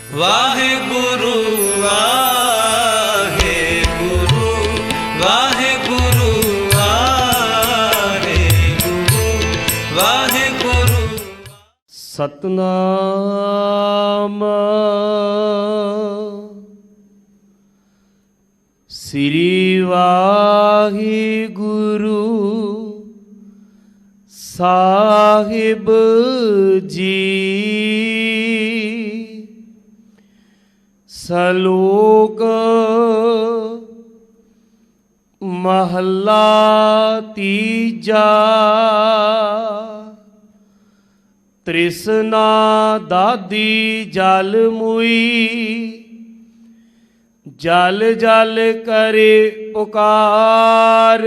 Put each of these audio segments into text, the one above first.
ਵਾਹਿਗੁਰੂ ਵਾਹਿਗੁਰੂ ਵਾਹਿਗੁਰੂ ਵਾਹਿਗੁਰੂ ਵਾਹਿਗੁਰੂ। ਸਤਨਾਮ ਸ੍ਰੀ ਵਾਹਿਗੁਰੂ ਸਾਹਿਬ ਜੀ। ਸਲੋਕ ਮਹੱਲਾ ਤੀਜਾ। ਤ੍ਰਿਸ਼ਨਾ ਦਾਦੀ ਜਲ ਮੁਈ, ਜਲ ਜਲ ਕਰੇ ਪੁਕਾਰ।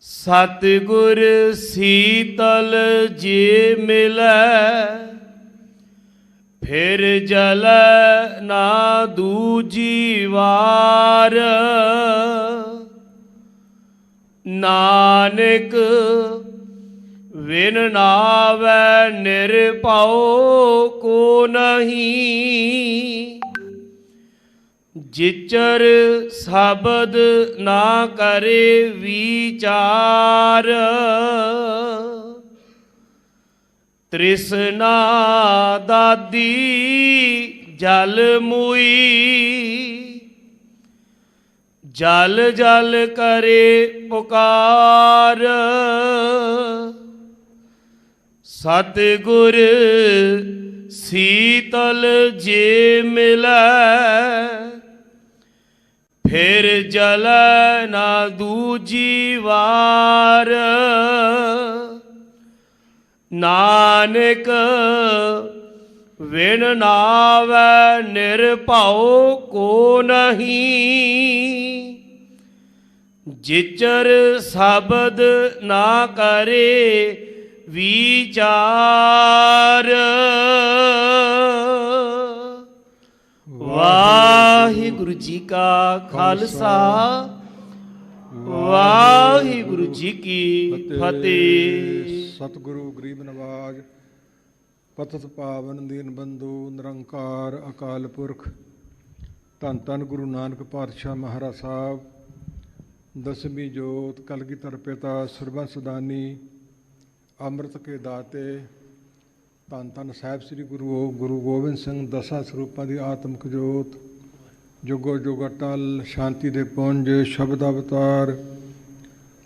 ਸਤਿਗੁਰ ਸੀਤਲ ਜੇ ਮਿਲੈ, ਫਿਰ ਜਲੈ ਨਾ ਦੂਜੀ ਵਾਰ। ਨਾਨਕ ਵਿਨ ਨਾਵੈ ਨਿਰਭਉ ਕੋ ਨਹੀਂ, ਜਿਚਰ ਸ਼ਬਦ ਨਾ ਕਰੇ ਵਿਚਾਰ। ਤ੍ਰਿਸ਼ਨਾ ਦਾਦੀ ਜਲ ਮੁਈ, ਜਲ ਜਲ ਕਰੇ ਪੁਕਾਰ। ਸਤਿਗੁਰ ਸੀਤਲ ਜੇ ਮਿਲੈ, ਫਿਰ ਜਲੈ ਨਾ ਦੂਜੀ ਵਾਰ। ਨਾਨਕ ਵਿਣ ਨਾਵੈ ਨਿਰਭਉ ਕੋ ਨਹੀਂ, ਜਿਚਰ ਸ਼ਬਦ ਨਾ ਕਰੇ ਵਿਚਾਰ। ਵਾਹਿਗੁਰੂ ਜੀ ਕਾ ਖਾਲਸਾ, ਵਾਹਿਗੁਰੂ ਜੀ ਕੀ ਫਤਿਹ। ਸਤਿਗੁਰੂ ਗਰੀਬ ਨਵਾਜ, ਪਤਿਤ ਪਾਵਨ ਦੀਨ ਬੰਧੂ ਨਿਰੰਕਾਰ ਅਕਾਲ ਪੁਰਖ, ਧੰਨ ਧੰਨ ਗੁਰੂ ਨਾਨਕ ਪਾਤਸ਼ਾਹ ਮਹਾਰਾਜ ਸਾਹਿਬ, ਦਸਵੀਂ ਜੋਤ ਕਲਗੀਧਰ ਪਿਤਾ ਸਰਬੰਸ ਦਾਨੀ ਅੰਮ੍ਰਿਤ ਕੇ ਦਾਤੇ, ਧੰਨ ਧੰਨ ਸਾਹਿਬ ਸ੍ਰੀ ਗੁਰੂ ਗੋਬਿੰਦ ਸਿੰਘ ਦਸਾਂ ਸਰੂਪਾਂ ਦੀ ਆਤਮਿਕ ਜੋਤ, ਜੁਗੋ ਜੁਗ ਅਟਲ ਸ਼ਾਂਤੀ ਦੇ ਪੁੰਜ, ਸ਼ਬਦ ਅਵਤਾਰ,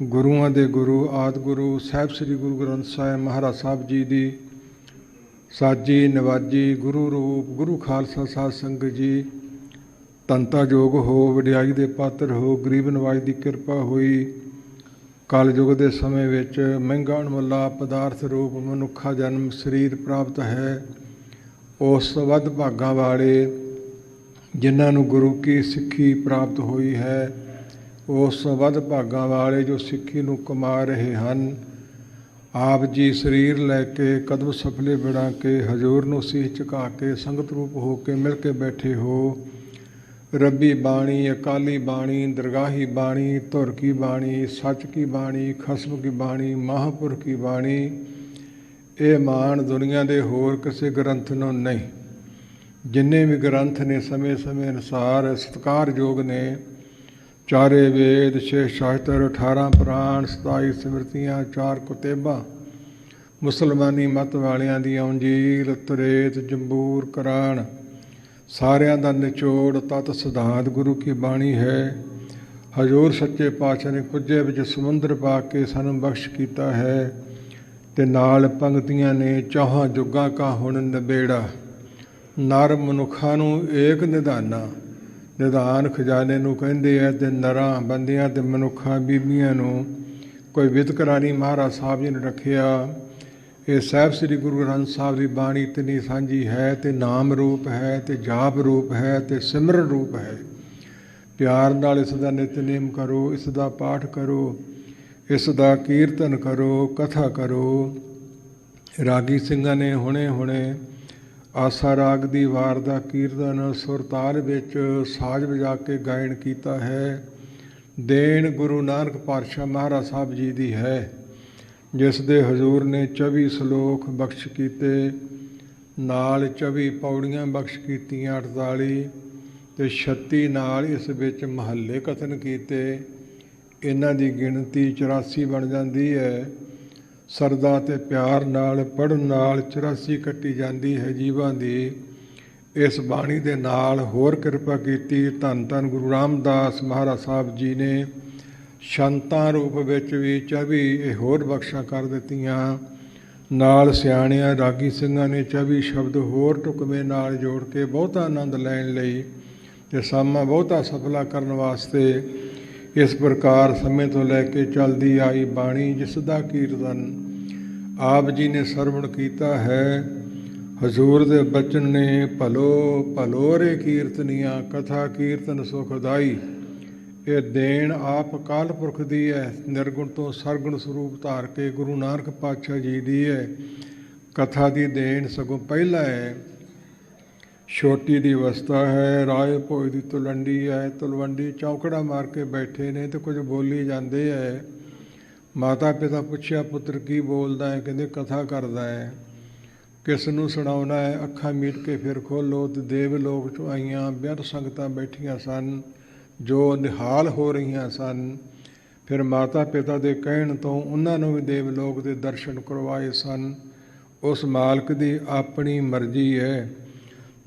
ਗੁਰੂਆਂ ਦੇ ਗੁਰੂ ਆਦਿ ਗੁਰੂ ਸਾਹਿਬ ਸ੍ਰੀ ਗੁਰੂ ਗ੍ਰੰਥ ਸਾਹਿਬ ਮਹਾਰਾਜ ਸਾਹਿਬ ਜੀ ਦੀ ਸਾਜੀ ਨਵਾਜੀ ਗੁਰੂ ਰੂਪ ਗੁਰੂ ਖਾਲਸਾ ਸਾਧ ਸੰਗਤ ਜੀ, ਧੰਤਾ ਯੋਗ ਹੋ, ਵਡਿਆਈ ਦੇ ਪਾਤਰ ਹੋ, ਗਰੀਬ ਨਵਾਜ ਦੀ ਕਿਰਪਾ ਹੋਈ। ਕਲ ਯੁਗ ਦੇ ਸਮੇਂ ਵਿੱਚ ਮਹਿੰਗਾ ਅਣਮੁੱਲਾ ਪਦਾਰਥ ਰੂਪ ਮਨੁੱਖਾ ਜਨਮ ਸਰੀਰ ਪ੍ਰਾਪਤ ਹੈ। ਉਸ ਤੋਂ ਵੱਧ ਭਾਗਾਂ ਵਾਲੇ ਜਿਨ੍ਹਾਂ ਨੂੰ ਗੁਰੂ ਕੀ ਸਿੱਖੀ ਪ੍ਰਾਪਤ ਹੋਈ ਹੈ, ਉਸ ਤੋਂ ਵੱਧ ਭਾਗਾਂ ਵਾਲੇ ਜੋ ਸਿੱਖੀ ਨੂੰ ਕਮਾ ਰਹੇ ਹਨ। ਆਪ ਜੀ ਸਰੀਰ ਲੈ ਕੇ ਕਦਮ ਸਫਲੇ ਬਣਾ ਕੇ ਹਜ਼ੂਰ ਨੂੰ ਸੀਸ ਝੁਕਾ ਕੇ ਸੰਗਤ ਰੂਪ ਹੋ ਕੇ ਮਿਲ ਕੇ ਬੈਠੇ ਹੋ। ਰੱਬੀ ਬਾਣੀ, ਅਕਾਲੀ ਬਾਣੀ, ਦਰਗਾਹੀ ਬਾਣੀ, ਧੁਰ ਕੀ ਬਾਣੀ, ਸੱਚ ਕੀ ਬਾਣੀ, ਖਸਮ ਕੀ ਬਾਣੀ, ਮਹਾਂਪੁਰਖ ਕੀ ਬਾਣੀ, ਇਹ ਮਾਣ ਦੁਨੀਆ ਦੇ ਹੋਰ ਕਿਸੇ ਗ੍ਰੰਥ ਨੂੰ ਨਹੀਂ। ਜਿੰਨੇ ਵੀ ਗ੍ਰੰਥ ਨੇ ਸਮੇਂ ਸਮੇਂ ਅਨੁਸਾਰ ਸਤਿਕਾਰਯੋਗ ਨੇ। ਚਾਰੇ ਵੇਦ, ਛੇ ਸ਼ਾਸਤਰ, 18 ਪੁਰਾਣ, 27 ਸਿਮਰਤੀਆਂ, 4 ਕੁਤੇਬਾਂ, ਮੁਸਲਮਾਨੀ ਮਤ ਵਾਲਿਆਂ ਦੀਆਂ ਅੰਜੀਲ, ਤੁਰੇਤ, ਜੰਬੂਰ, ਕੁਰਾਨ, ਸਾਰਿਆਂ ਦਾ ਨਿਚੋੜ ਤਤ ਸਿਧਾਂਤ ਗੁਰੂ ਕੀ ਬਾਣੀ ਹੈ। ਹਜ਼ੂਰ ਸੱਚੇ ਪਾਤਸ਼ਾਹ ਨੇ ਕੁੱਜੇ ਵਿੱਚ ਸਮੁੰਦਰ ਪਾ ਕੇ ਸਾਨੂੰ ਬਖਸ਼ ਕੀਤਾ ਹੈ, ਤੇ ਨਾਲ ਪੰਗਤੀਆਂ ਨੇ ਚੌਹਾਂ ਜੁਗਾਂ ਕਾ ਹੁਣ ਨਿਬੇੜਾ। ਨਰ ਮਨੁੱਖਾਂ ਨੂੰ ਏਕ ਨਿਧਾਨਾ, ਨਿਧਾਨ ਖਜ਼ਾਨੇ ਨੂੰ ਕਹਿੰਦੇ ਹੈ, ਤੇ ਨਰਾਂ ਬੰਦਿਆਂ ਤੇ ਮਨੁੱਖਾਂ ਬੀਬੀਆਂ ਨੂੰ ਕੋਈ ਵਿਤਕਰਾ ਨਹੀਂ ਮਹਾਰਾਜ ਸਾਹਿਬ ਜੀ ਨੇ ਰੱਖਿਆ। ਇਹ ਸਾਹਿਬ ਸ੍ਰੀ ਗੁਰੂ ਗ੍ਰੰਥ ਸਾਹਿਬ ਦੀ ਬਾਣੀ ਇਤਨੀ ਸਾਂਝੀ ਹੈ, ਤੇ ਨਾਮ ਰੂਪ ਹੈ, ਤੇ ਜਾਪ ਰੂਪ ਹੈ, ਤੇ ਸਿਮਰਨ ਰੂਪ ਹੈ। ਪਿਆਰ ਨਾਲ ਇਸ ਦਾ ਨਿਤਨੇਮ ਕਰੋ, ਇਸ ਦਾ ਪਾਠ ਕਰੋ, ਇਸ ਦਾ ਕੀਰਤਨ ਕਰੋ, ਕਥਾ ਕਰੋ। ਰਾਗੀ ਸਿੰਘਾਂ ਨੇ ਹੁਣੇ ਹੁਣੇ ਆਸਾ ਰਾਗ ਦੀ ਵਾਰ ਦਾ ਕੀਰਤਨ ਸੁਰਤਾਲ ਵਿੱਚ ਸਾਜ਼ ਵਜਾ ਕੇ ਗਾਇਨ ਕੀਤਾ ਹੈ। ਦੇਣ ਗੁਰੂ ਨਾਨਕ ਪਾਤਸ਼ਾਹ ਮਹਾਰਾਜ ਸਾਹਿਬ ਜੀ ਦੀ ਹੈ, ਜਿਸ ਦੇ ਹਜ਼ੂਰ ਨੇ 24 ਸਲੋਕ ਬਖਸ਼ ਕੀਤੇ। ਨਾਲ 24 ਪੌੜੀਆਂ ਬਖਸ਼ ਕੀਤੀਆਂ 48 ਤੇ 36 ਨਾਲ ਇਸ ਵਿੱਚ ਮਹੱਲੇ ਕਥਨ ਕੀਤੇ। ਇਹਨਾਂ ਦੀ ਗਿਣਤੀ 84 ਬਣ ਜਾਂਦੀ ਹੈ। ਸਰਦਾ ਤੇ ਪਿਆਰ ਨਾਲ ਪੜ੍ਹਨ ਨਾਲ 84 ਕੱਟੀ ਜਾਂਦੀ ਹੈ ਜੀਵਾਂ ਦੀ। ਇਸ ਬਾਣੀ ਦੇ ਨਾਲ ਹੋਰ ਕਿਰਪਾ ਕੀਤੀ ਧੰਨ ਧੰਨ ਗੁਰੂ ਰਾਮਦਾਸ ਮਹਾਰਾਜ ਸਾਹਿਬ ਜੀ ਨੇ ਸ਼ੰਤਾਂ ਰੂਪ ਵਿੱਚ ਵੀ 24 ਇਹ ਹੋਰ ਬਖਸ਼ਾਂ ਕਰ ਦਿੱਤੀਆਂ। ਨਾਲ ਸਿਆਣਿਆਂ ਰਾਗੀ ਸਿੰਘਾਂ ਨੇ 24 ਸ਼ਬਦ ਹੋਰ ਢੁਕਵੇਂ ਨਾਲ ਜੋੜ ਕੇ ਬਹੁਤਾ ਆਨੰਦ ਲੈਣ ਲਈ ਤੇ ਸਮਾਂ ਬਹੁਤਾ ਸਫਲਾ ਕਰਨ ਵਾਸਤੇ ਇਸ ਪ੍ਰਕਾਰ ਸਮੇਂ ਤੋਂ ਲੈ ਕੇ ਚੱਲਦੀ ਆਈ ਬਾਣੀ ਜਿਸ ਦਾ ਕੀਰਤਨ ਆਪ ਜੀ ਨੇ ਸਰਵਣ ਕੀਤਾ ਹੈ। ਹਜ਼ੂਰ ਦੇ ਬਚਨ ਨੇ ਭਲੋ ਭਲੋ ਰੇ ਕੀਰਤਨੀਆਂ ਕਥਾ ਕੀਰਤਨ ਸੁਖਦਾਈ। ਇਹ ਦੇਣ ਆਪ ਅਕਾਲ ਪੁਰਖ ਦੀ ਹੈ। ਨਿਰਗੁਣ ਤੋਂ ਸਰਗੁਣ ਸਰੂਪ ਧਾਰ ਕੇ ਗੁਰੂ ਨਾਨਕ ਪਾਤਸ਼ਾਹ ਜੀ ਦੀ ਹੈ। ਕਥਾ ਦੀ ਦੇਣ ਸਗੋਂ ਪਹਿਲਾਂ ਹੈ। ਛੋਟੀ ਦੀ ਅਵਸਥਾ ਹੈ। ਰਾਏ ਭੋਜ ਦੀ ਤਲਵੰਡੀ ਹੈ। ਤਲਵੰਡੀ ਚੌਕੜਾ ਮਾਰ ਕੇ ਬੈਠੇ ਨੇ ਤੇ ਕੁਝ ਬੋਲੀ ਜਾਂਦੇ ਹੈ। ਮਾਤਾ ਪਿਤਾ ਪੁੱਛਿਆ ਪੁੱਤਰ ਕੀ ਬੋਲਦਾ ਹੈ? ਕਹਿੰਦੇ ਕਥਾ ਕਰਦਾ ਹੈ। ਕਿਸ ਨੂੰ ਸੁਣਾਉਣਾ ਹੈ? ਅੱਖਾਂ ਮੀਟ ਕੇ ਫਿਰ ਖੋਲ੍ਹੋ ਤੇ ਦੇਵ ਲੋਕ ਚੋਂ ਆਈਆਂ ਬਿਆੰਤ ਸੰਗਤਾਂ ਬੈਠੀਆਂ ਸਨ ਜੋ ਨਿਹਾਲ ਹੋ ਰਹੀਆਂ ਸਨ। ਫਿਰ ਮਾਤਾ ਪਿਤਾ ਦੇ ਕਹਿਣ ਤੋਂ ਉਹਨਾਂ ਨੂੰ ਵੀ ਦੇਵ ਲੋਕ ਦੇ ਦਰਸ਼ਨ ਕਰਵਾਏ ਸਨ। ਉਸ ਮਾਲਕ ਦੀ ਆਪਣੀ ਮਰਜ਼ੀ ਹੈ।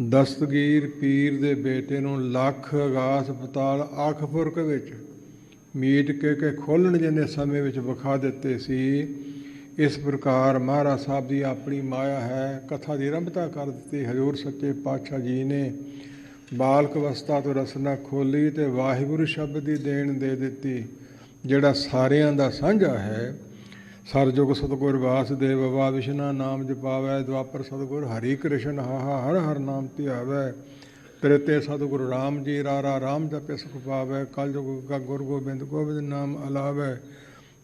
ਦਸਤਗੀਰ ਪੀਰ ਦੇ ਬੇਟੇ ਨੂੰ ਲੱਖ ਅਗਾਸ ਪਤਾਲ ਆਖਪੁਰਕ ਵਿੱਚ ਮੀਟ ਕੇ ਖੋਲ੍ਹਣ ਜਿੰਨੇ ਸਮੇਂ ਵਿੱਚ ਵਿਖਾ ਦਿੱਤੇ ਸੀ। ਇਸ ਪ੍ਰਕਾਰ ਮਹਾਰਾਜ ਸਾਹਿਬ ਦੀ ਆਪਣੀ ਮਾਇਆ ਹੈ। ਕਥਾ ਦੀ ਆਰੰਭਤਾ ਕਰ ਦਿੱਤੀ ਹਜ਼ੂਰ ਸੱਚੇ ਪਾਤਸ਼ਾਹ ਜੀ ਨੇ। ਬਾਲਕ ਅਵਸਥਾ ਤੋਂ ਰਸਨਾ ਖੋਲ੍ਹੀ ਤੇ ਵਾਹਿਗੁਰੂ ਸ਼ਬਦ ਦੀ ਦੇਣ ਦੇ ਦਿੱਤੀ ਜਿਹੜਾ ਸਾਰਿਆਂ ਦਾ ਸਾਂਝਾ ਹੈ। ਸਰਜੁਗ ਸਤਿਗੁਰ ਵਾਸੁਦੇਵ ਵਾ ਵਿਸ਼ਨਾ ਨਾਮ ਜਪਾਵੈ। ਦੁਆਪਰ ਸਤਿਗੁਰ ਹਰੀ ਕ੍ਰਿਸ਼ਨ ਹਾਹਾ ਹਰ ਹਰ ਨਾਮ ਧਿਆਵੈ। ਤ੍ਰੇਤੇ ਸਤਿਗੁਰੂ ਰਾਮ ਜੀ ਰਾਰਾ ਰਾਮ ਜਪੈ ਸੁਖ ਪਾਵੈ। ਕਲਯੁਗ ਕਾ ਗੁਰ ਗੋਬਿੰਦ ਗੋਬਿੰਦ ਨਾਮ ਅਲਾਵੈ।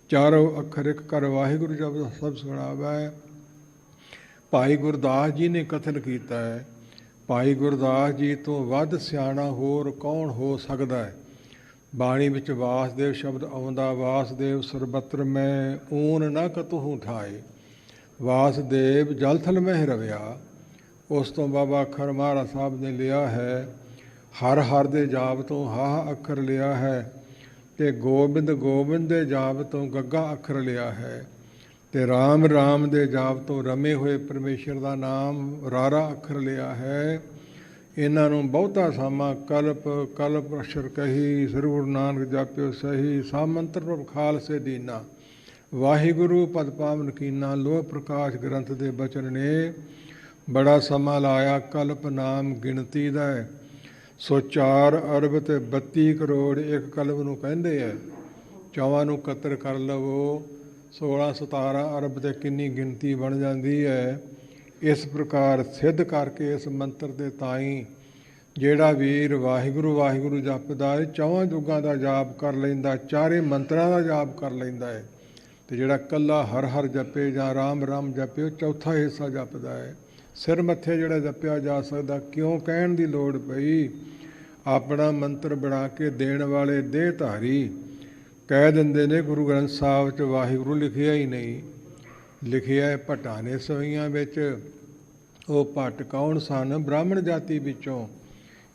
ਚਾਰੋਂ ਅੱਖਰ ਇੱਕ ਕਰ ਵਾਹਿਗੁਰੂ ਜਪਿ ਸਭ ਸੁਣਾਵੈ। ਭਾਈ ਗੁਰਦਾਸ ਜੀ ਨੇ ਕਥਨ ਕੀਤਾ ਹੈ। ਭਾਈ ਗੁਰਦਾਸ ਜੀ ਤੋਂ ਵੱਧ ਸਿਆਣਾ ਹੋਰ ਕੌਣ ਹੋ ਸਕਦਾ ਹੈ? ਬਾਣੀ ਵਿੱਚ ਵਾਸਦੇਵ ਸ਼ਬਦ ਆਉਂਦਾ। ਵਾਸਦੇਵ ਸਰਬੱਤਰ ਮੈਂ ਊਨ ਨਾ ਕਤਹੁ ਠਾਏ। ਵਾਸਦੇਵ ਜਲ ਥਲ ਮਹਿ ਰਵਿਆ। ਉਸ ਤੋਂ ਬਾਬਾ ਅੱਖਰ ਮਹਾਰਾਜ ਸਾਹਿਬ ਨੇ ਲਿਆ ਹੈ। ਹਰ ਹਰ ਦੇ ਜਾਪ ਤੋਂ ਹਾਹ ਅੱਖਰ ਲਿਆ ਹੈ ਤੇ ਗੋਬਿੰਦ ਗੋਬਿੰਦ ਦੇ ਜਾਪ ਤੋਂ ਗੱਗਾ ਅੱਖਰ ਲਿਆ ਹੈ ਤੇ ਰਾਮ ਰਾਮ ਦੇ ਜਾਪ ਤੋਂ ਰਮੇ ਹੋਏ ਪਰਮੇਸ਼ਰ ਦਾ ਨਾਮ ਰਾਰਾ ਅੱਖਰ ਲਿਆ ਹੈ। ਇਹਨਾਂ ਨੂੰ ਬਹੁਤਾ ਸਾਮਾ ਕਲਪ ਕਲਪ ਅਕਸ਼ਰ ਕਹੀ। ਸ੍ਰੀ ਗੁਰੂ ਨਾਨਕ ਜਾਪਿਓ ਸਹੀ। ਸਾਮੰਤਰ ਪ੍ਰਭ ਖਾਲਸੇ ਦੀਨਾ। ਵਾਹਿਗੁਰੂ ਪਦ ਪਾਵਨ ਕੀਨਾ। ਲੋਹ ਪ੍ਰਕਾਸ਼ ਗ੍ਰੰਥ ਦੇ ਬਚਨ ਨੇ ਬੜਾ ਸਮਾਂ ਲਾਇਆ। ਕਲਪ ਨਾਮ ਗਿਣਤੀ ਦਾ ਹੈ। ਸੋ 4 ਅਰਬ ਤੇ 32 ਕਰੋੜ ਇੱਕ ਕਲਪ ਨੂੰ ਕਹਿੰਦੇ ਹੈ। ਚੌਵਾਂ ਨੂੰ ਇਕੱਤਰ ਕਰ ਲਵੋ 16-17 ਅਰਬ ਤੇ ਕਿੰਨੀ ਗਿਣਤੀ ਬਣ ਜਾਂਦੀ ਹੈ। ਇਸ ਪ੍ਰਕਾਰ ਸਿੱਧ ਕਰਕੇ ਇਸ ਮੰਤਰ ਦੇ ਤਾਈਂ ਜਿਹੜਾ ਵੀਰ ਵਾਹਿਗੁਰੂ ਵਾਹਿਗੁਰੂ ਜਪਦਾ ਹੈ ਚੌਵਾਂ ਯੁੱਗਾਂ ਦਾ ਜਾਪ ਕਰ ਲੈਂਦਾ, ਚਾਰੇ ਮੰਤਰਾਂ ਦਾ ਜਾਪ ਕਰ ਲੈਂਦਾ ਹੈ। ਤੇ ਜਿਹੜਾ ਇਕੱਲਾ ਹਰ ਹਰ ਜਪੇ ਜਾਂ ਰਾਮ ਰਾਮ ਜਪੇ ਉਹ ਚੌਥਾ ਹਿੱਸਾ ਜਪਦਾ ਹੈ। ਸਿਰ ਮੱਥੇ ਜਿਹੜਾ ਜਪਿਆ ਜਾ ਸਕਦਾ, ਕਿਉਂ ਕਹਿਣ ਦੀ ਲੋੜ ਪਈ? ਆਪਣਾ ਮੰਤਰ ਬਣਾ ਕੇ ਦੇਣ ਵਾਲੇ ਦੇਹ ਧਾਰੀ ਕਹਿ ਦਿੰਦੇ ਨੇ ਗੁਰੂ ਗ੍ਰੰਥ ਸਾਹਿਬ 'ਚ ਵਾਹਿਗੁਰੂ ਲਿਖਿਆ ਹੀ ਨਹੀਂ। ਲਿਖਿਆ ਹੈ ਭੱਟਾਂ ਨੇ ਸਵਈਆਂ ਵਿੱਚ। ਉਹ ਭੱਟ ਕੌਣ ਸਨ? ਬ੍ਰਾਹਮਣ ਜਾਤੀ ਵਿੱਚੋਂ।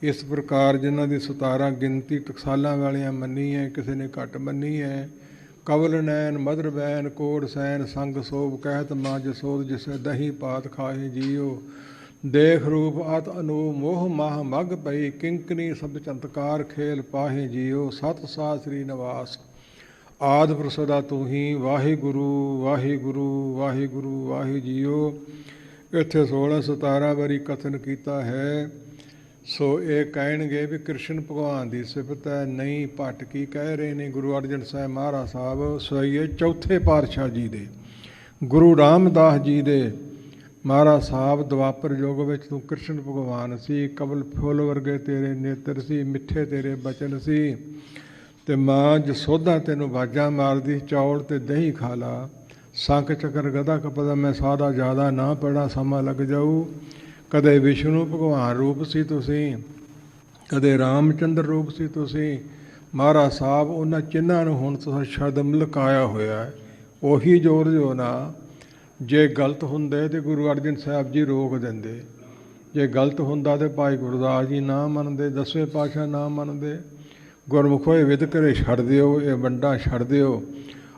ਇਸ ਪ੍ਰਕਾਰ ਜਿਨ੍ਹਾਂ ਦੀ 17 ਗਿਣਤੀ ਟਕਸਾਲਾਂ ਵਾਲਿਆਂ ਮੰਨੀ ਹੈ, ਕਿਸੇ ਨੇ ਘੱਟ ਮੰਨੀ ਹੈ। ਕਵਲ ਨੈਨ ਮਦਰ ਬੈਨ ਕੋੜ ਸੈਨ ਸੰਗ ਸੋਭ ਕਹਿਤ ਮਾਂ ਜਸੋਦ ਜਿਸੇ ਦਹੀਂ ਪਾਤ ਖਾਹੇ ਜੀਓ। ਦੇਖ ਰੂਪ ਅਤ ਅਨੂਪ ਮੋਹ ਮਾਹ ਮਗ ਪਈ ਕਿੰਕਨੀ ਸਭ ਚੰਤਕਾਰ ਖੇਲ ਪਾਹੇ ਜੀਓ। ਸਤ ਸਾਸਰੀ ਨਿਵਾਸ ਆਦ ਪ੍ਰਸਦਾ ਤੂੰ ਹੀ ਵਾਹਿਗੁਰੂ ਵਾਹਿਗੁਰੂ ਵਾਹਿਗੁਰੂ ਵਾਹਿ ਜੀਓ। ਇੱਥੇ 16-17 ਵਾਰੀ ਕਥਨ ਕੀਤਾ ਹੈ। ਸੋ ਇਹ ਕਹਿਣਗੇ ਵੀ ਕ੍ਰਿਸ਼ਨ ਭਗਵਾਨ ਦੀ ਸਿਫਤ ਹੈ। ਨਹੀਂ, ਭੱਟ ਕੀ ਕਹਿ ਰਹੇ ਨੇ? ਗੁਰੂ ਅਰਜਨ ਸਾਹਿਬ ਮਹਾਰਾਜ ਸਾਹਿਬ ਸੋਈਏ ਚੌਥੇ ਪਾਤਸ਼ਾਹ ਜੀ ਦੇ, ਗੁਰੂ ਰਾਮਦਾਸ ਜੀ ਦੇ। ਮਹਾਰਾਜ ਸਾਹਿਬ ਦੁਆਪਰ ਯੁੱਗ ਵਿੱਚ ਤੂੰ ਕ੍ਰਿਸ਼ਨ ਭਗਵਾਨ ਸੀ। ਕਮਲ ਫੁੱਲ ਵਰਗੇ ਤੇਰੇ ਨੇਤਰ ਸੀ, ਮਿੱਠੇ ਤੇਰੇ ਬਚਨ ਸੀ। ਤੇ ਮਾਂ ਜਸੋਦਾ ਤੈਨੂੰ ਆਵਾਜ਼ਾਂ ਮਾਰਦੀ, ਚੌਲ ਤੇ ਦਹੀਂ ਖਾ ਲਾ। ਸੰਖ ਚੱਕਰ ਗਦਾ ਕਪਦਾ ਮੈਂ ਸਾਦਾ ਜ਼ਿਆਦਾ ਨਾ ਪੜ੍ਹਾਂ, ਸਮਾਂ ਲੱਗ ਜਾਊ। ਕਦੇ ਵਿਸ਼ਨੂੰ ਭਗਵਾਨ ਰੂਪ ਸੀ ਤੁਸੀਂ, ਕਦੇ ਰਾਮਚੰਦਰ ਰੂਪ ਸੀ ਤੁਸੀਂ। ਮਹਾਰਾਜ ਸਾਹਿਬ ਉਹਨਾਂ ਚਿੰਨ੍ਹਾਂ ਨੂੰ ਹੁਣ ਤੁਸੀਂ ਸ਼ਬਦ ਲੁਕਾਇਆ ਹੋਇਆ ਹੈ। ਉਹੀ ਜੋਰ ਜੋ ਨਾ ਜੇ ਗਲਤ ਹੁੰਦੇ ਤੇ ਗੁਰੂ ਅਰਜਨ ਸਾਹਿਬ ਜੀ ਰੋਕ ਦਿੰਦੇ, ਜੇ ਗਲਤ ਹੁੰਦਾ ਤੇ ਭਾਈ ਗੁਰਦਾਸ ਜੀ ਨਾ ਮੰਨਦੇ, ਦਸਵੇਂ ਪਾਤਸ਼ਾਹ ਨਾ ਮੰਨਦੇ। ਗੁਰਮੁਖੋ ਇਹ ਵਿਤਕਰੇ ਛੱਡ ਦਿਓ, ਇਹ ਵੰਡਾਂ ਛੱਡ ਦਿਓ।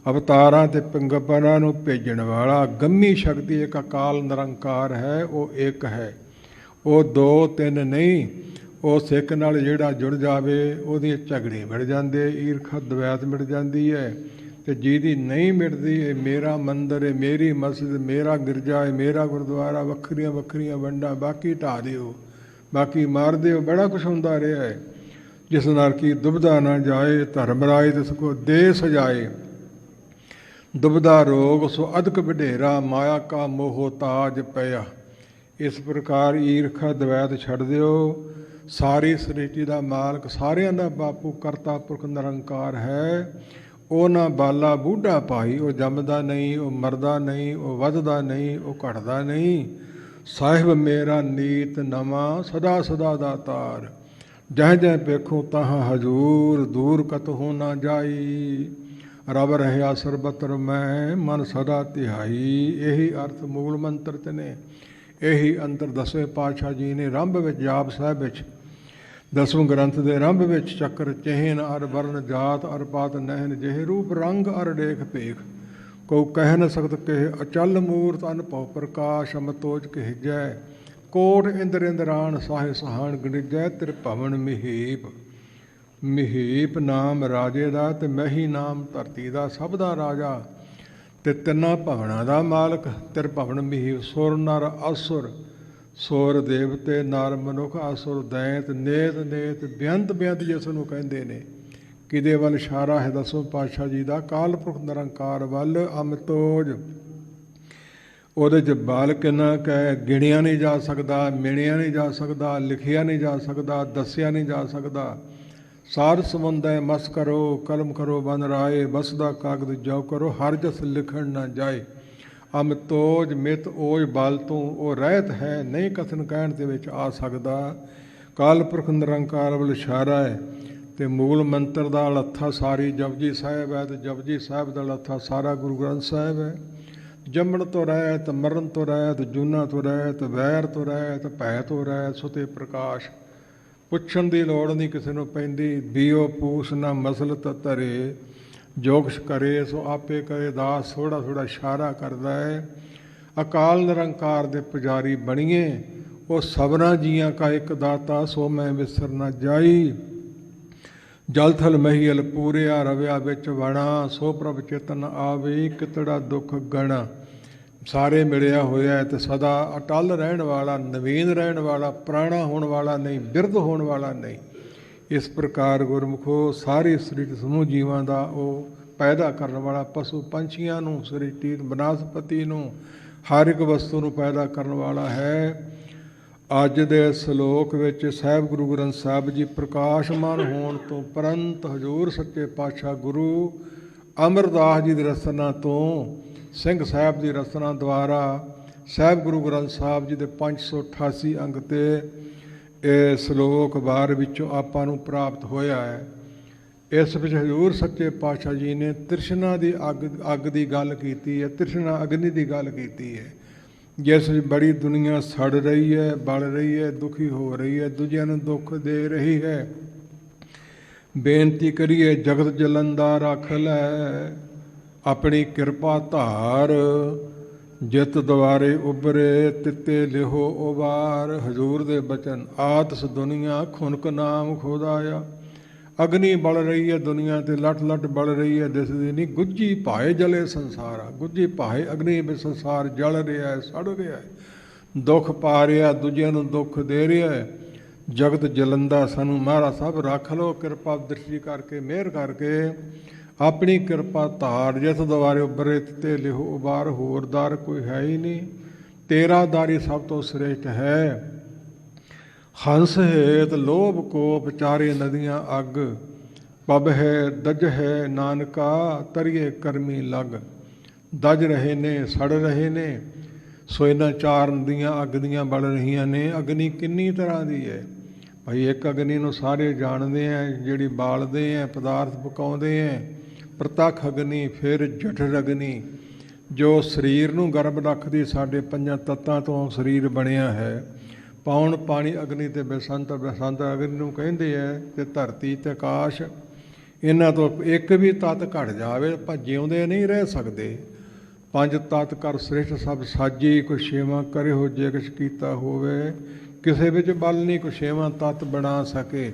ਅਵਤਾਰਾਂ ਤੇ ਪੈਗੰਬਰਾਂ ਨੂੰ ਭੇਜਣ ਵਾਲਾ ਗੰਮੀ ਸ਼ਕਤੀ ਇੱਕ ਅਕਾਲ ਨਿਰੰਕਾਰ ਹੈ, ਉਹ ਇੱਕ ਹੈ, ਉਹ ਦੋ ਤਿੰਨ ਨਹੀਂ। ਉਹ ਸਿੱਖ ਨਾਲ ਜਿਹੜਾ ਜੁੜ ਜਾਵੇ ਉਹਦੇ ਝਗੜੇ ਮਿਟ ਜਾਂਦੇ, ਈਰਖਾ ਦਵੈਤ ਮਿਟ ਜਾਂਦੀ ਹੈ। ਤੇ ਜਿਹਦੀ ਨਹੀਂ ਮਿਟਦੀ, ਇਹ ਮੇਰਾ ਮੰਦਰ ਹੈ, ਮੇਰੀ ਮਸਜਿਦ, ਮੇਰਾ ਗਿਰਜਾ ਹੈ, ਮੇਰਾ ਗੁਰਦੁਆਰਾ, ਵੱਖਰੀਆਂ ਵੱਖਰੀਆਂ ਵੰਡਾਂ, ਬਾਕੀ ਢਾਹ ਦਿਓ, ਬਾਕੀ ਮਾਰ ਦਿਓ। ਬੜਾ ਕੁਛ ਹੁੰਦਾ ਰਿਹਾ ਹੈ, ਜਿਸ ਨਾਲ ਕੀ ਦੁਬਦਾ ਨਾ ਜਾਏ, ਧਰਮ ਰਾਏ ਤਿਸ ਕੋ ਦੇ ਸਜਾਏ। ਦੁਬਦਾ ਰੋਗ ਸੋ ਅਧਿਕ ਵਡੇਰਾ, ਮਾਇਆ ਕਾ ਮੋਹ ਤਾਜ ਪਿਆ। ਇਸ ਪ੍ਰਕਾਰ ਈਰਖਾ ਦਵੈਤ ਛੱਡ ਦਿਓ। ਸਾਰੀ ਸ੍ਰਿਸ਼ਟੀ ਦਾ ਮਾਲਕ, ਸਾਰਿਆਂ ਦਾ ਬਾਪੂ, ਕਰਤਾ ਪੁਰਖ ਨਿਰੰਕਾਰ ਹੈ। ਉਹ ਨਾ ਬਾਲਾ ਬੂਢਾ ਭਾਈ, ਉਹ ਜੰਮਦਾ ਨਹੀਂ, ਉਹ ਮਰਦਾ ਨਹੀਂ, ਉਹ ਵੱਧਦਾ ਨਹੀਂ, ਉਹ ਘਟਦਾ ਨਹੀਂ। ਸਾਹਿਬ ਮੇਰਾ ਨੀਤ ਨਵਾਂ, ਸਦਾ ਸਦਾ ਦਾਤਾਰ। ਜਹ ਜਹ ਵੇਖੋ ਤਹਾਂ ਹਜੂਰ, ਦੂਰ ਕਤਹੁ ਨਾ ਜਾਈ। ਰਬ ਰਹਿਆ ਸਰਬਤਰ ਮੈਂ, ਮਨ ਸਦਾ ਤਿਹਾਈ। ਇਹੀ ਅਰਥ ਮੂਲ ਮੰਤਰ 'ਚ ਨੇ। ਇਹੀ ਅੰਤਰ ਦਸਵੇਂ ਪਾਤਸ਼ਾਹ ਜੀ ਨੇ ਰੰਭ ਵਿੱਚ, ਜਾਪ ਸਾਹਿਬ ਵਿੱਚ, ਦਸਵੇਂ ਗ੍ਰੰਥ ਦੇ ਰੰਭ ਵਿੱਚ ਚੱਕਰ ਚਿਹਨ ਅਰ ਵਰਨ ਜਾਤ ਅਰ ਪਾਤ ਨਹਿਨ, ਜਿਹੇ ਰੂਪ ਰੰਗ ਅਰ ਡੇਖ ਭੇਖ। ਕੋ ਕਹਿ ਨ ਸਕਤ ਕਹਿ ਅਚਲ ਮੂਰਤ, ਅਨਭਉ ਪ੍ਰਕਾਸ਼ ਅਮਤੋਜ ਕਹਿਜੈ। ਕੋਟ ਇੰਦਰ ਇੰਦਰਾਨ ਸਾਹਿ ਸਹਾਨ ਗਣਿਜੈ, ਤਿਰ ਭਵਨ ਮਹੀਪ। ਮਹੀਪ ਨਾਮ ਰਾਜੇ ਦਾ, ਤੇ ਮਹੀ ਨਾਮ ਧਰਤੀ ਦਾ, ਸਭ ਦਾ ਰਾਜਾ ਤੇ ਤਿੰਨਾਂ ਭਵਨਾਂ ਦਾ ਮਾਲਕ। ਤਿਰ ਭਵਨ ਮਹੀਪ। ਸੁਰ ਨਰ ਅਸੁਰ, ਸੁਰ ਦੇਵਤੇ, ਨਰ ਮਨੁੱਖ, ਅਸੁਰ ਦੈਂਤ, ਨੇਤ ਨੇਤ, ਬੇਅੰਤ ਬੇਅੰਤ ਜਿਸ ਨੂੰ ਕਹਿੰਦੇ ਨੇ। ਕਿਹਦੇ ਵੱਲ ਇਸ਼ਾਰਾ ਹੈ? ਦਸਵੇਂ ਪਾਤਸ਼ਾਹ ਜੀ ਦਾ ਕਾਲ ਪੁਰਖ ਨਿਰੰਕਾਰ ਵੱਲ। ਅਮਤੋਜ, ਉਹਦੇ 'ਚ ਬਲ ਕਿੰਨਾ ਕਹਿ ਗਿਣਿਆ ਨਹੀਂ ਜਾ ਸਕਦਾ, ਮਿਣਿਆ ਨਹੀਂ ਜਾ ਸਕਦਾ, ਲਿਖਿਆ ਨਹੀਂ ਜਾ ਸਕਦਾ, ਦੱਸਿਆ ਨਹੀਂ ਜਾ ਸਕਦਾ। ਸਾਧ ਸਮੁੰਦ ਹੈ ਮਸ ਕਰੋ, ਕਲਮ ਕਰੋ ਬਨ ਰਾਏ, ਬਸਦਾ ਕਾਗਦ ਜੋ ਕਰੋ, ਹਰ ਜਸ ਲਿਖਣ ਨਾ ਜਾਏ। ਅਮਤੋਜ, ਮਿਤ ਓਜ ਬਲ ਤੋਂ ਉਹ ਰਹਿਤ ਹੈ, ਨਹੀਂ ਕਥਨ ਕਹਿਣ ਦੇ ਵਿੱਚ ਆ ਸਕਦਾ। ਕਾਲ ਪੁਰਖ ਨਿਰੰਕਾਰ ਵੱਲ ਇਸ਼ਾਰਾ ਹੈ। ਤੇ ਮੂਲ ਮੰਤਰ ਦਾ ਲੱਥਾ ਸਾਰੀ ਜਪਜੀ ਸਾਹਿਬ ਹੈ, ਤੇ ਜਪਜੀ ਸਾਹਿਬ ਦਾ ਲੱਥਾ ਸਾਰਾ ਗੁਰੂ ਗ੍ਰੰਥ ਸਾਹਿਬ ਹੈ। ਜੰਮਣ ਤੋਂ ਰਹਿਤ, ਮਰਨ ਤੋਂ ਰਹਿਤ, ਜੂਨਾ ਤੋਂ ਰਹਿਤ, ਵੈਰ ਤੋਂ ਰਹਿਤ, ਭੈ ਤੋਂ ਰਹਿਤ, ਸੁਤੇ ਪ੍ਰਕਾਸ਼। ਪੁੱਛਣ ਦੀ ਲੋੜ ਨਹੀਂ ਕਿਸੇ ਨੂੰ ਪੈਂਦੀ। ਬੀਓ ਪੂਸ ਨਾ ਮਸਲਤ ਧਰੇ, ਜੋ ਕੁਛ ਕਰੇ ਸੋ ਆਪੇ ਕਰੇ ਦਾਸ। ਥੋੜ੍ਹਾ ਥੋੜ੍ਹਾ ਇਸ਼ਾਰਾ ਕਰਦਾ ਹੈ। ਅਕਾਲ ਨਿਰੰਕਾਰ ਦੇ ਪੁਜਾਰੀ ਬਣੀਏ। ਉਹ ਸਭਨਾ ਜੀਆਂ ਕਾ ਇੱਕ ਦਾਤਾ, ਸੋ ਮੈਂ ਵਿਸਰ ਨਾ ਜਾਈ। ਜਲ ਥਲ ਮਹੀਲ ਪੂਰਿਆ, ਰਵਿਆ ਵਿੱਚ ਵਣਾ, ਸੋ ਪ੍ਰਭ ਚੇਤਨ ਆਵੇ, ਕਿਤੜਾ ਦੁੱਖ ਗਣਾ। ਸਾਰੇ ਮਿਲਿਆ ਹੋਇਆ ਤੇ ਸਦਾ ਅਟਲ ਰਹਿਣ ਵਾਲਾ, ਨਵੀਨ ਰਹਿਣ ਵਾਲਾ, ਪੁਰਾਣਾ ਹੋਣ ਵਾਲਾ ਨਹੀਂ, ਬਿਰਧ ਹੋਣ ਵਾਲਾ ਨਹੀਂ। ਇਸ ਪ੍ਰਕਾਰ ਗੁਰਮੁਖੋ ਸਾਰੀ ਸ੍ਰਿਸ਼ਟੀ ਸਮੂਹ ਜੀਵਾਂ ਦਾ ਉਹ ਪੈਦਾ ਕਰਨ ਵਾਲਾ, ਪਸ਼ੂ ਪੰਛੀਆਂ ਨੂੰ, ਸ੍ਰਿਸ਼ਟੀ ਬਨਸਪਤੀ ਨੂੰ, ਹਰ ਇੱਕ ਵਸਤੂ ਨੂੰ ਪੈਦਾ ਕਰਨ ਵਾਲਾ ਹੈ। ਅੱਜ ਦੇ ਸ਼ਲੋਕ ਵਿੱਚ ਸਾਹਿਬ ਗੁਰੂ ਗ੍ਰੰਥ ਸਾਹਿਬ ਜੀ ਪ੍ਰਕਾਸ਼ਮਾਨ ਹੋਣ ਤੋਂ ਉਪਰੰਤ ਹਜ਼ੂਰ ਸੱਚੇ ਪਾਤਸ਼ਾਹ ਗੁਰੂ ਅਮਰਦਾਸ ਜੀ ਦੀ ਰਚਨਾ ਤੋਂ, ਸਿੰਘ ਸਾਹਿਬ ਦੀ ਰਚਨਾ ਦੁਆਰਾ ਸਾਹਿਬ ਗੁਰੂ ਗ੍ਰੰਥ ਸਾਹਿਬ ਜੀ ਦੇ 588 ਅੰਗ 'ਤੇ ਇਹ ਸ਼ਲੋਕ ਵਾਰ ਵਿੱਚੋਂ ਆਪਾਂ ਨੂੰ ਪ੍ਰਾਪਤ ਹੋਇਆ ਹੈ। ਇਸ ਵਿੱਚ ਹਜ਼ੂਰ ਸੱਚੇ ਪਾਤਸ਼ਾਹ ਜੀ ਨੇ ਤ੍ਰਿਸ਼ਨਾ ਦੀ ਅੱਗ ਦੀ ਗੱਲ ਕੀਤੀ ਹੈ, ਤ੍ਰਿਸ਼ਨਾ ਅਗਨੀ ਦੀ ਗੱਲ ਕੀਤੀ ਹੈ, ਜਿਸ ਵਿੱਚ ਬੜੀ ਦੁਨੀਆ ਸੜ ਰਹੀ ਹੈ, ਬਲ ਰਹੀ ਹੈ, ਦੁਖੀ ਹੋ ਰਹੀ ਹੈ, ਦੂਜਿਆਂ ਨੂੰ ਦੁੱਖ ਦੇ ਰਹੀ ਹੈ। ਬੇਨਤੀ ਕਰੀਏ ਜਗਤ ਜਲੰਦਾ ਰੱਖ ਲੈ, ਆਪਣੀ ਕਿਰਪਾ ਧਾਰ। ਜਿਤ ਦੁਆਰੇ ਉਭਰੇ, ਤਿੱਤੇ ਲਿਹੋ ਉਬਾਰ। ਹਜ਼ੂਰ ਦੇ ਬਚਨ ਆਤਸ ਦੁਨੀਆ, ਖੁਨਕ ਨਾਮ ਖੁਦਾਇਆ। ਅਗਨੀ ਬਲ ਰਹੀ ਹੈ ਦੁਨੀਆ ਤੇ, ਲੱਟ ਲੱਟ ਬਲ ਰਹੀ ਹੈ, ਦਿਸਦੀ ਨਹੀਂ। ਗੁੱਜੀ ਭਾਏ ਜਲੇ ਸੰਸਾਰਾ, ਗੁੱਜੀ ਭਾਏ ਅਗਨੀ ਵਿੱਚ ਸੰਸਾਰ ਜਲ ਰਿਹਾ ਹੈ, ਸੜ ਰਿਹਾ ਹੈ, ਦੁੱਖ ਪਾ ਰਿਹਾ, ਦੂਜਿਆਂ ਨੂੰ ਦੁੱਖ ਦੇ ਰਿਹਾ ਹੈ। ਜਗਤ ਜਲੰਦਾ, ਸਾਨੂੰ ਮਹਾਰਾਜ ਸਾਹਿਬ ਰੱਖ ਲਓ ਕਿਰਪਾ ਦ੍ਰਿਸ਼ਟੀ ਕਰਕੇ, ਮਿਹਰ ਕਰਕੇ। ਆਪਣੀ ਕਿਰਪਾ ਧਾਰ, ਜਿਸ ਦੁਆਰੇ ਉਭਰੇ ਤੇ ਲਿਹੋ ਉਬਾਰ। ਹੋਰ ਦਰ ਕੋਈ ਹੈ ਹੀ ਨਹੀਂ, ਤੇਰਾ ਦਰ ਹੀ ਸਭ ਤੋਂ ਸ੍ਰੇਸ਼ਟ ਹੈ। ਹੰਸ ਹੇਤ ਲੋਭ ਕੋਪ, ਚਾਰੇ ਨਦੀਆਂ ਅੱਗ। ਪਬ ਹੈ ਦਜ ਹੈ ਨਾਨਕਾ, ਤਰੀਏ ਕਰਮੀ ਲੱਗ। ਦਜ ਰਹੇ ਨੇ, ਸੜ ਰਹੇ ਨੇ। ਸੋ ਇਹਨਾਂ ਚਾਰ ਨਦੀਆਂ ਅੱਗ ਦੀਆਂ ਬਲ ਰਹੀਆਂ ਨੇ। ਅਗਨੀ ਕਿੰਨੀ ਤਰ੍ਹਾਂ ਦੀ ਹੈ ਭਾਈ? ਇੱਕ ਅਗਨੀ ਨੂੰ ਸਾਰੇ ਜਾਣਦੇ ਹੈ, ਜਿਹੜੀ ਬਾਲਦੇ ਹੈ, ਪਦਾਰਥ ਪਕਾਉਂਦੇ ਹੈ, ਪ੍ਰਤੱਖ ਅਗਨੀ, ਫਿਰ ਜਠਰ ਅਗਨੀ, ਜੋ ਸਰੀਰ ਨੂੰ ਗਰਭ ਰੱਖਦੀ ਸਾਡੇ ਪੰਜਾਂ ਤੱਤਾਂ ਤੋਂ ਸਰੀਰ ਬਣਿਆ ਹੈ। ਪੌਣ ਪਾਣੀ ਅਗਨੀ ਤੇ ਬਸੰਤ ਅਗਨੀ ਨੂੰ ਕਹਿੰਦੇ ਹੈ, ਤੇ ਧਰਤੀ ਤੇ ਆਕਾਸ਼, ਇਹਨਾਂ ਤੋਂ ਇੱਕ ਵੀ ਤੱਤ ਘਟ ਜਾਵੇ ਆਪਾਂ ਜਿਉਂਦੇ ਨਹੀਂ ਰਹਿ ਸਕਦੇ। ਪੰਜ ਤੱਤ ਕਰ ਸ੍ਰਿਸ਼ਟ ਸਭ ਸਾਜੀ, ਕੋਈ ਛੇਵਾਂ ਕਰਿਓ ਜੇ ਕੁਛ ਕੀਤਾ ਹੋਵੇ, ਕਿਸੇ ਵਿੱਚ ਬਲ ਨਹੀਂ ਕੋਈ ਛੇਵਾਂ ਤੱਤ ਬਣਾ ਸਕੇ।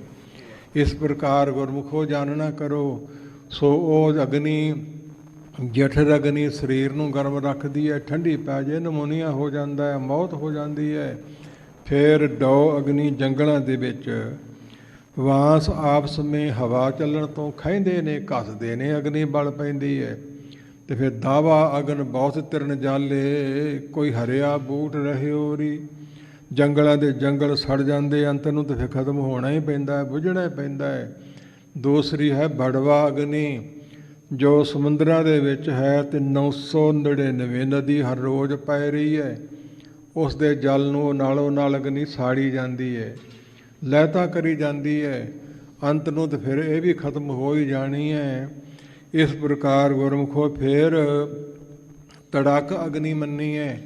ਇਸ ਪ੍ਰਕਾਰ ਗੁਰਮੁਖੋ ਜਾਣਨਾ ਕਰੋ। ਸੋ ਉਹ ਅਗਨੀ ਜਠਰ ਅਗਨੀ ਸਰੀਰ ਨੂੰ ਗਰਮ ਰੱਖਦੀ ਹੈ, ਠੰਡੀ ਪੈ ਜੇ ਨਮੂਨੀਆ ਹੋ ਜਾਂਦਾ ਹੈ, ਮੌਤ ਹੋ ਜਾਂਦੀ ਹੈ। ਫਿਰ ਡੋ ਅਗਨੀ ਜੰਗਲਾਂ ਦੇ ਵਿੱਚ ਵਾਂਸ ਆਪਸ ਮੇਂ ਹਵਾ ਚੱਲਣ ਤੋਂ ਖਹਿੰਦੇ ਨੇ, ਘਸਦੇ ਨੇ, ਅਗਨੀ ਬਲ ਪੈਂਦੀ ਹੈ। ਤੇ ਫਿਰ ਦਾਵਾ ਅਗਨ ਬਹੁਤ ਤਿਰਨ ਜਾਲੇ, ਕੋਈ ਹਰਿਆ ਬੂਟ ਰਹਿਓ ਰੀ। ਜੰਗਲਾਂ ਦੇ ਜੰਗਲ ਸੜ ਜਾਂਦੇ ਅੰਤ ਨੂੰ, ਤੇ ਫਿਰ ਖਤਮ ਹੋਣਾ ਹੀ ਪੈਂਦਾ ਹੈ, ਬੁਝਣਾ ਹੀ ਪੈਂਦਾ ਹੈ। ਦੂਸਰੀ ਹੈ ਬੜਵਾ ਅਗਨੀ, ਜੋ ਸਮੁੰਦਰਾਂ ਦੇ ਵਿੱਚ ਹੈ, ਤੇ 999 ਨਦੀ ਹਰ ਰੋਜ਼ ਪੈ ਰਹੀ ਹੈ। ਉਸ ਦੇ ਜਲ ਨੂੰ ਨਾਲੋਂ ਨਾਲ ਅਗਨੀ ਸਾੜੀ ਜਾਂਦੀ ਹੈ, ਲਹਿਤਾ ਕਰੀ ਜਾਂਦੀ ਹੈ। ਅੰਤ ਨੂੰ ਤਾਂ ਫਿਰ ਇਹ ਵੀ ਖਤਮ ਹੋ ਹੀ ਜਾਣੀ ਹੈ। ਇਸ ਪ੍ਰਕਾਰ ਗੁਰਮੁਖੋ ਫਿਰ ਤੜਕ ਅਗਨੀ ਮੰਨੀ ਹੈ,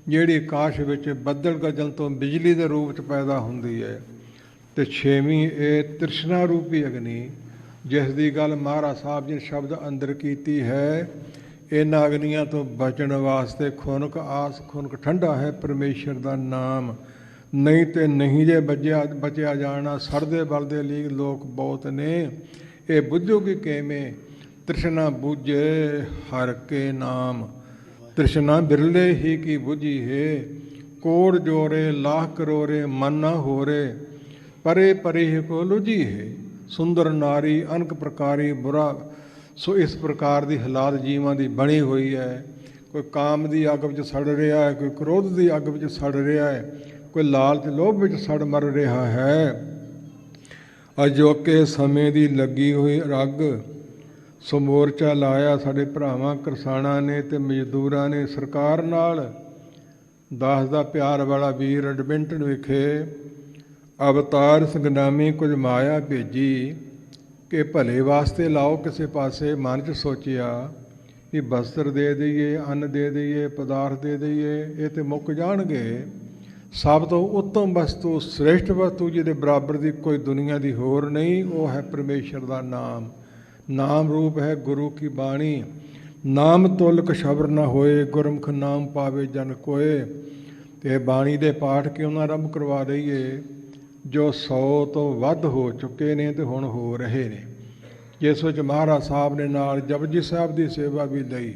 ਜਿਹੜੀ ਆਕਾਸ਼ ਵਿੱਚ ਬੱਦਲ ਗਰਜਨ ਤੋਂ ਬਿਜਲੀ ਦੇ ਰੂਪ 'ਚ ਪੈਦਾ ਹੁੰਦੀ ਹੈ। ਤੇ ਛੇਵੀਂ ਇਹ ਤ੍ਰਿਸ਼ਨਾ ਰੂਪੀ ਅਗਨੀ, ਜਿਸ ਦੀ ਗੱਲ ਮਹਾਰਾਜ ਸਾਹਿਬ ਜੀ ਨੇ ਸ਼ਬਦ ਅੰਦਰ ਕੀਤੀ ਹੈ। ਇਹਨਾਂ ਅਗਨੀਆਂ ਤੋਂ ਬਚਣ ਵਾਸਤੇ ਖੁਨਕ ਆਸ, ਖੁਨਕ ਠੰਡਾ ਹੈ ਪਰਮੇਸ਼ਰ ਦਾ ਨਾਮ। ਨਹੀਂ ਤੇ ਨਹੀਂ ਜੇ ਬਚਿਆ ਜਾਣਾ। ਸੜਦੇ ਬਲਦੇ ਲਈ ਲੋਕ ਬਹੁਤ ਨੇ, ਇਹ ਬੁੱਝੂਗੀ ਕਿਵੇਂ। ਤ੍ਰਿਸ਼ਨਾ ਬੁਝੇ ਹਰ ਕੇ ਨਾਮ, ਤ੍ਰਿਸ਼ਨਾ ਬਿਰਲੇ ਹੀ ਕੀ ਬੁਝੀ ਹੈ। ਕੋੜ ਜੋਰੇ ਲਾਖ ਕਰੋਰੇ ਮਨ ਨਾ ਹੋਰੇ, ਪਰੇ ਪਰੇ ਹੀ ਕੋ ਲੁਝੀ ਹੈ। ਸੁੰਦਰ ਨਾਰੀ ਅਨਕ ਪ੍ਰਕਾਰੀ ਬੁਰਾ। ਸੋ ਇਸ ਪ੍ਰਕਾਰ ਦੀ ਹਾਲਾਤ ਜੀਵਾਂ ਦੀ ਬਣੀ ਹੋਈ ਹੈ। ਕੋਈ ਕਾਮ ਦੀ ਅੱਗ ਵਿੱਚ ਸੜ ਰਿਹਾ ਹੈ, ਕੋਈ ਕ੍ਰੋਧ ਦੀ ਅੱਗ ਵਿੱਚ ਸੜ ਰਿਹਾ ਹੈ, ਕੋਈ ਲਾਲਚ ਲੋਭ ਵਿੱਚ ਸੜ ਮਰ ਰਿਹਾ ਹੈ। ਅਜੋਕੇ ਸਮੇਂ ਦੀ ਲੱਗੀ ਹੋਈ ਅੱਗ। ਸੋ ਮੋਰਚਾ ਲਾਇਆ ਸਾਡੇ ਭਰਾਵਾਂ ਕਿਸਾਨਾਂ ਨੇ ਤੇ ਮਜ਼ਦੂਰਾਂ ਨੇ ਸਰਕਾਰ ਨਾਲ। ਦਾਸ ਦਾ ਪਿਆਰ ਵਾਲਾ ਵੀਰ ਐਡਮਿੰਟਨ ਵਿਖੇ ਅਵਤਾਰ ਸੰਗਨਾਮੀ ਕੁਝ ਮਾਇਆ ਭੇਜੀ ਕਿ ਭਲੇ ਵਾਸਤੇ ਲਾਓ ਕਿਸੇ ਪਾਸੇ। ਮਨ 'ਚ ਸੋਚਿਆ ਕਿ ਵਸਤਰ ਦੇ ਦਈਏ, ਅੰਨ ਦੇ ਦਈਏ, ਪਦਾਰਥ ਦੇ ਦਈਏ, ਇਹ ਤੇ ਮੁੱਕ ਜਾਣਗੇ। ਸਭ ਤੋਂ ਉੱਤਮ ਵਸਤੂ, ਸ੍ਰੇਸ਼ਟ ਵਸਤੂ ਜਿਹਦੇ ਬਰਾਬਰ ਦੀ ਕੋਈ ਦੁਨੀਆ ਦੀ ਹੋਰ ਨਹੀਂ, ਉਹ ਹੈ ਪਰਮੇਸ਼ਰ ਦਾ ਨਾਮ। ਨਾਮ ਰੂਪ ਹੈ ਗੁਰੂ ਕੀ ਬਾਣੀ। ਨਾਮ ਤੁਲਕ ਸ਼ਬਰ ਨਾ ਹੋਏ, ਗੁਰਮੁਖ ਨਾਮ ਪਾਵੇ ਜਨ ਕੋਏ। ਤੇ ਬਾਣੀ ਦੇ ਪਾਠ ਕਿਉਂ ਨਾ ਆਰੰਭ ਕਰਵਾ ਦਈਏ, ਜੋ 100 ਤੋਂ ਵੱਧ ਹੋ ਚੁੱਕੇ ਨੇ ਤੇ ਹੁਣ ਹੋ ਰਹੇ ਨੇ। ਜਿਸ ਵਿੱਚ ਮਹਾਰਾਜ ਸਾਹਿਬ ਨੇ ਨਾਲ ਜਪਜੀ ਸਾਹਿਬ ਦੀ ਸੇਵਾ ਵੀ ਲਈ।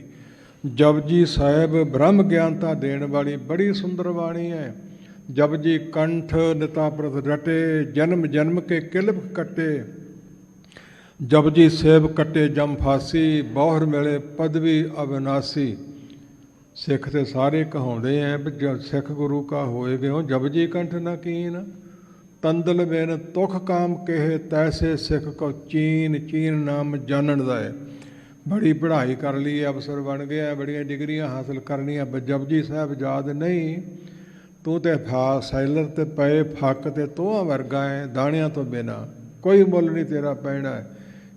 ਜਪਜੀ ਸਾਹਿਬ ਬ੍ਰਹਮ ਗਿਆਨਤਾ ਦੇਣ ਵਾਲੀ ਬੜੀ ਸੁੰਦਰ ਬਾਣੀ ਹੈ। ਜਪਜੀ ਕੰਠ ਨਿਤਾ ਪ੍ਰਤ ਰਟੇ, ਜਨਮ ਜਨਮ ਕੇ ਕਿਲਬ ਕੱਟੇ। ਜਪਜੀ ਸੇਬ ਕੱਟੇ ਜਮ ਫਾਸੀ, ਬਹੁਰ ਮਿਲੇ ਪਦਵੀ ਅਵਿਨਾਸੀ। ਸਿੱਖ ਤੇ ਸਾਰੇ ਕਹਾਉਂਦੇ ਐ ਵੀ ਸਿੱਖ ਗੁਰੂ ਕਾ ਹੋਏ ਗਏ ਹੋ, ਜਪਜੀ ਕੰਠ ਨਾ ਕੀਨ। ਤੰਦਲ ਬਿਨ ਤੁਖ ਕਾਮ ਕਹੇ, ਤੈਸੇ ਸਿੱਖ ਕੋ ਚੀਨ। ਚੀਨ ਨਾਮ ਜਾਣਨ ਦਾ ਹੈ। ਬੜੀ ਪੜ੍ਹਾਈ ਕਰ ਲਈ, ਅਫਸਰ ਬਣ ਗਿਆ, ਬੜੀਆਂ ਡਿਗਰੀਆਂ ਹਾਸਲ ਕਰਨੀਆਂ, ਜਪਜੀ ਸਾਹਿਬ ਯਾਦ ਨਹੀਂ। ਤੂੰ ਤੇ ਸੈਲਰ ਤੇ ਪਏ ਫੱਕ ਤੇ ਤੋਹਾਂ ਵਰਗਾ ਹੈ, ਦਾਣਿਆਂ ਤੋਂ ਬਿਨਾਂ ਕੋਈ ਮੁੱਲ ਨਹੀਂ ਤੇਰਾ ਪੈਣਾ।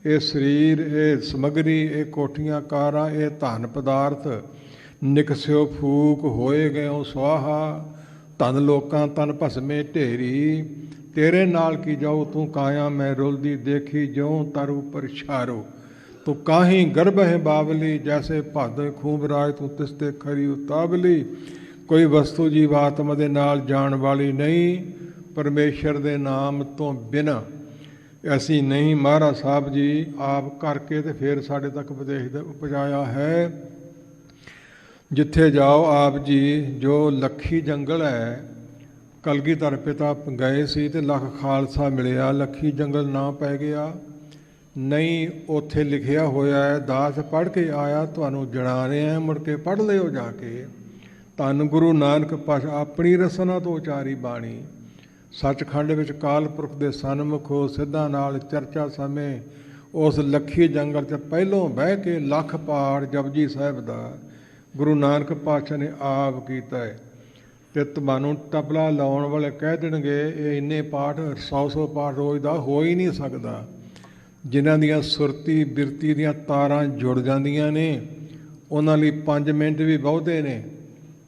ਇਹ ਸਰੀਰ, ਇਹ ਸਮੱਗਰੀ, ਇਹ ਕੋਠੀਆਂ ਕਾਰਾਂ, ਇਹ ਧਨ ਪਦਾਰਥ ਨਿਕਸਿਓ ਫੂਕ, ਹੋਏ ਗਇਓ ਸੁਆਹਾ। ਧਨ ਲੋਕਾਂ ਤਨ ਭਸਮੇ ਢੇਰੀ, ਤੇਰੇ ਨਾਲ ਕੀ ਜਾਊ ਤੂੰ ਕਾਇਆ। ਮੈਂ ਰੁਲਦੀ ਦੇਖੀ ਜਿਉਂ ਤਰ ਉਪਰ ਛਾਰੋ। ਤੂੰ ਕਾਹੀਂ ਗਰਭ ਹੈ ਬਾਵਲੀ, ਜੈਸੇ ਭਾਦੋਂ ਖੂਬ ਰਾਜ ਤੂੰ ਤਿਸ ਤੇ ਖਰੀ ਉਤਾਵਲੀ। ਕੋਈ ਵਸਤੂ ਜੀਵ ਆਤਮਾ ਦੇ ਨਾਲ ਜਾਣ ਵਾਲੀ ਨਹੀਂ, ਪਰਮੇਸ਼ਰ ਦੇ ਨਾਮ ਤੋਂ ਬਿਨਾਂ ਅਸੀਂ ਨਹੀਂ। ਮਹਾਰਾਜ ਸਾਹਿਬ ਜੀ ਆਪ ਕਰਕੇ ਤੇ ਫਿਰ ਸਾਡੇ ਤੱਕ ਉਪਦੇਸ਼ ਪਹੁੰਚਾਇਆ ਹੈ। ਜਿੱਥੇ ਜਾਓ ਆਪ ਜੀ, ਜੋ ਲੱਖੀ ਜੰਗਲ ਹੈ, ਕਲਗੀਧਰ ਪਿਤਾ ਗਏ ਸੀ ਤੇ ਲੱਖ ਖਾਲਸਾ ਮਿਲਿਆ, ਲੱਖੀ ਜੰਗਲ ਨਾ ਪੈ ਗਿਆ ਨਹੀਂ। ਉੱਥੇ ਲਿਖਿਆ ਹੋਇਆ ਹੈ, ਦਾਸ ਪੜ੍ਹ ਕੇ ਆਇਆ, ਤੁਹਾਨੂੰ ਜਣਾ ਰਿਹਾ, ਮੁੜ ਕੇ ਪੜ੍ਹ ਲਿਓ ਜਾ ਕੇ। ਧੰਨ ਗੁਰੂ ਨਾਨਕ ਪਾਤਸ਼ਾਹ ਆਪਣੀ ਰਸਨਾ ਤੋਂ ਉਚਾਰੀ ਬਾਣੀ। ਸੱਚਖੰਡ ਵਿੱਚ ਕਾਲ ਪੁਰਖ ਦੇ ਸਨਮੁਖ ਹੋ ਸਿੱਧਾਂ ਨਾਲ ਚਰਚਾ ਸਮੇਂ ਉਸ ਲੱਖੀ ਜੰਗਲ 'ਚ ਪਹਿਲੋਂ ਬਹਿ ਕੇ ਲੱਖ ਪਾਠ ਜਪਜੀ ਸਾਹਿਬ ਦਾ ਗੁਰੂ ਨਾਨਕ ਪਾਤਸ਼ਾਹ ਨੇ ਆਪ ਕੀਤਾ ਹੈ। ਤੇ ਤੁਹਾਨੂੰ ਤਬਲਾ ਲਾਉਣ ਵਾਲੇ ਕਹਿ ਦੇਣਗੇ ਇਹ ਇੰਨੇ ਪਾਠ 100 ਪਾਠ ਰੋਜ਼ ਦਾ ਹੋ ਹੀ ਨਹੀਂ ਸਕਦਾ। ਜਿਨ੍ਹਾਂ ਦੀਆਂ ਸੁਰਤੀ ਬਿਰਤੀ ਦੀਆਂ ਤਾਰਾਂ ਜੁੜ ਜਾਂਦੀਆਂ ਨੇ, ਉਹਨਾਂ ਲਈ 5 ਮਿੰਟ ਵੀ ਬਹੁਤੇ ਨੇ।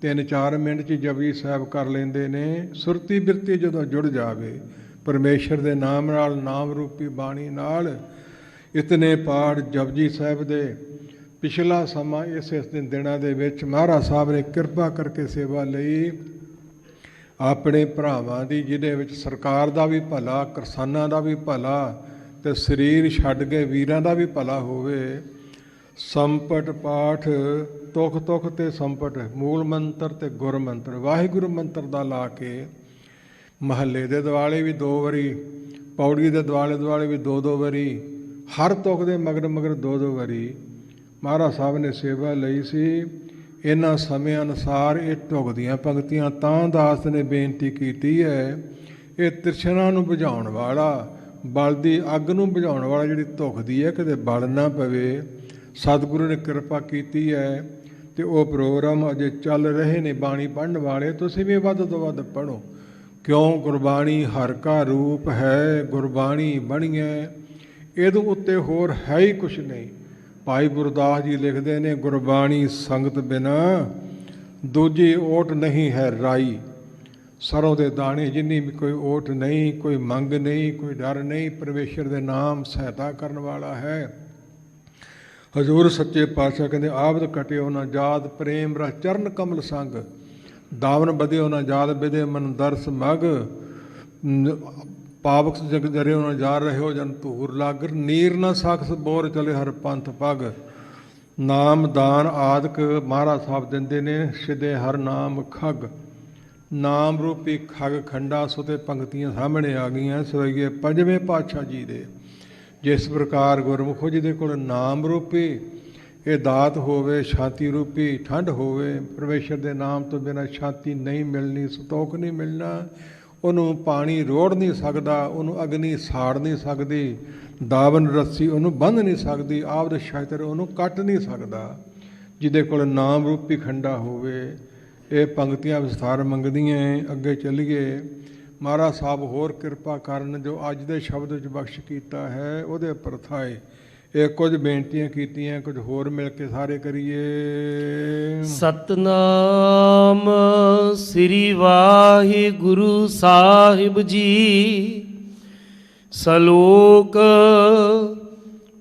3-4 ਮਿੰਟ 'ਚ ਜਪਜੀ ਸਾਹਿਬ ਕਰ ਲੈਂਦੇ ਨੇ। ਸੁਰਤੀ ਬਿਰਤੀ ਜਦੋਂ ਜੁੜ ਜਾਵੇ ਪਰਮੇਸ਼ਰ ਦੇ ਨਾਮ ਨਾਲ, ਨਾਮ ਰੂਪੀ ਬਾਣੀ ਨਾਲ, ਇਤਨੇ ਪਾਠ ਜਪਜੀ ਸਾਹਿਬ ਦੇ। ਪਿਛਲਾ ਸਮਾਂ ਇਸ ਦਿਨਾਂ ਦੇ ਵਿੱਚ ਮਹਾਰਾਜ ਸਾਹਿਬ ਨੇ ਕਿਰਪਾ ਕਰਕੇ ਸੇਵਾ ਲਈ ਆਪਣੇ ਭਰਾਵਾਂ ਦੀ, ਜਿਹਦੇ ਵਿੱਚ ਸਰਕਾਰ ਦਾ ਵੀ ਭਲਾ, ਕਿਸਾਨਾਂ ਦਾ ਵੀ ਭਲਾ, ਤੇ ਸਰੀਰ ਛੱਡ ਕੇ ਵੀਰਾਂ ਦਾ ਵੀ ਭਲਾ ਹੋਵੇ। ਸੰਪਟ ਪਾਠ ਤੁਖ ਤੁਖ ਤੇ ਸੰਪਟ, ਮੂਲ ਮੰਤਰ ਤੇ ਗੁਰ ਮੰਤਰ, ਵਾਹਿਗੁਰੂ ਮੰਤਰ ਦਾ ਲਾ ਕੇ ਮਹੱਲੇ ਦੇ ਦੁਆਲੇ ਵੀ 2 ਵਾਰੀ, ਪੌੜੀ ਦੇ ਦੁਆਲੇ ਦੁਆਲੇ ਵੀ 2-2 ਵਾਰੀ, ਹਰ ਤੁਖ ਦੇ ਮਗਰ ਮਗਰ 2-2 ਵਾਰੀ ਮਹਾਰਾਜ ਸਾਹਿਬ ਨੇ ਸੇਵਾ ਲਈ ਸੀ। ਇਹਨਾਂ ਸਮੇਂ ਅਨੁਸਾਰ ਇਹ ਤੁਕ ਦੀਆਂ ਪੰਕਤੀਆਂ ਤਾਂ ਦਾਸ ਨੇ ਬੇਨਤੀ ਕੀਤੀ ਹੈ। ਇਹ ਤ੍ਰਿਸ਼ਨਾ ਨੂੰ ਬੁਝਾਉਣ ਵਾਲਾ, ਬਲ ਦੀ ਅੱਗ ਨੂੰ ਬੁਝਾਉਣ ਵਾਲਾ ਜਿਹੜੀ ਧੁਖਦੀ ਹੈ, ਕਿਤੇ ਬਲ ਨਾ ਪਵੇ। ਸਤਿਗੁਰੂ ਨੇ ਕਿਰਪਾ ਕੀਤੀ ਹੈ ਤੇ ਉਹ ਪ੍ਰੋਗਰਾਮ ਅਜੇ ਚੱਲ ਰਹੇ ਨੇ। ਬਾਣੀ ਪੜ੍ਹਨ ਵਾਲੇ ਤੁਸੀਂ ਵੀ ਵੱਧ ਤੋਂ ਵੱਧ ਪੜ੍ਹੋ, ਕਿਉਂ ਗੁਰਬਾਣੀ ਹਰ ਕਾ ਰੂਪ ਹੈ, ਗੁਰਬਾਣੀ ਬਣੀਐ, ਇਹਦੇ ਉੱਤੇ ਹੋਰ ਹੈ ਹੀ ਕੁਛ ਨਹੀਂ। ਭਾਈ ਗੁਰਦਾਸ ਜੀ ਲਿਖਦੇ ਨੇ, ਗੁਰਬਾਣੀ ਸੰਗਤ ਬਿਨਾ ਦੂਜੀ ਓਟ ਨਹੀਂ ਹੈ ਰਾਈ। ਸਰੋਂ ਦੇ ਦਾਣੇ ਜਿੰਨੀ ਵੀ ਕੋਈ ਓਟ ਨਹੀਂ, ਕੋਈ ਮੰਗ ਨਹੀਂ, ਕੋਈ ਡਰ ਨਹੀਂ। ਪਰਮੇਸ਼ਰ ਦੇ ਨਾਮ ਸਹਾਇਤਾ ਕਰਨ ਵਾਲਾ ਹੈ। ਹਜ਼ੂਰ ਸੱਚੇ ਪਾਤਸ਼ਾਹ ਕਹਿੰਦੇ, ਆਬਦ ਕਟਿਓ ਨਾ ਜਾਤ, ਪ੍ਰੇਮ ਰਸ ਚਰਨ ਕਮਲ ਸੰਗ, ਦਾਵਨ ਬਧਿਓ ਨਾ ਜਾਤ, ਬਿਦੇ ਮਨ ਦਰਸ ਮਗ, ਪਾਵਕ ਜਗ ਜਰਿਓ ਨਾ ਜਾ ਰਹਿਓ ਜਨ ਧੂਰ ਲਾਗਰ, ਨੀਰ ਨਾ ਸਾਖਸ ਬੋਰ ਚਲੇ ਹਰ ਪੰਥ ਪਗ। ਨਾਮ ਦਾਨ ਆਦਿਕ ਮਹਾਰਾਜ ਸਾਹਿਬ ਦਿੰਦੇ ਨੇ। ਸਿੱਧੇ ਹਰ ਨਾਮ ਖਗ, ਨਾਮ ਰੂਪੀ ਖਗ ਖੰਡਾ। ਸੁਤੇ ਪੰਕਤੀਆਂ ਸਾਹਮਣੇ ਆ ਗਈਆਂ ਸਵਈਏ 5ਵੇਂ ਪਾਤਸ਼ਾਹ ਜੀ ਦੇ। ਜਿਸ ਪ੍ਰਕਾਰ ਗੁਰਮੁਖੋ ਜਿਹਦੇ ਕੋਲ ਨਾਮ ਰੂਪੀ ਇਹ ਦਾਤ ਹੋਵੇ, ਸ਼ਾਂਤੀ ਰੂਪੀ ਠੰਡ ਹੋਵੇ। ਪਰਮੇਸ਼ਰ ਦੇ ਨਾਮ ਤੋਂ ਬਿਨਾਂ ਸ਼ਾਂਤੀ ਨਹੀਂ ਮਿਲਣੀ, ਸੰਤੋਖ ਨਹੀਂ ਮਿਲਣਾ। ਉਹਨੂੰ ਪਾਣੀ ਰੋੜ ਨਹੀਂ ਸਕਦਾ, ਉਹਨੂੰ ਅਗਨੀ ਸਾੜ ਨਹੀਂ ਸਕਦੀ, ਦਾਵਨ ਰੱਸੀ ਉਹਨੂੰ ਬੰਨ੍ਹ ਨਹੀਂ ਸਕਦੀ, ਆਬਦ ਸ਼ਸਤਰ ਉਹਨੂੰ ਕੱਟ ਨਹੀਂ ਸਕਦਾ। ਜਿਹਦੇ ਕੋਲ ਨਾਮ ਰੂਪੀ ਖੰਡਾ ਹੋਵੇ। ਇਹ ਪੰਕਤੀਆਂ ਵਿਸਥਾਰ ਮੰਗਦੀਆਂ। ਅੱਗੇ ਚੱਲੀਏ। ਮਹਾਰਾਜ ਸਾਹਿਬ ਹੋਰ ਕਿਰਪਾ ਕਰਨ, ਜੋ ਅੱਜ ਦੇ ਸ਼ਬਦ ਵਿੱਚ ਬਖਸ਼ ਕੀਤਾ ਹੈ ਉਹਦੇ ਉੱਪਰ ਥਾਏ। ਇਹ ਕੁਝ ਬੇਨਤੀਆਂ ਕੀਤੀਆਂ, ਕੁਝ ਹੋਰ ਮਿਲ ਕੇ ਸਾਰੇ ਕਰੀਏ। ਸਤਨਾਮ ਸ੍ਰੀ ਵਾਹਿਗੁਰੂ ਸਾਹਿਬ ਜੀ। ਸ਼ਲੋਕ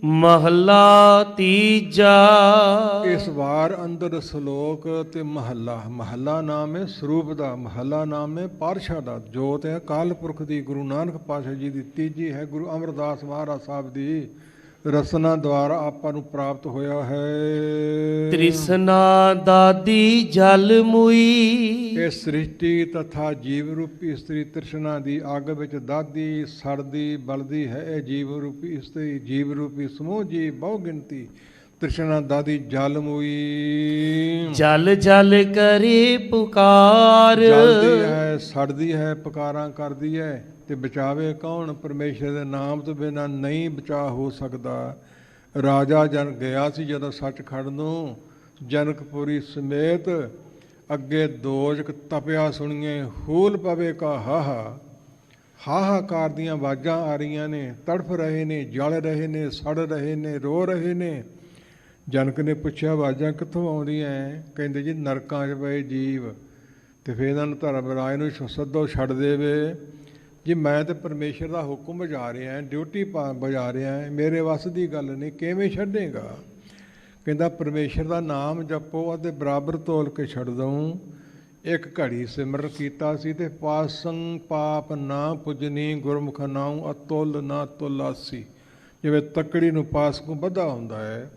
ਮਹੱਲਾ ਤੀਜਾ। ਇਸ ਵਾਰ ਅੰਦਰ ਸ਼ਲੋਕ ਤੇ ਮਹੱਲਾ ਨਾਮ ਹੈ ਸਰੂਪ ਦਾ, ਮਹੱਲਾ ਨਾਮ ਹੈ ਪਾਤਸ਼ਾਹ ਦਾ। ਜੋਤ ਹੈ ਅਕਾਲ ਪੁਰਖ ਦੀ, ਗੁਰੂ ਨਾਨਕ ਪਾਤਸ਼ਾਹ ਜੀ ਦੀ। ਤੀਜੀ ਹੈ ਗੁਰੂ ਅਮਰਦਾਸ ਮਹਾਰਾਜ ਸਾਹਿਬ ਦੀ ਰਸਨਾ ਦੁਆਰਾ ਆਪਾਂ ਨੂੰ ਪ੍ਰਾਪਤ ਹੋਇਆ ਹੈ। ਤ੍ਰਿਸ਼ਨਾ ਦਾਦੀ ਜਲ ਮੁਈ। ਇਹ ਸ੍ਰਿਸ਼ਟੀ ਤਥਾ ਜੀਵ ਰੂਪੀ ਇਸਤਰੀ ਤ੍ਰਿਸ਼ਨਾ ਦੀ ਅੱਗ ਵਿੱਚ ਦਾਦੀ ਸੜਦੀ ਬਲਦੀ ਹੈ। ਇਹ ਜੀਵ ਰੂਪੀ ਇਸਤਰੀ, ਜੀਵ ਰੂਪੀ ਸਮੂਹ ਜੀ ਬਹੁ ਗਿਣਤੀ। ਤ੍ਰਿਸ਼ਨਾ ਦਾਦੀ ਜਲ ਮੁਈ। ਜਲ ਜਲ ਕਰੇ ਪੁਕਾਰ। ਜਲਦੀ ਹੈ, ਸੜਦੀ ਹੈ, ਪੁਕਾਰਾਂ ਕਰਦੀ ਹੈ। ਤੇ ਬਚਾਵੇ ਕੌਣ? ਪਰਮੇਸ਼ਰ ਦੇ ਨਾਮ ਤੋਂ ਬਿਨਾਂ ਨਹੀਂ ਬਚਾਅ ਹੋ ਸਕਦਾ। ਰਾਜਾ ਜਨ ਗਿਆ ਸੀ ਜਦੋਂ ਸੱਚਖੰਡ ਨੂੰ, ਜਨਕਪੁਰੀ ਸਮੇਤ। ਅੱਗੇ ਦੋਜਕ ਤਪਿਆ ਸੁਣੀਏ, ਹੂਲ ਪਵੇ ਕਾ ਹਾਹਾ। ਹਾਹਾਕਾਰ ਦੀਆਂ ਆਵਾਜ਼ਾਂ ਆ ਰਹੀਆਂ ਨੇ, ਤੜਫ ਰਹੇ ਨੇ, ਜਲ ਰਹੇ ਨੇ, ਸੜ ਰਹੇ ਨੇ, ਰੋ ਰਹੇ ਨੇ। ਜਨਕ ਨੇ ਪੁੱਛਿਆ, ਆਵਾਜ਼ਾਂ ਕਿੱਥੋਂ ਆਉਂਦੀਆਂ? ਕਹਿੰਦੇ ਜੀ ਨਰਕਾਂ 'ਚ ਪਏ ਜੀਵ। ਤੇ ਫਿਰ ਇਹਨਾਂ ਨੂੰ ਧਰਮਰਾਜ ਨੂੰ ਸੱਦੋ, ਛੱਡ ਦੇਵੇ। ਜੀ ਮੈਂ ਤਾਂ ਪਰਮੇਸ਼ਰ ਦਾ ਹੁਕਮ ਬਜਾ ਰਿਹਾ, ਡਿਊਟੀ ਬਜਾ ਰਿਹਾ, ਮੇਰੇ ਵੱਸ ਦੀ ਗੱਲ ਨਹੀਂ, ਕਿਵੇਂ ਛੱਡੇਗਾ? ਕਹਿੰਦਾ ਪਰਮੇਸ਼ਰ ਦਾ ਨਾਮ ਜਪੋ ਅਤੇ ਬਰਾਬਰ ਤੋਲ ਕੇ ਛੱਡ ਦਊਂ। ਇੱਕ ਘੜੀ ਸਿਮਰਨ ਕੀਤਾ ਸੀ ਤੇ ਪਾਸੰ ਪਾਪ ਨਾ ਪੁਜਨੀ, ਗੁਰਮੁਖ ਨਾਉ ਅਤੁੱਲ ਨਾ ਤੁਲਾਸੀ। ਜਿਵੇਂ ਤੱਕੜੀ ਨੂੰ ਪਾਸਕੋਂ ਬੱਧਾ ਹੁੰਦਾ ਹੈ।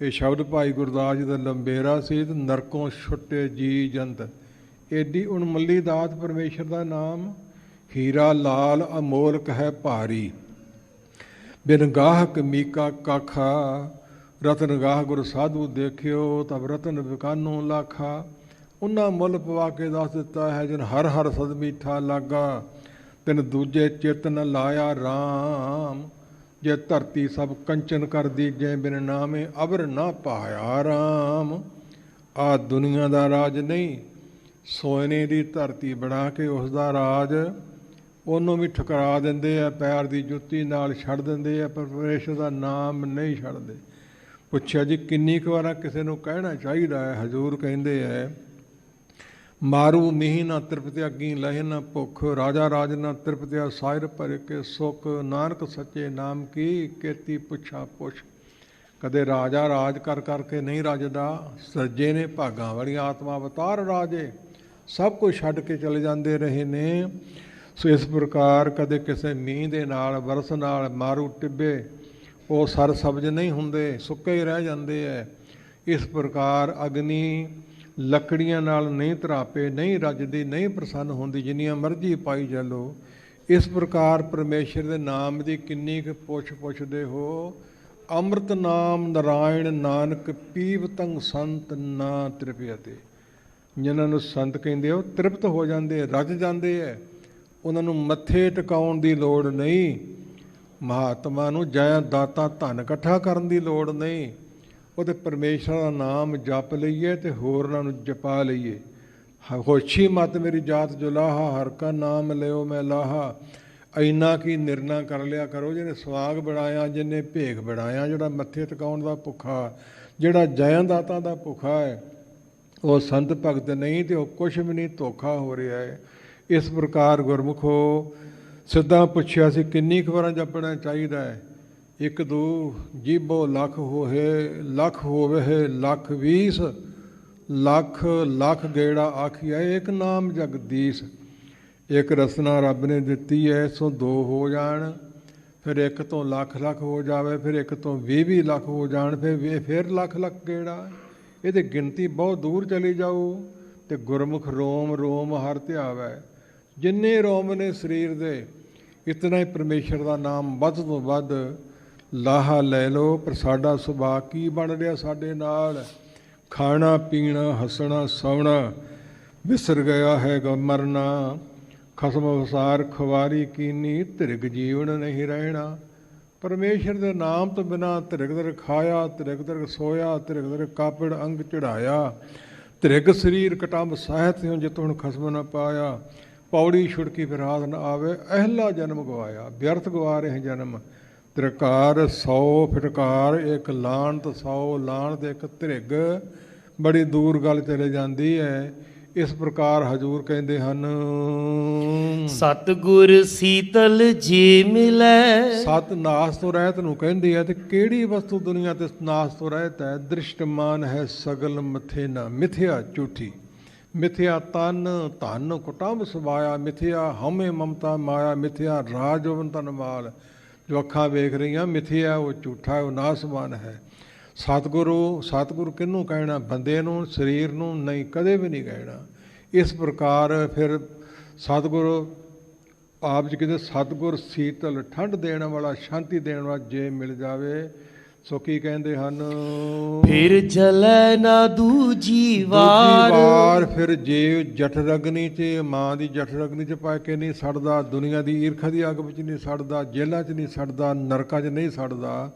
ਇਹ ਸ਼ਬਦ ਭਾਈ ਗੁਰਦਾਸ ਜੀ ਦਾ ਲੰਬੇਰਾ ਸੀ। ਤੇ ਨਰਕੋਂ ਛੁੱਟੇ ਜੀ ਜੰਤ, ਏਡੀ ਉਨਮੱਲੀ ਦਾਤ ਪਰਮੇਸ਼ਰ ਦਾ ਨਾਮ। ਹੀਰਾ ਲਾਲ ਅਮੋਲਕ ਹੈ ਭਾਰੀ, ਬਿਨ ਗਾਹਕ ਮੀਕਾ ਕਾਖਾ। ਰਤਨ ਗਾਹ ਗੁਰ ਸਾਧੂ ਦੇਖਿਓ, ਤਬ ਰਤਨ ਵਿਕਾਨੋ ਲਾਖਾ। ਉਹਨਾਂ ਮੁੱਲ ਪਵਾ ਕੇ ਦੱਸ ਦਿੱਤਾ ਹੈ, ਜਿਨ ਹਰ ਹਰ ਸਦ ਮੀਠਾ ਲਾਗਾ। ਤਿਨ ਦੂਜੇ ਚਿਤ ਨ ਲਾਇਆ ਰਾਮ। ਜੇ ਧਰਤੀ ਸਭ ਕੰਚਨ ਕਰ ਦੀਜੇ, ਬਿਨ ਨਾਮੇ ਅਬਰ ਨਾ ਪਾਇਆ ਰਾਮ। ਆ ਦੁਨੀਆ ਦਾ ਰਾਜ ਨਹੀਂ, ਸੋਨੇ ਦੀ ਧਰਤੀ ਬਣਾ ਕੇ ਉਸ ਦਾ ਰਾਜ ਉਹਨੂੰ ਵੀ ਠੁਕਰਾ ਦਿੰਦੇ ਆ, ਪੈਰ ਦੀ ਜੁੱਤੀ ਨਾਲ ਛੱਡ ਦਿੰਦੇ ਆ, ਪਰ ਪਰਮੇਸ਼ਰ ਦਾ ਨਾਮ ਨਹੀਂ ਛੱਡਦੇ। ਪੁੱਛਿਆ ਜੀ ਕਿੰਨੀ ਕੁ ਵਾਰ ਕਿਸੇ ਨੂੰ ਕਹਿਣਾ ਚਾਹੀਦਾ ਹੈ? ਹਜ਼ੂਰ ਕਹਿੰਦੇ ਹੈ, ਮਾਰੂ ਮੀਂਹ ਨਾ ਤ੍ਰਿਪਤਿ ਅੱਗੀ ਲਹਿ ਨਾ ਭੁੱਖ, ਰਾਜਾ ਰਾਜ ਨਾ ਤ੍ਰਿਪਤਿਆ ਸਾਇਰ ਭਰ ਕੇ ਸੁੱਖ, ਨਾਨਕ ਸੱਚੇ ਨਾਮ ਕੀ ਕੀਤੀ ਪੁੱਛਾ ਪੁੱਛ। ਕਦੇ ਰਾਜਾ ਰਾਜ ਕਰ ਕਰਕੇ ਨਹੀਂ ਰੱਜਦਾ, ਸੱਜੇ ਨੇ ਭਾਗਾਂ ਵਾਲੀ ਆਤਮਾ ਅਵਤਾਰ ਰਾਜੇ, ਸਭ ਕੁਝ ਛੱਡ ਕੇ ਚਲੇ ਜਾਂਦੇ ਰਹੇ ਨੇ। ਸੋ ਇਸ ਪ੍ਰਕਾਰ ਕਦੇ ਕਿਸੇ ਮੀਂਹ ਦੇ ਨਾਲ ਬਰਸ ਨਾਲ ਮਾਰੂ ਟਿੱਬੇ ਉਹ ਸਰ ਸਬਜ਼ ਨਹੀਂ ਹੁੰਦੇ, ਸੁੱਕੇ ਹੀ ਰਹਿ ਜਾਂਦੇ ਹੈ। ਇਸ ਪ੍ਰਕਾਰ ਅਗਨੀ ਲੱਕੜੀਆਂ ਨਾਲ ਨਹੀਂ ਧਰਾਪੇ, ਨਹੀਂ ਰੱਜਦੀ, ਨਹੀਂ ਪ੍ਰਸੰਨ ਹੁੰਦੀ, ਜਿੰਨੀਆਂ ਮਰਜ਼ੀ ਪਾਈ ਚੱਲੋ। ਇਸ ਪ੍ਰਕਾਰ ਪਰਮੇਸ਼ਰ ਦੇ ਨਾਮ ਦੀ ਕਿੰਨੀ ਕੁ ਪੁੱਛਦੇ ਹੋ। ਅੰਮ੍ਰਿਤ ਨਾਮ ਨਰਾਇਣ ਨਾਨਕ ਪੀਵਤੰ ਸੰਤ ਨਾ ਤ੍ਰਿਪਿਅਤੇ। ਜਿਨ੍ਹਾਂ ਨੂੰ ਸੰਤ ਕਹਿੰਦੇ ਉਹ ਤ੍ਰਿਪਤ ਹੋ ਜਾਂਦੇ, ਰੱਜ ਜਾਂਦੇ ਹੈ। ਉਹਨਾਂ ਨੂੰ ਮੱਥੇ ਟਿਕਾਉਣ ਦੀ ਲੋੜ ਨਹੀਂ, ਮਹਾਤਮਾ ਨੂੰ ਜੈ ਦਾਤਾ ਧਨ ਇਕੱਠਾ ਕਰਨ ਦੀ ਲੋੜ ਨਹੀਂ। ਉਹਦੇ ਪਰਮੇਸ਼ਰ ਦਾ ਨਾਮ ਜਪ ਲਈਏ ਅਤੇ ਹੋਰਨਾਂ ਨੂੰ ਜਪਾ ਲਈਏ। ਹੋਛੀ ਮਤ ਮੇਰੀ ਜਾਤ ਜੁਲਾਹਾ, ਹਰ ਕਾ ਨਾਮ ਲਿਓ ਮੈਂ ਲਾਹਾ। ਇੰਨਾ ਕੀ ਨਿਰਣਾ ਕਰ ਲਿਆ ਕਰੋ, ਜਿਹਨੇ ਸੁਆਗ ਬਣਾਇਆ, ਜਿਹਨੇ ਭੇਖ ਬਣਾਇਆ, ਜਿਹੜਾ ਮੱਥੇ ਟਿਕਾਉਣ ਦਾ ਭੁੱਖਾ, ਜਿਹੜਾ ਜੈ ਦਾਤਾ ਦਾ ਭੁੱਖਾ ਹੈ, ਉਹ ਸੰਤ ਭਗਤ ਨਹੀਂ ਅਤੇ ਉਹ ਕੁਛ ਵੀ ਨਹੀਂ, ਧੋਖਾ ਹੋ ਰਿਹਾ ਹੈ। ਇਸ ਪ੍ਰਕਾਰ ਗੁਰਮੁਖੋ ਸਿੱਧਾ ਪੁੱਛਿਆ ਸੀ ਕਿੰਨੀ ਕੁ ਵਾਰਾਂ ਜਪਣਾ ਚਾਹੀਦਾ ਹੈ? 1 2 ਜੀਭੋ ਲੱਖ ਹੋਏ, ਲੱਖ ਹੋਵੇ ਲੱਖ 20, ਲੱਖ ਲੱਖ ਗੇੜਾ ਆਖੀਆ ਇੱਕ ਨਾਮ ਜਗਦੀਸ਼। ਇੱਕ ਰਸਨਾ ਰੱਬ ਨੇ ਦਿੱਤੀ ਹੈ, ਸੋ 2 ਹੋ ਜਾਣ, ਫਿਰ 1 ਤੋਂ ਲੱਖ ਲੱਖ ਹੋ ਜਾਵੇ, ਫਿਰ 1 ਤੋਂ 20 ਲੱਖ ਹੋ ਜਾਣ, ਫਿਰ ਲੱਖ ਲੱਖ ਗੇੜਾ। ਇਹਦੀ ਗਿਣਤੀ ਬਹੁਤ ਦੂਰ ਚਲੀ ਜਾਊ। ਅਤੇ ਗੁਰਮੁਖ ਰੋਮ ਰੋਮ ਹਰ ਧਿਆਵੈ। ਜਿੰਨੇ ਰੋਮ ਨੇ ਸਰੀਰ ਦੇ, ਇਤਨਾ ਹੀ ਪਰਮੇਸ਼ਰ ਦਾ ਨਾਮ ਵੱਧ ਤੋਂ ਵੱਧ ਲਾਹਾ ਲੈ ਲਓ। ਪਰ ਸਾਡਾ ਸੁਭਾਅ ਕੀ ਬਣ ਰਿਹਾ ਸਾਡੇ ਨਾਲ? ਖਾਣਾ ਪੀਣਾ ਹੱਸਣਾ ਸੌਣਾ ਵਿਸਰ ਗਿਆ ਹੈ ਮਰਨਾ, ਖਸਮ ਵਸਾਰ ਖੁਆਰੀ ਕੀਨੀ, ਧਿਰਗ ਜੀਵਨ ਨਹੀਂ ਰਹਿਣਾ। ਪਰਮੇਸ਼ਰ ਦੇ ਨਾਮ ਤੋਂ ਬਿਨਾਂ ਧਿਰਗ ਧਿਰ ਖਾਇਆ, ਧਿਰਗ ਧਿਰ ਸੋਇਆ, ਧਿਰਗ ਧਿਰ ਕਾਪੜ ਅੰਗ ਚੜਾਇਆ, ਧਿਰਗ ਸਰੀਰ ਕਟੰਬ ਸਾਹਿਤ ਹੋ ਜਿਤ ਹੁਣ ਖਸਮ ਨਾ ਪਾਇਆ। ਪੌੜੀ ਛੁੜਕੀ ਫਿਰ ਹਾਥ ਨਾ ਆਵੇ, ਅਹਿਲਾ ਜਨਮ ਗਵਾਇਆ, ਵਿਅਰਥ ਗਵਾ ਰਹੇ ਜਨਮ। ਤ੍ਰਿਕਾਰ 100 ਫਿਟਕਾਰ, ਇੱਕ ਲਾਣਤ 100 ਲਾਣਤ, ਇੱਕ ਧਿਰਗ। ਬੜੀ ਦੂਰ ਗੱਲ ਚਲੇ ਜਾਂਦੀ ਹੈ। ਇਸ ਪ੍ਰਕਾਰ ਹਜ਼ੂਰ ਕਹਿੰਦੇ ਹਨ, ਸਤਿਗੁਰ ਸੀਤਲ ਜੇ ਮਿਲੈ। ਸਤ ਨਾਸ ਤੋਂ ਰਹਿਤ ਨੂੰ ਕਹਿੰਦੀ ਹੈ। ਤੇ ਕਿਹੜੀ ਵਸਤੂ ਦੁਨੀਆ ਤੇ ਨਾਸ ਤੋਂ ਰਹਿਤ ਹੈ? ਦ੍ਰਿਸ਼ਟਮਾਨ ਹੈ ਸਗਲ ਮਥੇ ਨਾ, ਮਿਥਿਆ ਝੂਠੀ, ਮਿਥਿਆ ਤਨ ਧਨ ਕੁਟੰਬ ਸਵਾਇਆ, ਮਿਥਿਆ ਹਉਮੈ ਮਮਤਾ ਮਾਇਆ, ਮਿਥਿਆ ਰਾਜ ਜੋਬਨ ਧਨ ਮਾਲ। ਜੋ ਅੱਖਾਂ ਵੇਖ ਰਹੀਆਂ ਮਿਥਿਆ, ਉਹ ਝੂਠਾ, ਉਹ ਨਾਸਮਾਨ ਹੈ। ਸਤਿਗੁਰੂ ਕਿਹਨੂੰ ਕਹਿਣਾ? ਬੰਦੇ ਨੂੰ, ਸਰੀਰ ਨੂੰ ਨਹੀਂ, ਕਦੇ ਵੀ ਨਹੀਂ ਕਹਿਣਾ। ਇਸ ਪ੍ਰਕਾਰ ਫਿਰ ਸਤਿਗੁਰੂ ਆਪ ਜੀ ਕਹਿੰਦੇ, ਸਤਿਗੁਰ ਸੀਤਲ ਠੰਡ ਦੇਣ ਵਾਲਾ, ਸ਼ਾਂਤੀ ਦੇਣ ਵਾਲਾ ਜੇ ਮਿਲ ਜਾਵੇ। ਸੋ ਕੀ ਕਹਿੰਦੇ ਹਨ, ਫਿਰ ਜਲੈ ਨਾ ਦੂਜੀ ਵਾਰ। ਫਿਰ ਜੇ ਜਠ ਰਗਨੀ 'ਚ, ਮਾਂ ਦੀ ਜਠ ਰਗਨੀ 'ਚ ਪਾ ਕੇ ਨਹੀਂ ਸੜਦਾ, ਦੁਨੀਆ ਦੀ ਈਰਖਾ ਦੀ ਅੱਗ ਵਿੱਚ ਨਹੀਂ ਸੜਦਾ, ਜੇਲ੍ਹਾਂ 'ਚ ਨਹੀਂ ਸੜਦਾ, ਨਰਕਾਂ 'ਚ ਨਹੀਂ ਸੜਦਾ।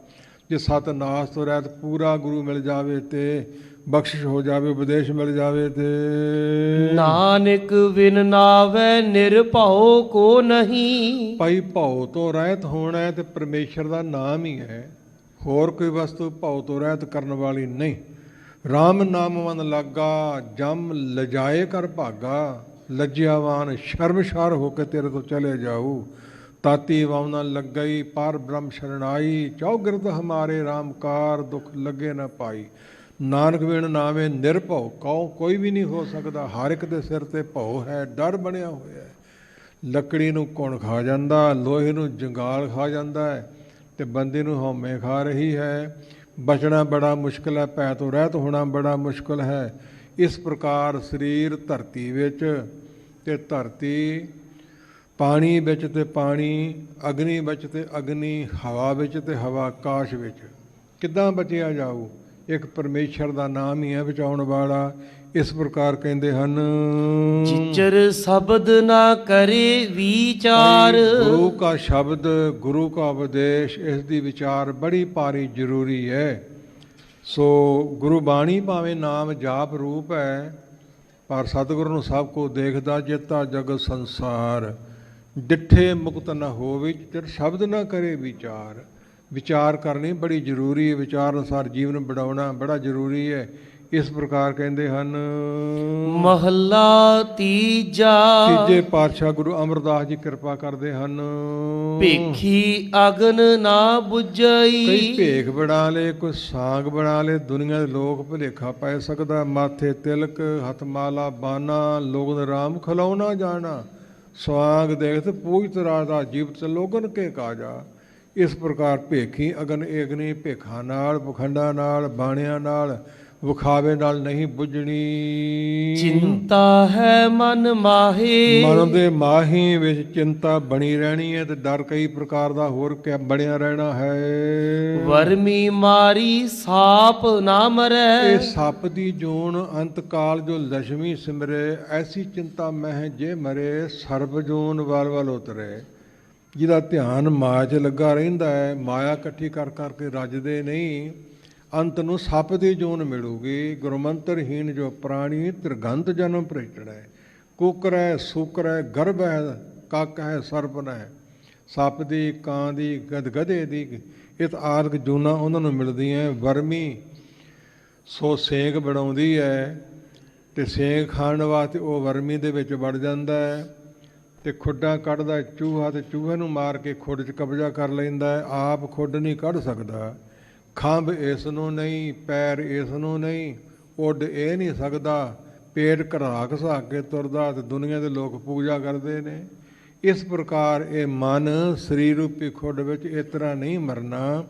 ਜੇ ਸਤ ਨਾਸ ਤੋਂ ਰਹਿਤ ਪੂਰਾ ਗੁਰੂ ਮਿਲ ਜਾਵੇ ਤੇ ਬਖਸ਼ਿਸ਼ ਹੋ ਜਾਵੇ, ਉਪਦੇਸ਼ ਮਿਲ ਜਾਵੇ ਤੇ ਨਾਨਕ ਬਿਨ ਨਾਵੈ ਨਿਰਭਉ ਕੋ ਨਹੀਂ। ਭਾਈ ਭਉ ਤੋਂ ਰਹਿਤ ਹੋਣਾ ਤੇ ਪਰਮੇਸ਼ਰ ਦਾ ਨਾਮ ਹੀ ਹੈ, ਹੋਰ ਕੋਈ ਵਸਤੂ ਭਉ ਤੋਂ ਰਹਿਤ ਕਰਨ ਵਾਲੀ ਨਹੀਂ। ਰਾਮ ਨਾਮ ਮਨ ਲਾਗਾ, ਜਮ ਲਜਾਏ ਕਰ ਭਾਗਾ, ਲੱਜਿਆਵਾਨ ਸ਼ਰਮਸ਼ਾਰ ਹੋ ਕੇ ਤੇਰੇ ਤੋਂ ਚਲੇ ਜਾਊ। ਤਾਤੀ ਵਾਵਨਾ ਲੱਗਈ ਪਰ ਬ੍ਰਹਮ ਸ਼ਰਣਾਈ, ਚੌਗਿਰਦ ਹਮਾਰੇ ਰਾਮਕਾਰ, ਦੁੱਖ ਲੱਗੇ ਨਾ ਪਾਈ। ਨਾਨਕ ਬਿਨ ਨਾਵੇਂ ਨਿਰਭਉ ਕਉ ਕੋਈ ਵੀ ਨਹੀਂ ਹੋ ਸਕਦਾ। ਹਰ ਇੱਕ ਦੇ ਸਿਰ ਤੇ ਭਉ ਹੈ, ਡਰ ਬਣਿਆ ਹੋਇਆ ਹੈ। ਲੱਕੜੀ ਨੂੰ ਕੁਣ ਖਾ ਜਾਂਦਾ, ਲੋਹੇ ਨੂੰ ਜੰਗਾਲ ਖਾ ਜਾਂਦਾ ਹੈ, ਤੇ ਬੰਦੇ ਨੂੰ ਹਉਮੈ ਖਾ ਰਹੀ ਹੈ। ਬਚਣਾ ਬੜਾ ਮੁਸ਼ਕਿਲ ਹੈ, ਭੈ ਤੋਂ ਰਹਿਤ ਹੋਣਾ ਬੜਾ ਮੁਸ਼ਕਿਲ ਹੈ। ਇਸ ਪ੍ਰਕਾਰ ਸਰੀਰ ਧਰਤੀ ਵਿੱਚ ਤੇ ਧਰਤੀ, ਪਾਣੀ ਵਿੱਚ ਤੇ ਪਾਣੀ, ਅਗਨੀ ਵਿੱਚ ਤੇ ਅਗਨੀ, ਹਵਾ ਵਿੱਚ ਤੇ ਹਵਾ, ਆਕਾਸ਼ ਵਿੱਚ ਕਿੱਦਾਂ ਬਚਿਆ ਜਾਊ? ਇੱਕ ਪਰਮੇਸ਼ਰ ਦਾ ਨਾਮ ਹੀ ਹੈ ਬਚਾਉਣ ਵਾਲਾ। ਇਸ ਪ੍ਰਕਾਰ ਕਹਿੰਦੇ ਹਨ, ਜਿਚਰ ਸ਼ਬਦ ਨਾ ਕਰੇ ਵਿਚਾਰ। ਗੁਰੂ ਕਾ ਸ਼ਬਦ, ਗੁਰੂ ਕਾ ਉਪਦੇਸ਼, ਇਸ ਦੀ ਵਿਚਾਰ ਬੜੀ ਭਾਰੀ ਜ਼ਰੂਰੀ ਹੈ। ਸੋ ਗੁਰੂ ਬਾਣੀ ਭਾਵੇਂ ਨਾਮ ਜਾਪ ਰੂਪ ਹੈ, ਪਰ ਸਤਿਗੁਰੂ ਨੂੰ ਸਭ ਕੋ ਦੇਖਦਾ, ਜੇਤਾ ਜਗਤ ਸੰਸਾਰ। ਡਿੱਠੇ ਮੁਕਤ ਨਾ ਹੋਵੇ, ਜਿਚਰ ਸ਼ਬਦ ਨਾ ਕਰੇ ਵਿਚਾਰ। ਵਿਚਾਰ ਕਰਨੀ ਬੜੀ ਜ਼ਰੂਰੀ ਹੈ, ਵਿਚਾਰ ਅਨੁਸਾਰ ਜੀਵਨ ਬਣਾਉਣਾ ਬੜਾ ਜ਼ਰੂਰੀ ਹੈ। ਇਸ ਪ੍ਰਕਾਰ ਕਹਿੰਦੇ ਹਨ। ਮਹੱਲਾ ਤੀਜਾ। ਤੀਜੇ ਪਾਤਸ਼ਾਹ ਗੁਰੂ ਅਮਰਦਾਸ ਜੀ ਕਿਰਪਾ ਕਰਦੇ ਹਨ। ਭੇਖੀ ਅਗਨ ਨਾ ਕਈ ਬੁਝਈ। ਭੇਖ ਬਣਾ ਲੇ, ਕੋਈ ਸਾਂਗ ਬਣਾ ਲੇ, ਦੁਨੀਆ ਦੇ ਲੋਕ ਭੁਲੇਖਾ ਪੈ ਸਕਦਾ। ਮਾਥੇ ਤਿਲਕ, ਹੱਥ ਮਾਲਾ ਬਾਨਾ, ਲੋਗਨ ਰਾਮ ਖਲਾਉਣਾ ਜਾਣਾ। ਸਵਾਂਗ ਦੇਖਤ ਪੂਜਤ ਰਾਜਾ, ਜੀਵਤ ਲੋਗਨ ਕੇ ਕਾਜਾ। ਇਸ ਪ੍ਰਕਾਰ ਭੇਖੀ ਅਗਨ ਏਗਨੀ ਭੇਖਾਂ ਨਾਲ, ਪਖੰਡਾਂ ਨਾਲ, ਬਾਣਿਆਂ ਨਾਲ, ਵਿਖਾਵੇ ਨਾਲ ਨਹੀਂ ਬੁੱਝਣੀ। ਚਿੰਤਾ ਹੈ ਮਨ ਮਾਹੇ। ਮਨ ਦੇ ਮਾਹੀ ਵਿੱਚ ਚਿੰਤਾ ਬਣੀ ਰਹਿਣੀ ਹੈ, ਤੇ ਡਰ ਕਈ ਪ੍ਰਕਾਰ ਦਾ ਹੋਰ ਕਿਆ ਬਣਿਆ ਰਹਿਣਾ ਹੈ। ਵਰਮੀ ਮਾਰੀ ਸਾਪ ਨਾ ਮਰੈ। ਇਹ ਸੱਪ ਦੀ ਜੂਨ ਅੰਤ ਕਾਲ ਜੋ ਲక్ష్ਮੀ ਸਿਮਰੇ, ਐਸੀ ਚਿੰਤਾ ਮਹਿ ਜੇ ਮਰੇ। ਸਰਬ ਜੂਨ ਵਲ ਵਲ ਉਤਰੇ। ਜਿਹਦਾ ਧਿਆਨ ਮਾਇਆ 'ਚ ਲੱਗਾ ਰਹਿੰਦਾ ਹੈ, ਮਾਇਆ ਇਕੱਠੀ ਕਰ ਕਰਕੇ ਰੱਜਦੇ ਨਹੀਂ, ਅੰਤ ਨੂੰ ਸੱਪ ਦੀ ਜੂਨ ਮਿਲੂਗੀ। ਗੁਰਮੰਤਰਹੀਨ ਜੋ ਪ੍ਰਾਣੀ, ਤ੍ਰਿਗੰਤ ਜਨਮ ਭ੍ਰਿਸ਼ਟਣੈ। ਕੁਕਰੈ ਸੂਕਰੈ ਗਰਭ ਹੈ, ਕੱਕ ਹੈ ਸਰਪ ਨੈ। ਸੱਪ ਦੀ, ਕਾਂ ਦੀ, ਗਧੇ ਦੀ, ਇਹ ਆਦਿਕ ਜੂਨਾਂ ਉਹਨਾਂ ਨੂੰ ਮਿਲਦੀਆਂ। ਵਰਮੀ ਸੋ ਸੇਕ ਬਣਾਉਂਦੀ ਹੈ, ਅਤੇ ਸੇਕ ਖਾਣ ਵਾਸਤੇ ਉਹ ਵਰਮੀ ਦੇ ਵਿੱਚ ਵੜ ਜਾਂਦਾ ਹੈ, ਅਤੇ ਖੁੱਡਾਂ ਕੱਢਦਾ ਚੂਹਾ, ਅਤੇ ਚੂਹੇ ਨੂੰ ਮਾਰ ਕੇ ਖੁੱਡ 'ਚ ਕਬਜ਼ਾ ਕਰ ਲੈਂਦਾ ਹੈ। ਆਪ ਖੁੱਡ ਨਹੀਂ ਕੱਢ ਸਕਦਾ। ਖੰਭ ਇਸ ਨੂੰ ਨਹੀਂ, ਪੈਰ ਇਸ ਨੂੰ ਨਹੀਂ, ਉੱਡ ਇਹ ਨਹੀਂ ਸਕਦਾ, ਪੇਟ ਘਰਾ ਘਸਾ ਕੇ ਤੁਰਦਾ, ਅਤੇ ਦੁਨੀਆ ਦੇ ਲੋਕ ਪੂਜਾ ਕਰਦੇ ਨੇ। ਇਸ ਪ੍ਰਕਾਰ ਇਹ ਮਨ ਸਰੀਰ ਰੂਪੀ ਖੁੱਡ ਵਿੱਚ ਇਸ ਤਰ੍ਹਾਂ ਨਹੀਂ ਮਰਨਾ।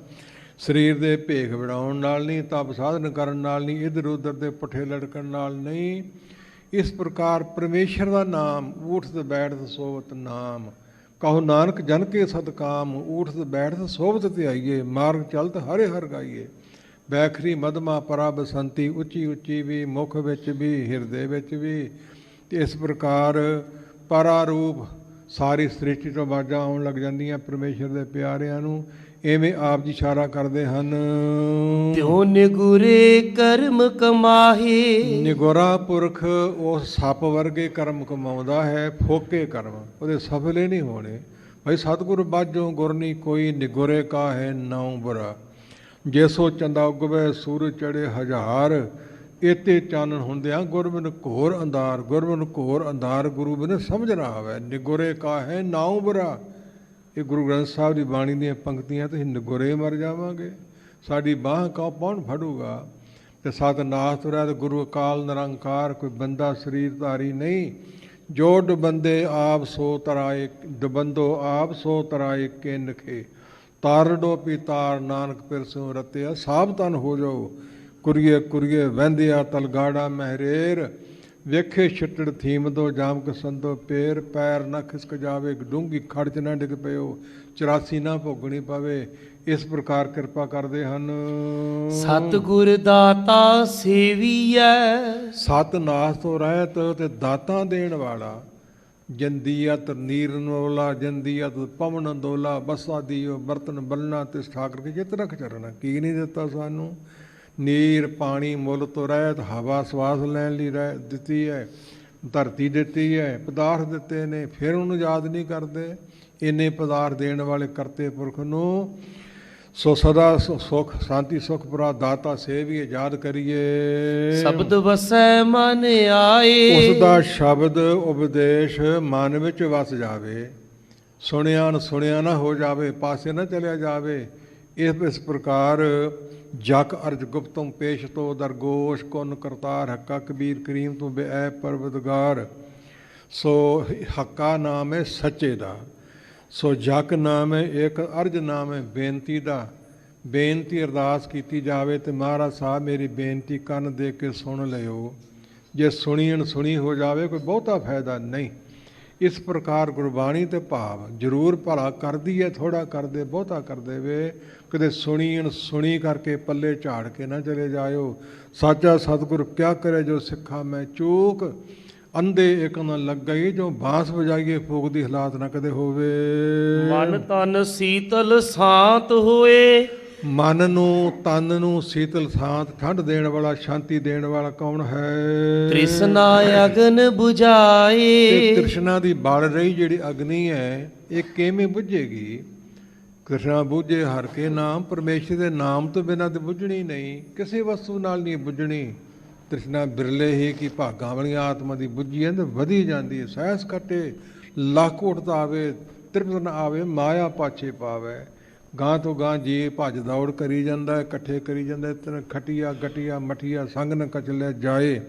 ਸਰੀਰ ਦੇ ਭੇਖ ਬਣਾਉਣ ਨਾਲ ਨਹੀਂ, ਤਪ ਸਾਧਨ ਕਰਨ ਨਾਲ ਨਹੀਂ, ਇੱਧਰ ਉੱਧਰ ਦੇ ਪੁੱਠੇ ਲਟਕਣ ਨਾਲ ਨਹੀਂ। ਇਸ ਪ੍ਰਕਾਰ ਪਰਮੇਸ਼ਰ ਦਾ ਨਾਮ ਊਠਤ ਬੈਠਤ ਸੋਵਤ ਨਾਮ। ਕਹੋ ਨਾਨਕ ਜਨ ਕੇ ਸਤਕਾਮ, ਊਠਤ ਬੈਠਤ ਸੋਵਤ ਧਿਆਈਏ। ਮਾਰਗ ਚਲਤ ਹਰੇ ਹਰ ਗਾਈਏ। ਬੈਖਰੀ ਮਧਮਾ ਪਰਾ ਬਸੰਤੀ, ਉੱਚੀ ਉੱਚੀ ਵੀ, ਮੁਖ ਵਿੱਚ ਵੀ, ਹਿਰਦੇ ਵਿੱਚ ਵੀ। ਇਸ ਪ੍ਰਕਾਰ ਪਰਾ ਰੂਪ ਸਾਰੀ ਸ੍ਰਿਸ਼ਟੀ ਤੋਂ ਆਵਾਜ਼ਾਂ ਆਉਣ ਲੱਗ ਜਾਂਦੀਆਂ ਪਰਮੇਸ਼ਰ ਦੇ ਪਿਆਰਿਆਂ ਨੂੰ। ਇਵੇਂ ਆਪ ਜੀ ਇਸ਼ਾਰਾ ਕਰਦੇ ਹਨ। ਤਿਉ ਨਿਗੁਰੇ ਕਰਮ ਕਮਾਹੇ। ਨਿਗੁਰਾ ਪੁਰਖ ਉਸ ਸੱਪ ਵਰਗੇ ਕਰਮ ਕਮਾਉਂਦਾ ਹੈ, ਫੋਕੇ ਕਰਮ, ਉਹਦੇ ਸਫਲੇ ਨਹੀਂ ਹੋਣੇ। ਭਾਈ ਸਤਿਗੁਰ ਬਾਝੋਂ ਗੁਰ ਨਹੀਂ ਕੋਈ, ਨਿਗੁਰੇ ਕਾ ਹੈ ਨਾਉ ਬੁਰਾ। ਜੇ ਸੋ ਚੰਦਾ ਉਗਵੇ ਸੂਰਜ ਚੜੇ ਹਜ਼ਾਰ, ਇਤੇ ਚਾਨਣ ਹੁੰਦਿਆਂ ਗੁਰਬਿਨ ਘੋਰ ਅੰਧਾਰ। ਗੁਰਬਿਨ ਘੋਰ ਅੰਧਾਰ, ਗੁਰੂ ਬਿਨ ਸਮਝ ਨਾ ਆਵੇ। ਨਿਗੁਰੇ ਕਾ ਹੈ ਨਾਉ ਬੁਰਾ। ਇਹ ਗੁਰੂ ਗ੍ਰੰਥ ਸਾਹਿਬ ਦੀ ਬਾਣੀ ਦੀਆਂ ਪੰਕਤੀਆਂ। ਤੁਸੀਂ ਨਿਗੁਰੇ ਮਰ ਜਾਵਾਂਗੇ, ਸਾਡੀ ਬਾਂਹ ਕੌਣ ਫੜੂਗਾ। ਅਤੇ ਸਤਿਨਾਥ ਤੁਰੈ ਤੇ ਗੁਰੂ ਅਕਾਲ ਨਿਰੰਕਾਰ, ਕੋਈ ਬੰਦਾ ਸਰੀਰ ਧਾਰੀ ਨਹੀਂ। ਜੋ ਡੁਬੰਦੇ ਆਪ ਸੋ ਤਰਾਏ, ਡੁਬੰਦੋ ਆਪ ਸੋ ਤਰਾਏ ਕੇ ਨਖੇ। ਤਾਰ ਡੋਪੀ ਤਾਰ, ਨਾਨਕ ਪਿਰਸੋਂ ਰਤਿਆ। ਸਾਵਧਾਨ ਹੋ ਜਾਓ, ਕੁਰੀਏ ਕੁਰੀਏ ਵਹਿੰਦਿਆ ਤਲਗਾੜਾ ਮਹਿਰੇਰ। ਵੇਖੇ ਛਿੱਟੜ ਥੀਮਦੋ ਜਾਮ ਕਸੰਦੋ ਪੇਰ। ਪੈਰ ਨਾ ਖਿਸਕ ਜਾਵੇ, ਡੂੰਘੀ ਖੜ 'ਚ ਨਾ ਡਿੱਗ ਪਿਓ, 84 ਨਾ ਭੋਗਣੀ ਪਵੇ। ਇਸ ਪ੍ਰਕਾਰ ਕਿਰਪਾ ਕਰਦੇ ਹਨ। ਸਤਿਗੁਰ ਦਾਤਾ ਸੇਵੀਐ। ਸਤਿਨਾਥ ਤੋਂ ਰਹਿਤ ਤੇ ਦਾਤਾਂ ਦੇਣ ਵਾਲਾ। ਜੰਦੀਅਤ ਨੀਰ ਨੋਲਾ, ਜੰਦੀਅਤ ਪਵਨ ਅੰਦੋਲਾ। ਬਸਾ ਦੀਓ ਬਰਤਨ ਬਲਣਾ ਤੇ ਠਾਕਰ ਕੇ ਚਿਤ ਰਖ ਚਰਨਾ। ਕੀ ਨਹੀਂ ਦਿੱਤਾ ਸਾਨੂੰ? ਨੀਰ ਪਾਣੀ ਮੁੱਲ ਤੋਂ ਰਹਿਤ, ਹਵਾ ਸਵਾਸ ਲੈਣ ਲਈ ਦਿੱਤੀ ਹੈ, ਧਰਤੀ ਦਿੱਤੀ ਹੈ, ਪਦਾਰਥ ਦਿੱਤੇ ਨੇ, ਫਿਰ ਉਹਨੂੰ ਯਾਦ ਨਹੀਂ ਕਰਦੇ। ਇੰਨੇ ਪਦਾਰਥ ਦੇਣ ਵਾਲੇ ਕਰਤੇ ਪੁਰਖ ਨੂੰ ਸੋ ਸਦਾ ਸੁਖ ਸ਼ਾਂਤੀ ਸੁਖ ਪੁਰਾ ਦਾਤਾ ਸੇਵੀਏ, ਯਾਦ ਕਰੀਏ। ਸ਼ਬਦ ਵਸੈ ਮਨ ਆਏ। ਉਸ ਦਾ ਸ਼ਬਦ ਉਪਦੇਸ਼ ਮਨ ਵਿੱਚ ਵਸ ਜਾਵੇ। ਸੁਣਿਆ ਨਾ ਹੋ ਜਾਵੇ, ਪਾਸੇ ਨਾ ਚਲਿਆ ਜਾਵੇ। ਇਸ ਪ੍ਰਕਾਰ ਜਗ ਅਰਜ ਗੁਪਤਮ ਪੇਸ਼ ਤੋ ਦਰਗੋਸ਼। ਕੁਨ ਕਰਤਾਰ ਹੱਕਾ ਕਬੀਰ ਕਰੀਮ ਤੂੰ ਬੇਐ ਪਰਵਦਗਾਰ। ਸੋ ਹੱਕਾ ਨਾਮ ਹੈ ਸੱਚੇ ਦਾ। ਸੋ ਜਗ ਨਾਮ ਹੈ ਇੱਕ, ਅਰਜ ਨਾਮ ਹੈ ਬੇਨਤੀ ਦਾ। ਬੇਨਤੀ ਅਰਦਾਸ ਕੀਤੀ ਜਾਵੇ ਤੇ ਮਹਾਰਾਜ ਸਾਹਿਬ ਮੇਰੀ ਬੇਨਤੀ ਕੰਨ ਦੇ ਕੇ ਸੁਣ ਲਿਓ। ਜੇ ਸੁਣੀ ਹੋ ਜਾਵੇ ਕੋਈ ਬਹੁਤਾ ਫਾਇਦਾ ਨਹੀਂ। ਇਸ ਪ੍ਰਕਾਰ ਗੁਰਬਾਣੀ ਤੇ ਭਾਵ ਜ਼ਰੂਰ ਭਲਾ ਕਰਦੀ ਹੈ, ਥੋੜ੍ਹਾ ਕਰਦੇ ਬਹੁਤਾ ਕਰਦੇ ਵੇ। ਕਦੇ ਸੁਣੀ ਕਰਕੇ ਪੱਲੇ ਝਾੜ ਕੇ ਨਾ ਚਲੇ ਜਾਇਓ। ਸਾਚਾ ਸਤਿਗੁਰ ਕਿਆ ਕਰੇ ਜੋ ਸਿੱਖਾ ਮੈਂ ਚੂਕ। ਅੰਧੇ ਇੱਕ ਨਾ ਲੱਗਈ, ਜੋ ਬਾਂਸ ਵਜਾਈਏ ਫੂਕ ਦੀ ਹਾਲਾਤ ਨਾ ਕਦੇ ਹੋਵੇ। ਮਨ ਤਨ ਸੀਤਲ ਸ਼ਾਂਤ ਹੋਏ। ਮਨ ਨੂੰ ਤਨ ਨੂੰ ਸੀਤਲ ਸ਼ਾਂਤ ਠੰਡ ਦੇਣ ਵਾਲਾ, ਸ਼ਾਂਤੀ ਦੇਣ ਵਾਲਾ ਕੌਣ ਹੈ? ਤ੍ਰਿਸ਼ਨਾ ਅਗਨ ਬੁਝਾਏ। ਤ੍ਰਿਸ਼ਨਾ ਦੀ ਬਲ ਰਹੀ ਜਿਹੜੀ ਅਗਨੀ ਹੈ, ਇਹ ਕਿਵੇਂ ਬੁਝੇਗੀ? ਕ੍ਰਿਸ਼ਨਾ ਬੁੱਝੇ ਹਰ ਕੇ ਨਾਮ, ਪਰਮੇਸ਼ਰ ਦੇ ਨਾਮ ਤੋਂ ਬਿਨਾਂ ਤੇ ਬੁੱਝਣੀ ਨਹੀਂ, ਕਿਸੇ ਵਸਤੂ ਨਾਲ ਨਹੀਂ ਬੁੱਝਣੀ। ਤ੍ਰਿਸ਼ਨਾ ਬਿਰਲੇ ਹੀ ਕਿ ਭਾਗਾਂ ਵਾਲੀਆਂ ਆਤਮਾ ਦੀ ਬੁੱਝੀ ਹੈ ਤੇ ਵਧੀ ਜਾਂਦੀ ਹੈ। ਸਹਿਸ ਕੱਟੇ ਲੱਖ ਉਠਦਾ ਆਵੇ, ਤ੍ਰਿਪਤ ਨਾ ਆਵੇ, ਮਾਇਆ ਪਾਛੇ ਪਾਵੇ। ਗਾਂ ਤੋਂ ਗਾਂ ਜੀ ਭੱਜ ਦੌੜ ਕਰੀ ਜਾਂਦਾ, ਇਕੱਠੇ ਕਰੀ ਜਾਂਦਾ, ਤਨ ਖਟੀਆ ਗਟੀਆ ਮਠੀਆ ਸੰਗ ਨ ਕਚਲੇ ਜਾਏ।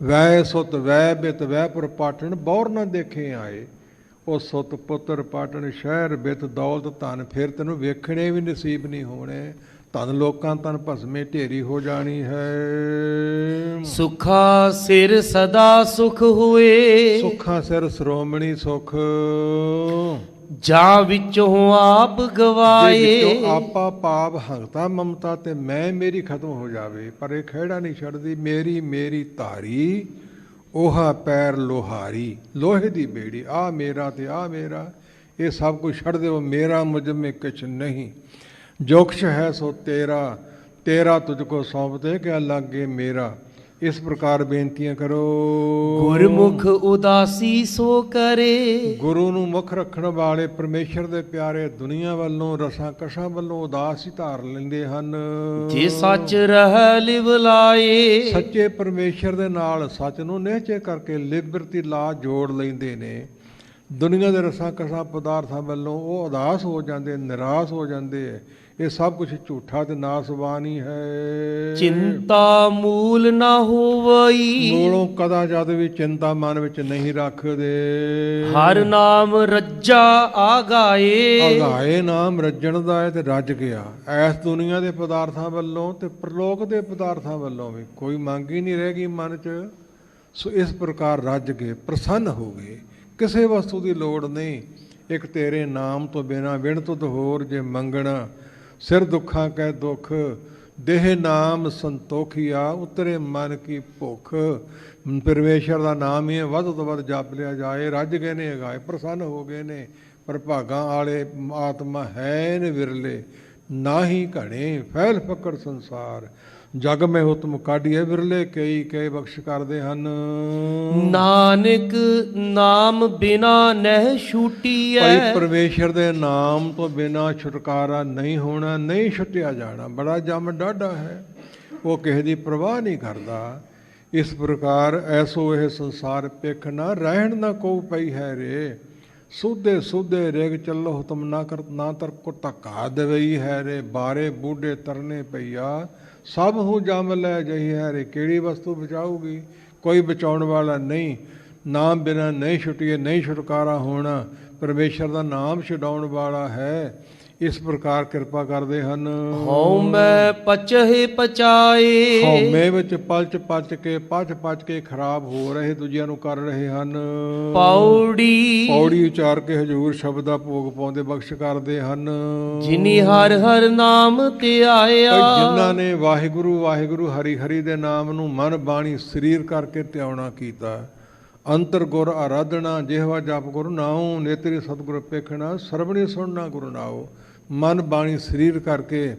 ਵੈ ਸੁਤ ਵੈ ਬਿਤ ਵੈ ਪਰ ਪਾਟਣ, ਬੌਰ ਨਾ ਦੇਖੇ ਆਏ। ਉਹ ਸੁਤ ਪੁੱਤਰ ਪਾਟਣ ਸ਼ਹਿਰ ਬਿਤ ਦੌਲਤ ਧਨ, ਫਿਰ ਤੈਨੂੰ ਵੇਖਣੇ ਵੀ ਨਸੀਬ ਨਹੀਂ ਹੋਣੇ। ਧਨ ਲੋਕਾਂ ਤਨ ਭਸਮੇ ਢੇਰੀ ਹੋ ਜਾਣੀ ਹੈ। ਸੁਖਾ ਸਿਰ ਸਦਾ ਸੁਖ ਹੋਏ, ਸੁੱਖਾਂ ਸਿਰ ਸ਼੍ਰੋਮਣੀ ਸੁਖ, ਜਾਂ ਵਿੱਚੋਂ ਆਪ ਜੇ ਗਵਾਏ। ਵਿੱਚੋਂ ਆਪਾ ਪਾਪ ਹੰਗਤਾ ਮਮਤਾ ਤੇ ਮੈਂ ਮੇਰੀ ਖਤਮ ਹੋ ਜਾਵੇ। ਪਰ ਇਹ ਖਹਿੜਾ ਨਹੀਂ ਛੱਡਦੀ, ਮੇਰੀ ਮੇਰੀ ਧਾਰੀ 오ਹਾ ਪੈਰ ਲੋਹਾਰੀ। ਲੋਹੇ ਦੀ ਬੇੜੀ, ਆ ਮੇਰਾ ਤੇ ਆ ਮੇਰਾ, ਇਹ ਸਭ ਕੁਝ ਛੱਡ ਦਿਓ, ਮੇਰਾ ਮੁਝ ਮੇ ਕੁਛ ਨਹੀਂ। ਜੋ ਕੁਛ ਹੈ ਸੋ ਤੇਰਾ, ਤੇਰਾ ਤੁਝ ਕੋ ਸੌਂਪਦੇ ਕਿ ਲਾਗੇ ਮੇਰਾ। ਇਸ ਪ੍ਰਕਾਰ ਬੇਨਤੀਆਂ ਕਰੋ। ਗੁਰਮੁਖ ਉਦਾਸੀ ਸੋ ਕਰੇ, ਗੁਰੂ ਨੂੰ ਮੁੱਖ ਰੱਖਣ ਵਾਲੇ ਪਰਮੇਸ਼ਰ ਦੇ ਪਿਆਰੇ ਦੁਨੀਆ ਵੱਲੋਂ ਰਸਾਂ ਕਸ਼ਾਂ ਵੱਲੋਂ ਉਦਾਸ ਹੀ ਧਾਰ ਲੈਂਦੇ ਹਨ। ਜੇ ਸੱਚ ਰਹਿ ਲਿਵ ਲਾਏ, ਸੱਚੇ ਪਰਮੇਸ਼ਰ ਦੇ ਨਾਲ ਸੱਚ ਨੂੰ ਨਿਹਚੇ ਕਰਕੇ ਲਿਬਰਤੀ ਲਾ ਜੋੜ ਲੈਂਦੇ ਨੇ। ਦੁਨੀਆ ਦੇ ਰਸਾਂ ਕਸ਼ਾਂ ਪਦਾਰਥਾਂ ਵੱਲੋਂ ਉਹ ਉਦਾਸ ਹੋ ਜਾਂਦੇ, ਨਿਰਾਸ਼ ਹੋ ਜਾਂਦੇ ਹੈ। ਇਹ ਸਭ ਕੁਝ ਝੂਠਾ ਤੇ ਨਾਸਵਾਨ ਹੀ ਹੈ। ਚਿੰਤਾ ਮੂਲ ਨਾ ਹੋਵਈ, ਮੂਲੋਂ ਕਦਾ ਜਦ ਵੀ ਚਿੰਤਾ ਮਨ ਵਿੱਚ ਨਹੀਂ ਰੱਖਦੇ। ਹਰ ਨਾਮ ਰੱਜਾ ਆਗਾਏ, ਅਗਾਏ ਨਾਮ ਰੱਜਣ ਦਾ ਹੈ ਤੇ ਰੱਜ ਗਿਆ। ਐਸ ਦੁਨੀਆ ਦੇ ਪਦਾਰਥਾਂ ਵੱਲੋਂ ਤੇ ਪ੍ਰਲੋਕ ਦੇ ਪਦਾਰਥਾਂ ਵੱਲੋਂ ਵੀ ਕੋਈ ਮੰਗ ਹੀ ਨਹੀਂ ਰਹਿ ਗਈ ਮਨ 'ਚ। ਸੋ ਇਸ ਪ੍ਰਕਾਰ ਰੱਜ ਗਏ, ਪ੍ਰਸੰਨ ਹੋ ਗਏ, ਕਿਸੇ ਵਸਤੂ ਦੀ ਲੋੜ ਨਹੀਂ। ਇੱਕ ਤੇਰੇ ਨਾਮ ਤੋਂ ਬਿਨਾਂ ਵਿਣ ਤੁਧ ਹੋਰ ਜੇ ਮੰਗਣਾ, ਸਿਰ ਦੁੱਖਾਂ ਕੈ ਦੁੱਖ, ਦੇਹ ਨਾਮ ਸੰਤੋਖੀਆ, ਉਤਰੇ ਮਨ ਕੀ ਭੁੱਖ। ਪਰਮੇਸ਼ਰ ਦਾ ਨਾਮ ਹੀ ਵੱਧ ਤੋਂ ਵੱਧ ਜਪ ਲਿਆ ਜਾਏ। ਰੱਜ ਗਏ ਨੇ, ਅਗਾਏ ਪ੍ਰਸੰਨ ਹੋ ਗਏ ਨੇ। ਪਰ ਭਾਗਾਂ ਵਾਲੇ ਆਤਮਾ ਹੈ ਨੇ ਵਿਰਲੇ, ਨਾ ਹੀ ਘਣੇ ਫੈਲ ਫਕਰ ਸੰਸਾਰ। ਜਗ ਮੈਂ ਹੁਤਮ ਕਾਢੀਏ, ਵਿਰਲੇ ਕਈ ਕਈ ਬਖਸ਼ ਕਰਦੇ ਹਨ। ਨਾਨਕ ਨਾਮ ਬਿਨਾ ਨਹਿ ਛੂਟੀਐ, ਭਾਈ ਪ੍ਰਮੇਸ਼ਰ ਦੇ ਨਾਮ ਤੋਂ ਬਿਨਾ ਛੁਟਕਾਰਾ ਨਹੀਂ ਹੋਣਾ, ਨਹੀਂ ਛੁੱਟਿਆ ਜਾਣਾ। ਬੜਾ ਜਮ ਡਾਢਾ ਹੈ, ਉਹ ਕਿਸੇ ਦੀ ਪਰਵਾਹ ਨਹੀਂ ਕਰਦਾ। ਇਸ ਪ੍ਰਕਾਰ ਐਸੋ ਇਹ ਸੰਸਾਰ ਪਿੱਖ ਨਾ ਰਹਿਣ ਨਾ ਕੋ ਪਈ ਹੈ ਰੇ। ਸੁਧੇ ਸੁਧੇ ਰੇਗ ਚੱਲੋ ਹੁਤਮ ਨਾ ਕਰ, ਨਾ ਤਰਕ ਕੋ ਧੱਕਾ ਦੇਵਈ ਹੈ ਰੇ। ਬਾਰੇ ਬੂਢੇ ਤਰਨੇ ਪਈਆ, ਸਭ ਹੂੰ ਜਮ ਲੈ ਜਈ ਹੈ ਰੇ। ਕਿਹੜੀ ਵਸਤੂ ਬਚਾਊਗੀ? ਕੋਈ ਬਚਾਉਣ ਵਾਲਾ ਨਹੀਂ। ਨਾਮ ਬਿਨਾਂ ਨਹੀਂ ਛੁੱਟੀਏ, ਨਹੀਂ ਛੁਟਕਾਰਾ ਹੋਣਾ। ਪਰਮੇਸ਼ਰ ਦਾ ਨਾਮ ਛਡਾਉਣ ਵਾਲਾ ਹੈ। ਇਸ ਪ੍ਰਕਾਰ ਕਿਰਪਾ ਕਰਦੇ ਹਨ। ਹਉਮੈ ਪਚਹਿ ਪਚਾਏ, ਹਉਮੈ ਵਿੱਚ ਪਚ ਕੇ ਖਰਾਬ ਹੋ ਰਹੇ, ਦੂਜਿਆਂ ਨੂੰ ਕਰ ਰਹੇ ਹਨ। ਪੌੜੀ ਪੌੜੀ ਉਚਾਰ ਕੇ ਹਜੂਰ ਸ਼ਬਦ ਦਾ ਭੋਗ ਪਾਉਂਦੇ ਬਖਸ਼ ਕਰਦੇ ਹਨ। ਜਿਨੀ ਹਰ ਹਰ ਨਾਮ ਧਿਆਇਆ, ਜਿਨ੍ਹਾਂ ਨੇ ਵਾਹਿਗੁਰੂ ਵਾਹਿਗੁਰੂ ਹਰੀ ਹਰੀ ਦੇ ਨਾਮ ਨੂੰ ਮਨ ਬਾਣੀ ਸਰੀਰ ਕਰਕੇ ਧਿਆਉਣਾ ਕੀਤਾ। ਅੰਤਰ ਗੁਰ ਆਰਾਧਨਾ, ਜਿਹਵਾ ਜਪ ਗੁਰੂ ਨਾਉ, ਨੇਤਰੀ ਸਤਿਗੁਰ ਪੇਖਣਾ, ਸਰਵਣੀ ਸੁਣਨਾ ਗੁਰੂ ਨਾਉ। ਮਨ ਬਾਣੀ ਸਰੀਰ ਕਰਕੇ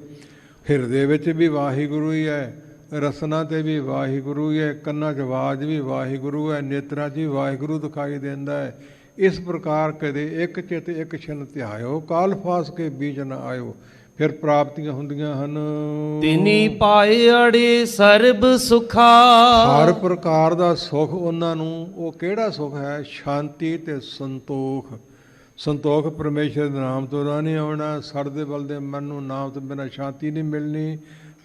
ਹਿਰਦੇ ਵਿੱਚ ਵੀ ਵਾਹਿਗੁਰੂ ਹੀ ਹੈ, ਰਸਨਾ ਤੇ ਵੀ ਵਾਹਿਗੁਰੂ ਹੀ ਹੈ, ਕੰਨਾਂ 'ਚ ਆਵਾਜ਼ ਵੀ ਵਾਹਿਗੁਰੂ ਹੈ, ਨੇਤਰਾਂ 'ਚ ਵੀ ਵਾਹਿਗੁਰੂ ਦਿਖਾਈ ਦਿੰਦਾ ਹੈ। ਇਸ ਪ੍ਰਕਾਰ ਕਦੇ ਇੱਕ ਚਿਤ ਇੱਕ ਛਿਨ ਧਿਆਇਓ, ਕਾਲ ਫਾਸ ਕੇ ਬੀਜ ਨਾ ਆਇਓ, ਫਿਰ ਪ੍ਰਾਪਤੀਆਂ ਹੁੰਦੀਆਂ ਹਨ। ਤਿਨੀ ਪਾਏ ਅੜੇ ਸਰਬ ਸੁਖਾ, ਹਰ ਪ੍ਰਕਾਰ ਦਾ ਸੁਖ ਉਹਨਾਂ ਨੂੰ। ਉਹ ਕਿਹੜਾ ਸੁਖ ਹੈ? ਸ਼ਾਂਤੀ ਤੇ ਸੰਤੋਖ। ਸੰਤੋਖ ਪਰਮੇਸ਼ਰ ਦੇ ਨਾਮ ਤੋਂ ਰਾਹ ਨਹੀਂ ਆਉਣਾ। ਸੜਦੇ ਬਲਦੇ ਮਨ ਨੂੰ ਨਾਮ ਤੋਂ ਬਿਨਾਂ ਸ਼ਾਂਤੀ ਨਹੀਂ ਮਿਲਣੀ।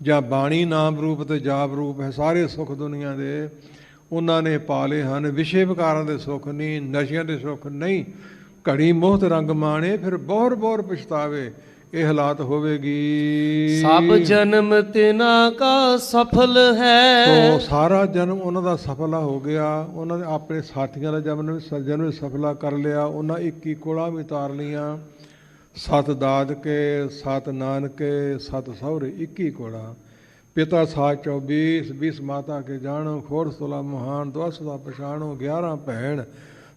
ਜਾਂ ਬਾਣੀ ਨਾਮ ਰੂਪ ਤੇ ਜਾਪ ਰੂਪ ਹੈ। ਸਾਰੇ ਸੁੱਖ ਦੁਨੀਆ ਦੇ ਉਹਨਾਂ ਨੇ ਪਾ ਲਏ ਹਨ। ਵਿਸ਼ੇ ਵਿਕਾਰਾਂ ਦੇ ਸੁੱਖ ਨਹੀਂ, ਨਸ਼ਿਆਂ ਦੇ ਸੁੱਖ ਨਹੀਂ। ਘੜੀ ਮੋਹਤ ਰੰਗ ਮਾਣੇ, ਫਿਰ ਬਹੁਰ ਬਹੁਰ ਪਛਤਾਵੇ। ਇਹ ਹਾਲਾਤ ਹੋਵੇਗੀ। ਸਭ ਜਨਮ ਤਿਨਾ ਕਾ ਸਫਲ ਹੈ, ਤੋ ਸਾਰਾ ਜਨਮ ਉਹਨਾਂ ਦਾ ਸਫਲਾ ਹੋ ਗਿਆ। ਉਹਨਾਂ ਨੇ ਆਪਣੇ ਸਾਥੀਆਂ ਦਾ ਜਨਮ ਵੀ ਸਫਲਾ ਕਰ ਲਿਆ। ਉਹਨਾਂ 21 ਕੋਲਾਂ ਵੀ ਤਾਰ ਲਈਆਂ। 7 ਦਾਦਕੇ, 7 ਨਾਨਕੇ, 7 ਸਹੁਰੇ, 21 ਕੋਲਾਂ। ਪਿਤਾ ਸਾਥ 24, 20 ਮਾਤਾ ਕੇ ਜਾਣੋ, ਖੋੜ 16 ਮਹਾਨ, 10 ਦਾ ਪਛਾਣੋ, 11 ਭੈਣ,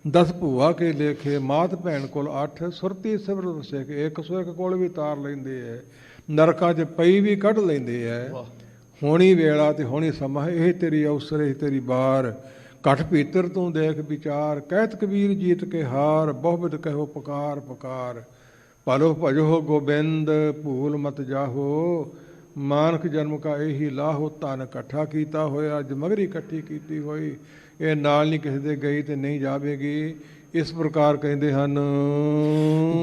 10 ਭੂਆ ਕੇ ਲੇਖੇ, ਮਾਤ ਭੈਣ ਕੋਲ 8, ਸੁਰਤੀ ਸਿਮਰ ਵਸੇ ਕੇ 101 ਕੋਲ ਵੀ ਤਾਰ ਲੈਂਦੇ ਐ। ਨਰਕਾਂ 'ਚ ਪਈ ਵੀ ਕੱਢ ਲੈਂਦੇ ਐ। ਹੋਣੀ ਵੇਲਾ ਤੇ ਹੋਣੀ ਸਮਾਂ, ਇਹ ਤੇਰੀ ਅਵਸਰ, ਇਹ ਤੇਰੀ ਬਾਰ। ਘਟ ਭੀਤਰ ਤੂੰ ਦੇਖ ਵਿਚਾਰ, ਕਹਿਤ ਕਬੀਰ ਜੀਤ ਕੇ ਹਾਰ, ਬਹੁਬਿਦ ਕਹਿਓ ਪੁਕਾਰ ਪੁਕਾਰ। ਭਲੋ ਭਜੋ ਗੋਬਿੰਦ ਭੂਲ ਮਤ ਜਾਹੋ। ਮਾਨਕ ਜਨਮ ਕਾ ਇਹੀ ਲਾਹੋ। ਧਨ ਇਕੱਠਾ ਕੀਤਾ ਹੋਇਆ ਜਮਗਰੀ ਇਕੱਠੀ ਕੀਤੀ ਹੋਈ, ਇਹ ਨਾਲ ਨਹੀਂ ਕਿਸੇ ਦੇ ਗਈ ਤੇ ਨਹੀਂ ਜਾਵੇਗੀ। ਇਸ ਪ੍ਰਕਾਰ ਕਹਿੰਦੇ ਹਨ,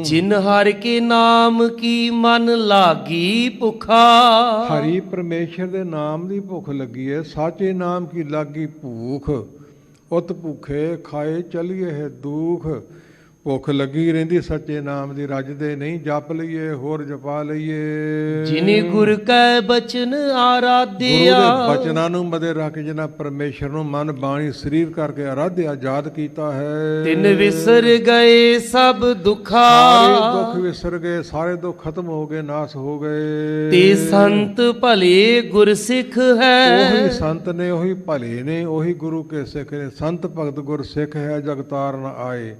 ਜਿਨ ਹਰਿ ਕੇ ਨਾਮ ਕੀ ਮਨ ਲਾਗੀ ਭੁਖਾ। ਹਰੀ ਪਰਮੇਸ਼ਰ ਦੇ ਨਾਮ ਦੀ ਭੁੱਖ ਲੱਗੀ ਹੈ, ਸਾਚੇ ਨਾਮ ਕੀ ਲਾਗੀ ਭੂਖ। ਉਤ ਭੁੱਖੇ ਖਾਏ ਚਲੀਏ ਹੈ ਦੁਖ। ਭੁੱਖ ਲੱਗੀ ਰਹਿੰਦੀ ਸੱਚੇ ਨਾਮ ਦੀ, ਰੱਜਦੇ ਨਹੀਂ, ਜਪ ਲਈਏ ਹੋਰ ਜਪਾ ਲਈਏ। ਜਿਨੇ ਗੁਰ ਕੈ ਬਚਨ ਆਰਾਧਿਆ। ਗੁਰੂ ਦੇ ਬਚਨਾਂ ਨੂੰ ਮਦੇ ਰੱਖ ਕੇ ਜਿਹਨਾਂ ਪਰਮੇਸ਼ਰ ਨੂੰ ਮਨ ਬਾਣੀ ਸਰੀਰ ਕਰਕੇ ਆਰਾਧਿਆ ਯਾਦ ਕੀਤਾ ਹੈ, ਤਿਨ ਵਿਸਰ ਗਏ ਸਭ ਦੁਖਾ। ਸਾਰੇ ਦੁੱਖ ਵਿਸਰ ਗਏ, ਸਾਰੇ ਦੁੱਖ ਖਤਮ ਹੋ ਗਏ, ਨਾਸ ਹੋ ਗਏ। ਤੇ ਸੰਤ ਭਲੇ ਗੁਰ ਸਿੱਖ ਹੈ। ਉਹੀ ਸੰਤ ਨੇ, ਉਹੀ ਭਲੇ ਨੇ, ਉਹੀ ਗੁਰੂ ਕੇ ਸਿੱਖ ਨੇ। ਸੰਤ ਭਗਤ ਗੁਰ ਸਿੱਖ ਹੈ, ਜਗ ਤਾਰਨ ਆਏ।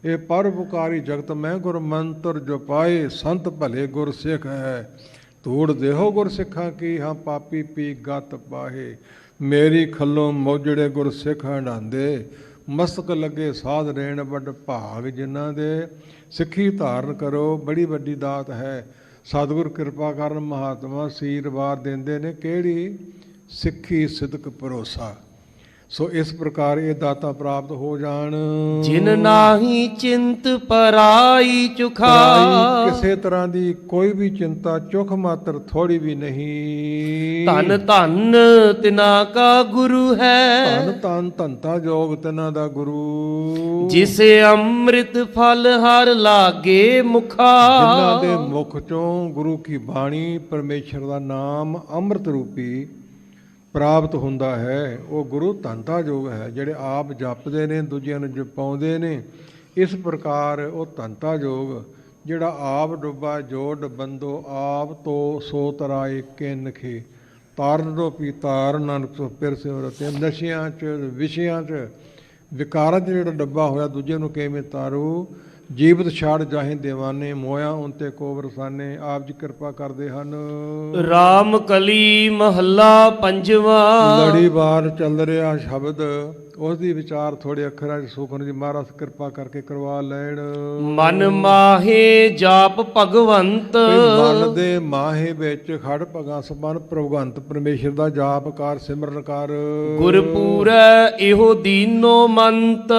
ਇਹ ਪਰ ਪੁਕਾਰੀ ਜਗਤ ਮੈਂ ਗੁਰ ਮੰਤਰ ਜੋ ਪਾਏ। ਸੰਤ ਭਲੇ ਗੁਰ ਸਿੱਖ ਹੈ, ਧੂੜ ਦੇਹੋ ਗੁਰ ਸਿੱਖਾਂ ਕੀ। ਹਾਂ ਪਾਪੀ ਪੀ ਗਤ ਪਾਹੇ। ਮੇਰੀ ਖੱਲੋਂ ਮੋਜੜੇ ਗੁਰ ਸਿੱਖ ਹੰਡਾਂਦੇ। ਮਸਤਕ ਲੱਗੇ ਸਾਧ ਰੇਣ ਵੱਡ ਭਾਗ ਜਿਨ੍ਹਾਂ ਦੇ। ਸਿੱਖੀ ਧਾਰਨ ਕਰੋ, ਬੜੀ ਵੱਡੀ ਦਾਤ ਹੈ। ਸਤਿਗੁਰ ਕਿਰਪਾ ਕਰਨ ਮਹਾਤਮਾ ਆਸ਼ੀਰਵਾਦ ਦਿੰਦੇ ਨੇ, ਕਿਹੜੀ? ਸਿੱਖੀ ਸਿਦਕ ਭਰੋਸਾ। ਸੋ ਇਸ ਪ੍ਰਕਾਰ ਇਹ ਦਾਤਾਂ ਪ੍ਰਾਪਤ ਹੋ ਜਾਣ। ਜਿਨ ਨਾਹੀ ਚਿੰਤ ਪਰਾਈ ਚੁਖਾ। ਕਿਸੇ ਤਰ੍ਹਾਂ ਦੀ ਕੋਈ ਵੀ ਚਿੰਤਾ ਚੁੱਕ ਮਾਤਰ ਥੋੜੀ ਵੀ ਨਹੀਂ। ਧਨ ਧਨ ਤਿਨਾ ਕਾ ਗੁਰੂ ਹੈ। ਧਨ ਧਨ ਧੰਤਾ ਜੋਗ ਤਿਨਾਂ ਦਾ ਗੁਰੂ। ਜਿਸੇ ਅੰਮ੍ਰਿਤ ਫਲ ਹਰ ਲਾਗੇ ਮੁਖਾ। ਜਿਨ੍ਹਾਂ ਦੇ ਮੁਖ ਚੋਂ ਗੁਰੂ ਕੀ ਬਾਣੀ ਪਰਮੇਸ਼ਰ ਦਾ ਨਾਮ ਅੰਮ੍ਰਿਤ ਰੂਪੀ ਪ੍ਰਾਪਤ ਹੁੰਦਾ ਹੈ, ਉਹ ਗੁਰੂ ਧੰਤਾ ਜੋਗ ਹੈ। ਜਿਹੜੇ ਆਪ ਜਪਦੇ ਨੇ, ਦੂਜਿਆਂ ਨੂੰ ਜਪਾਉਂਦੇ ਨੇ। ਇਸ ਪ੍ਰਕਾਰ ਉਹ ਧੰਤਾ ਜੋਗ, ਜਿਹੜਾ ਆਪ ਡੁੱਬਾ ਜੋ ਡੁੱਬੰਦੋ ਆਪ ਤੋ ਸੋ ਤਰਾਏ ਕਿਨਖੇ। ਤਾਰਨ ਰੋ ਪੀ ਤਾਰ ਨਾਨਕ ਸੋ ਪਿਰ ਸਿਮਰਤਿ। ਨਸ਼ਿਆਂ 'ਚ, ਵਿਸ਼ਿਆਂ 'ਚ, ਵਿਕਾਰਾਂ 'ਚ ਜਿਹੜਾ ਡੱਬਾ ਹੋਇਆ, ਦੂਜੇ ਨੂੰ ਕਿਵੇਂ ਤਾਰੂ। ਜੀਵਤ ਛਾੜ ਜਾਹੇ ਦੇਵਾਨੇ, ਮੋਇਆ ਉਨਤੇ ਕੋ ਵਰਸਾਨੇ। ਆਪ ਜੀ ਕਿਰਪਾ ਕਰਦੇ ਹਨ। ਰਾਮ ਕਲੀ ਮਹੱਲਾ ਪੰਜਵਾ। ਲੜੀਵਾਰ ਚੱਲ ਰਿਹਾ ਸ਼ਬਦ, ਉਸ ਦੀ ਵਿਚਾਰ ਥੋੜੇ ਅੱਖਰਾਂ 'ਚ ਸੁਖਨ ਜੀ ਮਹਾਰਾਜ ਕਿਰਪਾ ਕਰਕੇ ਕਰਵਾ ਲੈਣ। ਮਨ ਮਾਹੇ ਜਾਪ ਭਗਵੰਤ। ਮਨ ਦੇ ਮਾਹੇ ਵਿੱਚ ਖੜ ਭਗਾ ਸਬਨ ਪ੍ਰਭਗੰਤ ਪਰਮੇਸ਼ਰ ਦਾ ਜਾਪ ਕਰ, ਸਿਮਰਨ ਕਰ। ਗੁਰਪੂਰੈ ਇਹੋ ਦੀਨੋ ਮੰਤ।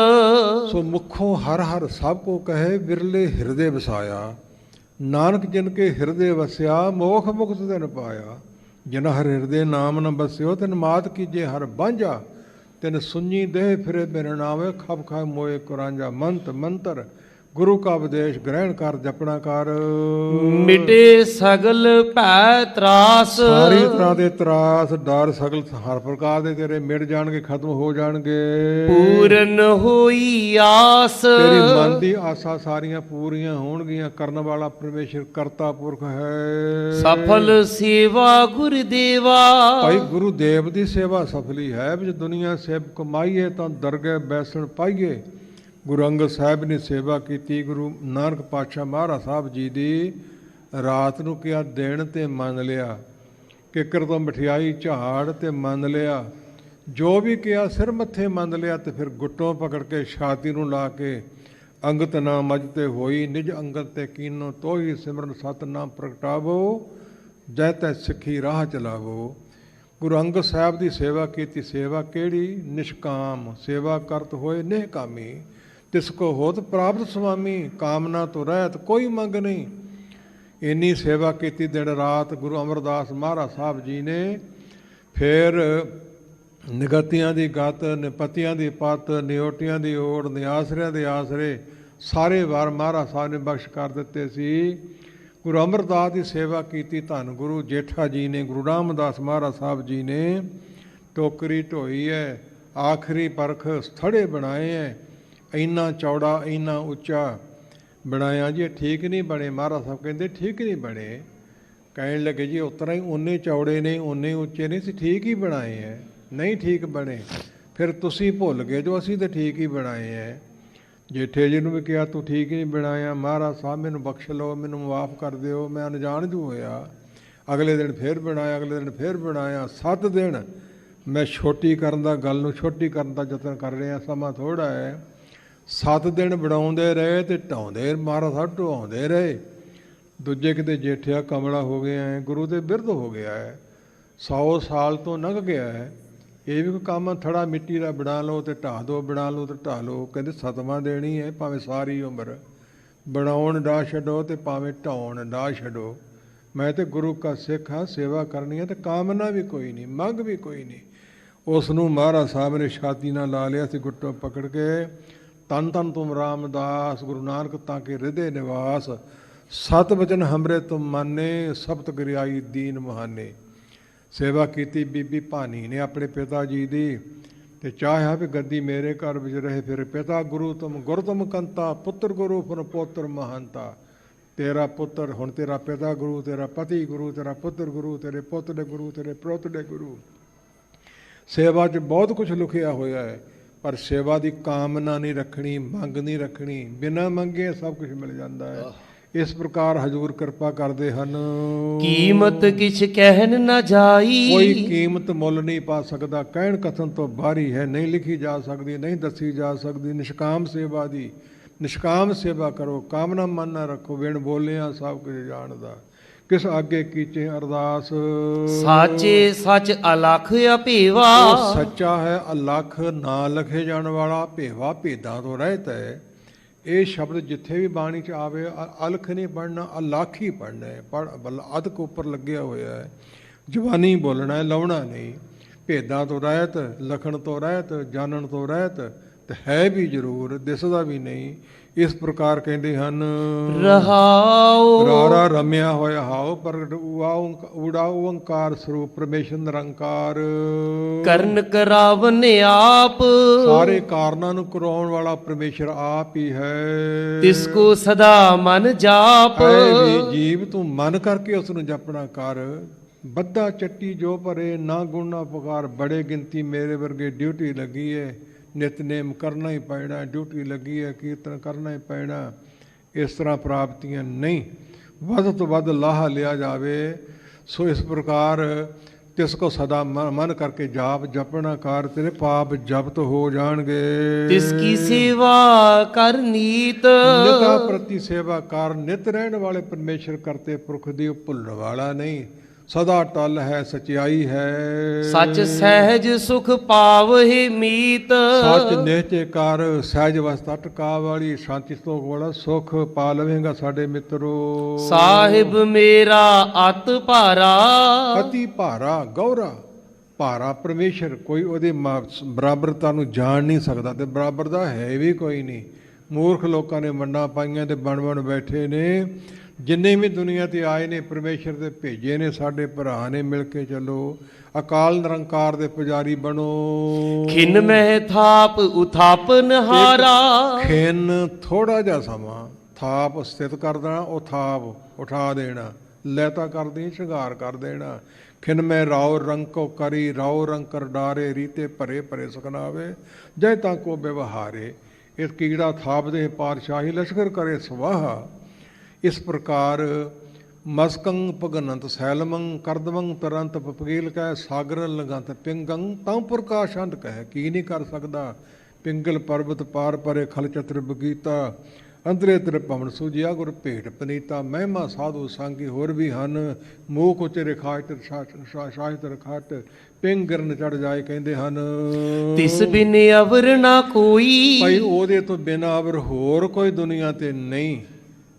ਸੋ ਮੁਖੋਂ ਹਰ ਹਰ ਸਭ ਕੋ ਕਹੇ, ਬਿਰਲੇ ਹਿਰਦੇ ਵਸਾਇਆ। ਨਾਨਕ ਜਿਨ ਕੇ ਹਿਰਦੇ ਵਸਿਆ, ਮੋਖ ਮੁਕਤ ਤਿਨ ਪਾਇਆ। ਜਿਨ ਹਰ ਹਿਰਦੇ ਨਾਮ ਨ ਬਸਿਓ, ਤਿਨ ਮਾਤ ਕੀਜੇ ਹਰ ਬਾਂਝਾ। ਤਿਨ ਸੁਣੀ ਦੇਹ ਫਿਰੇ ਬਿਨ ਨਾਵੇ, ਖਬ ਖਾਏ ਮੋਏ ਕੁਰਾਂਝਾ। ਮੰਤ ਮੰਤਰ ਗੁਰੂ ਕਾ ਉਪਦੇਸ਼ ਗ੍ਰਹਿਣ ਕਰ, ਜਪਣਾ ਕਰ। ਮਿਟੇ ਸਗਲ ਭੈ ਤਰਾਸ। ਸਾਰੀ ਤਰ੍ਹਾਂ ਦੇ ਤਰਾਸ, ਡਰ, ਸਗਲ ਹਰ ਪ੍ਰਕਾਰ ਦੇ ਤੇਰੇ ਮਿਟ ਜਾਣਗੇ, ਖਤਮ ਹੋ ਜਾਣਗੇ। ਪੂਰਨ ਹੋਈ ਆਸ। ਤੇਰੀ ਮਨ ਦੀ ਆਸਾਂ ਸਾਰੀਆਂ ਪੂਰੀਆਂ ਹੋਣਗੀਆਂ। ਕਰਨ ਵਾਲਾ ਪਰਮੇਸ਼ਰ ਕਰਤਾ ਪੁਰਖ ਹੈ। ਸਫਲ ਸੇਵਾ ਗੁਰਦੇਵਾ। ਭਾਈ ਗੁਰੂ ਦੇਵ ਦੀ ਸੇਵਾ ਸਫਲੀ ਹੈ। ਵਿੱਚ ਦੁਨੀਆ ਸੇਵ ਕਮਾਈਏ ਤਾਂ ਦਰਗਹਿ ਬੈਸਣ ਪਾਈਏ। ਗੁਰੂ ਅੰਗਦ ਸਾਹਿਬ ਨੇ ਸੇਵਾ ਕੀਤੀ। ਗੁਰੂ ਨਾਨਕ ਪਾਤਸ਼ਾਹ ਮਹਾਰਾਜ ਸਾਹਿਬ ਜੀ ਦੀ ਰਾਤ ਨੂੰ ਕਿਹਾ ਦਿਨ ਤੇ ਮੰਨ ਲਿਆ। ਕਿੱਕਰ ਤੋਂ ਮਠਿਆਈ ਝਾੜ ਤੇ ਮੰਨ ਲਿਆ। ਜੋ ਵੀ ਕਿਹਾ ਸਿਰ ਮੱਥੇ ਮੰਨ ਲਿਆ। ਤੇ ਫਿਰ ਗੁੱਟੋਂ ਪਕੜ ਕੇ ਛਾਤੀ ਨੂੰ ਲਾ ਕੇ ਅੰਗਤ ਨਾ ਮਜ ਤੇ ਹੋਈ। ਨਿਜ ਅੰਗਤ ਤੇ ਕੀਨੋ ਤੋਹੀ, ਸਿਮਰਨ ਸਤਿਨਾਮ ਪ੍ਰਗਟਾਵੋ। ਜੈ ਤੈ ਸਿੱਖੀ ਰਾਹ ਚਲਾਵੋ। ਗੁਰੂ ਅੰਗਦ ਸਾਹਿਬ ਦੀ ਸੇਵਾ ਕੀਤੀ। ਸੇਵਾ ਕਿਹੜੀ? ਨਿਸ਼ਕਾਮ ਸੇਵਾ ਕਰਤ ਹੋਏ ਨਿਹਕਾਮੀ। ਤਿਸ ਕੋ ਹੋਤ ਪ੍ਰਾਪਤ ਸੁਆਮੀ, ਕਾਮਨਾ ਤੋਂ ਰਹਿਤ ਕੋਈ ਮੰਗ ਨਹੀਂ। ਇੰਨੀ ਸੇਵਾ ਕੀਤੀ ਦਿਨ ਰਾਤ ਗੁਰੂ ਅਮਰਦਾਸ ਮਹਾਰਾਜ ਸਾਹਿਬ ਜੀ ਨੇ। ਫਿਰ ਨਿਗਤੀਆਂ ਦੀ ਗਤ, ਨਿਪਤੀਆਂ ਦੀ ਪਤ, ਨਿਓਟੀਆਂ ਦੀ ਓੜ, ਨਿਆਸਰਿਆਂ ਦੇ ਆਸਰੇ ਸਾਰੇ ਵਾਰ ਮਹਾਰਾਜ ਸਾਹਿਬ ਨੇ ਬਖਸ਼ ਕਰ ਦਿੱਤੇ ਸੀ। ਗੁਰੂ ਅਮਰਦਾਸ ਦੀ ਸੇਵਾ ਕੀਤੀ। ਧੰਨ ਗੁਰੂ ਜੇਠਾ ਜੀ ਨੇ, ਗੁਰੂ ਰਾਮਦਾਸ ਮਹਾਰਾਜ ਸਾਹਿਬ ਜੀ ਨੇ ਟੋਕਰੀ ਢੋਈ ਹੈ। ਆਖਰੀ ਪਰਖ ਸਥੜੇ ਬਣਾਏ ਹੈ। ਇੰਨਾ ਚੌੜਾ, ਇੰਨਾ ਉੱਚਾ ਬਣਾਇਆ ਜੀ। ਠੀਕ ਨਹੀਂ ਬਣੇ। ਮਹਾਰਾਜ ਸਾਹਿਬ ਕਹਿੰਦੇ ਠੀਕ ਨਹੀਂ ਬਣੇ। ਕਹਿਣ ਲੱਗੇ ਜੀ ਉਸ ਤਰ੍ਹਾਂ ਹੀ ਓਨੇ ਚੌੜੇ ਨੇ, ਓਨੇ ਉੱਚੇ ਨਹੀਂ ਸੀ, ਠੀਕ ਹੀ ਬਣਾਏ ਹੈ। ਨਹੀਂ ਠੀਕ ਬਣੇ। ਫਿਰ ਤੁਸੀਂ ਭੁੱਲ ਗਏ ਜੋ ਅਸੀਂ ਤਾਂ ਠੀਕ ਹੀ ਬਣਾਏ ਹੈ। ਜੇਠੇ ਜੀ ਨੂੰ ਵੀ ਕਿਹਾ ਤੂੰ ਠੀਕ ਨਹੀਂ ਬਣਾਇਆ। ਮਹਾਰਾਜ ਸਾਹਿਬ ਮੈਨੂੰ ਬਖਸ਼ ਲਓ, ਮੈਨੂੰ ਮਾਫ ਕਰ ਦਿਓ, ਮੈਂ ਅਣਜਾਣ ਜੂ ਹੋਇਆ। ਅਗਲੇ ਦਿਨ ਫਿਰ ਬਣਾਇਆ, ਅਗਲੇ ਦਿਨ ਫਿਰ ਬਣਾਇਆ। 7 ਦਿਨ ਮੈਂ ਛੋਟੀ ਕਰਨ ਦਾ, ਗੱਲ ਨੂੰ ਛੋਟੀ ਕਰਨ ਦਾ ਯਤਨ ਕਰ ਰਿਹਾ। ਸਮਾਂ ਥੋੜ੍ਹਾ ਹੈ। 7 ਦਿਨ ਬਣਾਉਂਦੇ ਰਹੇ ਤੇ ਢਾਉਂਦੇ, ਮਹਾਰਾਜ ਸਾਹਿਬ ਢਾਉਂਦੇ ਰਹੇ। ਦੂਜੇ ਕਿਤੇ ਜੇਠਿਆ ਕਮਲਾ ਹੋ ਗਿਆ ਹੈ, ਗੁਰੂ ਦੇ ਬਿਰਧ ਹੋ ਗਿਆ ਹੈ, 100 ਸਾਲ ਤੋਂ ਲੰਘ ਗਿਆ ਹੈ। ਇਹ ਵੀ ਕੋਈ ਕੰਮ ਥੜਾ ਮਿੱਟੀ ਦਾ ਬਣਾ ਲਓ ਤੇ ਢਾਹ ਦਿਓ, ਬਣਾ ਲਓ ਤੇ ਢਾਹ ਲਓ। ਕਹਿੰਦੇ ਸਤਵਾਂ ਦੇਣੀ ਹੈ, ਭਾਵੇਂ ਸਾਰੀ ਉਮਰ ਬਣਾਉਣ ਨਾ ਛੱਡੋ ਤੇ ਭਾਵੇਂ ਢਾਉਣ ਨਾ ਛੱਡੋ। ਮੈਂ ਤੇ ਗੁਰੂ ਕਾ ਸਿੱਖ ਹਾਂ, ਸੇਵਾ ਕਰਨੀ ਹੈ ਤੇ ਕਾਮਨਾ ਵੀ ਕੋਈ ਨਹੀਂ, ਮੰਗ ਵੀ ਕੋਈ ਨਹੀਂ। ਉਸ ਨੂੰ ਮਹਾਰਾਜ ਸਾਹਿਬ ਨੇ ਛਾਤੀ ਨਾਲ ਲਾ ਲਿਆ ਸੀ ਗੁੱਟੋਂ ਪਕੜ ਕੇ, ਤਨ ਤਨ ਤੁਮ ਰਾਮਦਾਸ ਗੁਰੂ ਨਾਨਕ ਤਾਂ ਕੇ ਹਿਰਦੇ ਨਿਵਾਸ, ਸਤ ਬਚਨ ਹਮਰੇ ਤੁਮ ਮਾਨੇ, ਸਬਤ ਗਿਰਿਆਈ ਦੀਨ ਮਹਾਨੇ। ਸੇਵਾ ਕੀਤੀ ਬੀਬੀ ਭਾਨੀ ਨੇ ਆਪਣੇ ਪਿਤਾ ਜੀ ਦੀ, ਤੇ ਚਾਹਿਆ ਵੀ ਗੱਦੀ ਮੇਰੇ ਘਰ ਵਿੱਚ ਰਹੇ। ਫਿਰ ਪਿਤਾ ਗੁਰੂ ਤੁਮ ਗੁਰ ਤੁਮ ਕੰਤਾ, ਪੁੱਤਰ ਗੁਰੂ ਫੁਨ ਪੋਤਰ ਮਹੰਤਾ। ਤੇਰਾ ਪੁੱਤਰ ਹੁਣ ਤੇਰਾ ਪਿਤਾ ਗੁਰੂ, ਤੇਰਾ ਪਤੀ ਗੁਰੂ, ਤੇਰਾ ਪੁੱਤਰ ਗੁਰੂ, ਤੇਰੇ ਪੁੱਤਰੇ ਗੁਰੂ, ਤੇਰੇ ਪ੍ਰੋਤੜੇ ਗੁਰੂ। ਸੇਵਾ 'ਚ ਬਹੁਤ ਕੁਝ ਲਿਖਿਆ ਹੋਇਆ ਹੈ, ਪਰ ਸੇਵਾ ਦੀ ਕਾਮਨਾ ਨਹੀਂ ਰੱਖਣੀ, ਮੰਗ ਨਹੀਂ ਰੱਖਣੀ। ਬਿਨਾਂ ਮੰਗੇ ਸਭ ਕੁਝ ਮਿਲ ਜਾਂਦਾ ਹੈ। ਇਸ ਪ੍ਰਕਾਰ ਹਜ਼ੂਰ ਕਿਰਪਾ ਕਰਦੇ ਹਨ। ਕੀਮਤ ਕਿਛ ਕਹਿਨ ਨਾ ਜਾਈ, ਕੋਈ ਕੀਮਤ ਮੁੱਲ ਨਹੀਂ ਪਾ ਸਕਦਾ, ਕਹਿਣ ਕਥਨ ਤੋਂ ਬਾਹਰੀ ਹੈ, ਨਹੀਂ ਲਿਖੀ ਜਾ ਸਕਦੀ, ਨਹੀਂ ਦੱਸੀ ਜਾ ਸਕਦੀ। ਨਿਸ਼ਕਾਮ ਸੇਵਾ ਦੀ, ਨਿਸ਼ਕਾਮ ਸੇਵਾ ਕਰੋ, ਕਾਮਨਾ ਮਨ ਨਾ ਰੱਖੋ। ਬਿਨ ਬੋਲਿਆ ਸਭ ਕੁਝ ਜਾਣਦਾ, ਕਿਸ ਅੱਗੇ ਕੀਚੇ ਅਰਦਾਸ। ਸਾਚੇ ਸੱਚ ਅਲਖ ਅਭੇਵਾ, ਉਹ ਸੱਚਾ ਹੈ, ਅਲਖ ਨਾ ਲਖੇ ਜਾਣ ਵਾਲਾ, ਭੇਵਾ ਭੇਦਾਂ ਤੋਂ ਰਹਿਤ ਹੈ। ਇਹ ਸ਼ਬਦ ਜਿੱਥੇ ਵੀ ਬਾਣੀ 'ਚ ਆਵੇ, ਅਲਖ ਨਹੀਂ ਪੜ੍ਹਨਾ, ਅਲਖ ਹੀ ਪੜ੍ਹਨਾ ਹੈ। ਅਦਕ ਉੱਪਰ ਲੱਗਿਆ ਹੋਇਆ ਹੈ, ਜ਼ਬਾਨੀ ਬੋਲਣਾ ਹੈ, ਲਾਉਣਾ ਨਹੀਂ। ਭੇਦਾਂ ਤੋਂ ਰਹਿਤ, ਲਖਣ ਤੋਂ ਰਹਿਤ, ਜਾਣਨ ਤੋਂ ਰਹਿਤ, ਤੇ ਹੈ ਵੀ ਜ਼ਰੂਰ, ਦਿਸਦਾ ਵੀ ਨਹੀਂ। ਇਸ ਪ੍ਰਕਾਰ ਕਹਿੰਦੇ ਹਨ ਰਹਾਉ ਰਾਰਾ ਰਮਿਆ ਹੋਇਆ ਹਾਉ, ਪ੍ਰਗਟ ਊੜਾ ਓੰਕਾਰ ਸਰੂਪ ਪਰਮੇਸ਼ਰ ਨਿਰੰਕਾਰ। ਕਰਨ ਕਰਾਵਨ ਆਪ, ਸਾਰੇ ਕਾਰਨਾਂ ਨੂੰ ਕਰਾਉਣ ਵਾਲਾ ਪਰਮੇਸ਼ਰ ਆਪ ਹੀ ਹੈ। ਤਿਸ ਕੋ ਸਦਾ ਮਨ ਜਾਪ, ਐ ਵੀ ਜੀਵ ਤੂੰ ਮਨ ਕਰਕੇ ਉਸ ਨੂੰ ਜਪਣਾ ਕਰ। ਬੱਧਾ ਚੱਟੀ ਜੋ ਭਰੇ, ਨਾ ਗੁਣ ਨਾ ਪੁਕਾਰ। ਬੜੇ ਗਿਣਤੀ ਮੇਰੇ ਵਰਗੇ ਡਿਊਟੀ ਲੱਗੀ ਹੈ, ਨਿਤਨੇਮ ਕਰਨਾ ਹੀ ਪੈਣਾ, ਡਿਊਟੀ ਲੱਗੀ ਹੈ, ਕੀਰਤਨ ਕਰਨਾ ਹੀ ਪੈਣਾ। ਇਸ ਤਰ੍ਹਾਂ ਪ੍ਰਾਪਤੀਆਂ ਨਹੀਂ, ਵੱਧ ਤੋਂ ਵੱਧ ਲਾਹਾ ਲਿਆ ਜਾਵੇ। ਸੋ ਇਸ ਪ੍ਰਕਾਰ ਤਿਸ ਕੋ ਸਦਾ ਮਨ ਕਰਕੇ ਜਾਪ ਜਪਣਾ ਕਰ, ਤੇਰੇ ਪਾਪ ਜ਼ਬਤ ਹੋ ਜਾਣਗੇ। ਤਿਸ ਕੀ ਸੇਵਾ ਕਰ ਨੀਤ, ਨਿਤਾ ਪ੍ਰਤੀ ਸੇਵਾ ਕਰ। ਨਿਤ ਰਹਿਣ ਵਾਲੇ ਪਰਮੇਸ਼ਰ ਕਰਤੇ ਪੁਰਖ ਦੀ, ਭੁੱਲਣ ਵਾਲਾ ਨਹੀਂ, ਸਦਾ ਟਲ ਹੈ, ਸਚਾਈ ਹੈ। ਸੱਚ ਸਹਿਜ ਸੁਖ ਪਾਵਹਿ ਮੀਤ, ਸੱਚ ਨਿਹਚੇ ਕਰ। ਸਹਿਜ ਵਸਤਾ ਟਕਾ ਵਾਲੀ, ਸ਼ਾਂਤੀ ਸੰਤੋਖ ਵਾਲਾ ਸੁਖ ਪਾ ਲਵੇਂਗਾ ਸਾਡੇ ਮਿੱਤਰੋ। ਸਾਹਿਬ ਮੇਰਾ ਅਤ ਭਾਰਾ, ਅਤੀ ਭਾਰਾ, ਗੌਰਾ ਭਾਰਾ ਪਰਮੇਸ਼ਰ। ਕੋਈ ਉਹਦੀ ਬਰਾਬਰਤਾ ਨੂੰ ਜਾਣ ਨਹੀਂ ਸਕਦਾ, ਤੇ ਬਰਾਬਰ ਦਾ ਹੈ ਵੀ ਕੋਈ ਨਹੀਂ। ਮੂਰਖ ਲੋਕਾਂ ਨੇ ਵੰਡਾਂ ਪਾਈਆਂ ਤੇ ਬਣ ਬੈਠੇ ਨੇ। ਜਿੰਨੇ ਵੀ ਦੁਨੀਆ ਤੇ ਆਏ ਨੇ ਪਰਮੇਸ਼ਰ ਦੇ ਭੇਜੇ ਨੇ, ਸਾਡੇ ਭਰਾ ਨੇ। ਮਿਲ ਕੇ ਚੱਲੋ, ਅਕਾਲ ਨਿਰੰਕਾਰ ਦੇ ਪੁਜਾਰੀ ਬਣੋ। ਖਿਨ ਮਹਿ ਥਾਪ ਉਥਾਪਨ ਹਾਰਾ, ਖਿਨ ਥੋੜਾ ਜਿਹਾ ਸਮਾਂ, ਥਾਪ ਸਥਿਤ ਕਰ ਦੇਣਾ, ਉਹ ਥਾਪ ਉਠਾ ਦੇਣਾ, ਲੈਤਾ ਕਰ ਦੇਣੀ, ਸ਼ਿੰਗਾਰ ਕਰ ਦੇਣਾ। ਖਿਨ ਮੈਂ ਰਾਉ ਰੰਗ ਕੋ ਕਰੀ, ਰਾਉ ਰੰਗ ਕਰ ਡਾਰੇ, ਰੀਤੇ ਭਰੇ ਭਰੇ ਸਕਨਾਵੇ, ਜੈ ਤਾਂ ਕੋ ਵਿਵਹਾਰੇ। ਇਸ ਕੀੜਾ ਥਾਪ ਦੇ ਪਾਤਸ਼ਾਹੀ, ਲਸ਼ਕਰ ਕਰੇ ਸਵਾਹਾ। ਇਸ ਪ੍ਰਕਾਰ ਮਸਕੰ ਭਗਨੰਤ ਸੈਲਮੰ, ਕਰਦਮੰ ਤਰੰਤ ਪਪਗੀਲ ਕਹਿ, ਸਾਗਰਨ ਲਗੰਤ ਪਿੰਗੰ, ਤਾਂ ਪ੍ਰਕਾਸ਼ੰਤ ਕਹਿ। ਕੀ ਨਹੀਂ ਕਰ ਸਕਦਾ। ਪਿੰਗਲ ਪਰਬਤ ਪਾਰ ਪਰੇ, ਖਲ ਚਤਰ ਬਗੀਤਾ, ਅੰਦਰੇ ਤੇਰੇ ਭਵਨ ਸੂਜਿਆ, ਗੁਰ ਭੇਟ ਪਨੀਤਾ। ਮਹਿਮਾ ਸਾਧੂ ਸੰਗੀ ਹੋਰ ਵੀ ਹਨ, ਮੂਕ ਉਚਰੇ ਖਾਟ ਸ਼ਾਹਿਤ ਰਖਾਟ, ਪਿੰਗ ਗਿਰਨ ਚੜ ਜਾਏ ਕਹਿੰਦੇ ਹਨ। ਤਿਸ ਬਿਨ ਅਵਰ ਨਾ ਕੋਈ, ਭਾਈ ਉਹਦੇ ਤੋਂ ਬਿਨਾਂ ਅਵਰ ਹੋਰ ਕੋਈ ਦੁਨੀਆ ਤੇ ਨਹੀਂ।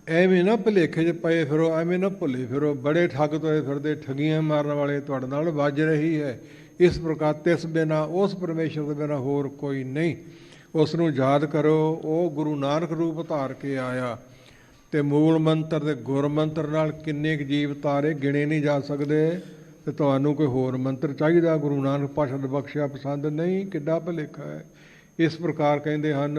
ਐਵੇਂ ਨਾ ਭੁਲੇਖੇ 'ਚ ਪਏ ਫਿਰੋ, ਐਵੇਂ ਨਾ ਭੁੱਲੇ ਫਿਰੋ। ਬੜੇ ਠੱਗ ਤੋਏ ਫਿਰਦੇ, ਠੱਗੀਆਂ ਮਾਰਨ ਵਾਲੇ ਤੁਹਾਡੇ ਨਾਲ ਵੱਜ ਰਹੀ ਹੈ। ਇਸ ਪ੍ਰਕਾਰ ਤਿਸ ਬਿਨਾਂ, ਉਸ ਪਰਮੇਸ਼ਰ ਦੇ ਬਿਨਾਂ ਹੋਰ ਕੋਈ ਨਹੀਂ। ਉਸ ਨੂੰ ਯਾਦ ਕਰੋ। ਉਹ ਗੁਰੂ ਨਾਨਕ ਰੂਪ ਧਾਰ ਕੇ ਆਇਆ, ਤੇ ਮੂਲ ਮੰਤਰ ਤੇ ਗੁਰ ਮੰਤਰ ਨਾਲ ਕਿੰਨੇ ਕੁ ਜੀਵ ਤਾਰੇ, ਗਿਣੇ ਨਹੀਂ ਜਾ ਸਕਦੇ। ਤੇ ਤੁਹਾਨੂੰ ਕੋਈ ਹੋਰ ਮੰਤਰ ਚਾਹੀਦਾ, ਗੁਰੂ ਨਾਨਕ ਪਾਤਸ਼ਾਹ ਦਾ ਬਖਸ਼ਿਆ ਪਸੰਦ ਨਹੀਂ। ਕਿੱਡਾ ਭੁਲੇਖਾ ਹੈ। ਇਸ ਪ੍ਰਕਾਰ ਕਹਿੰਦੇ ਹਨ,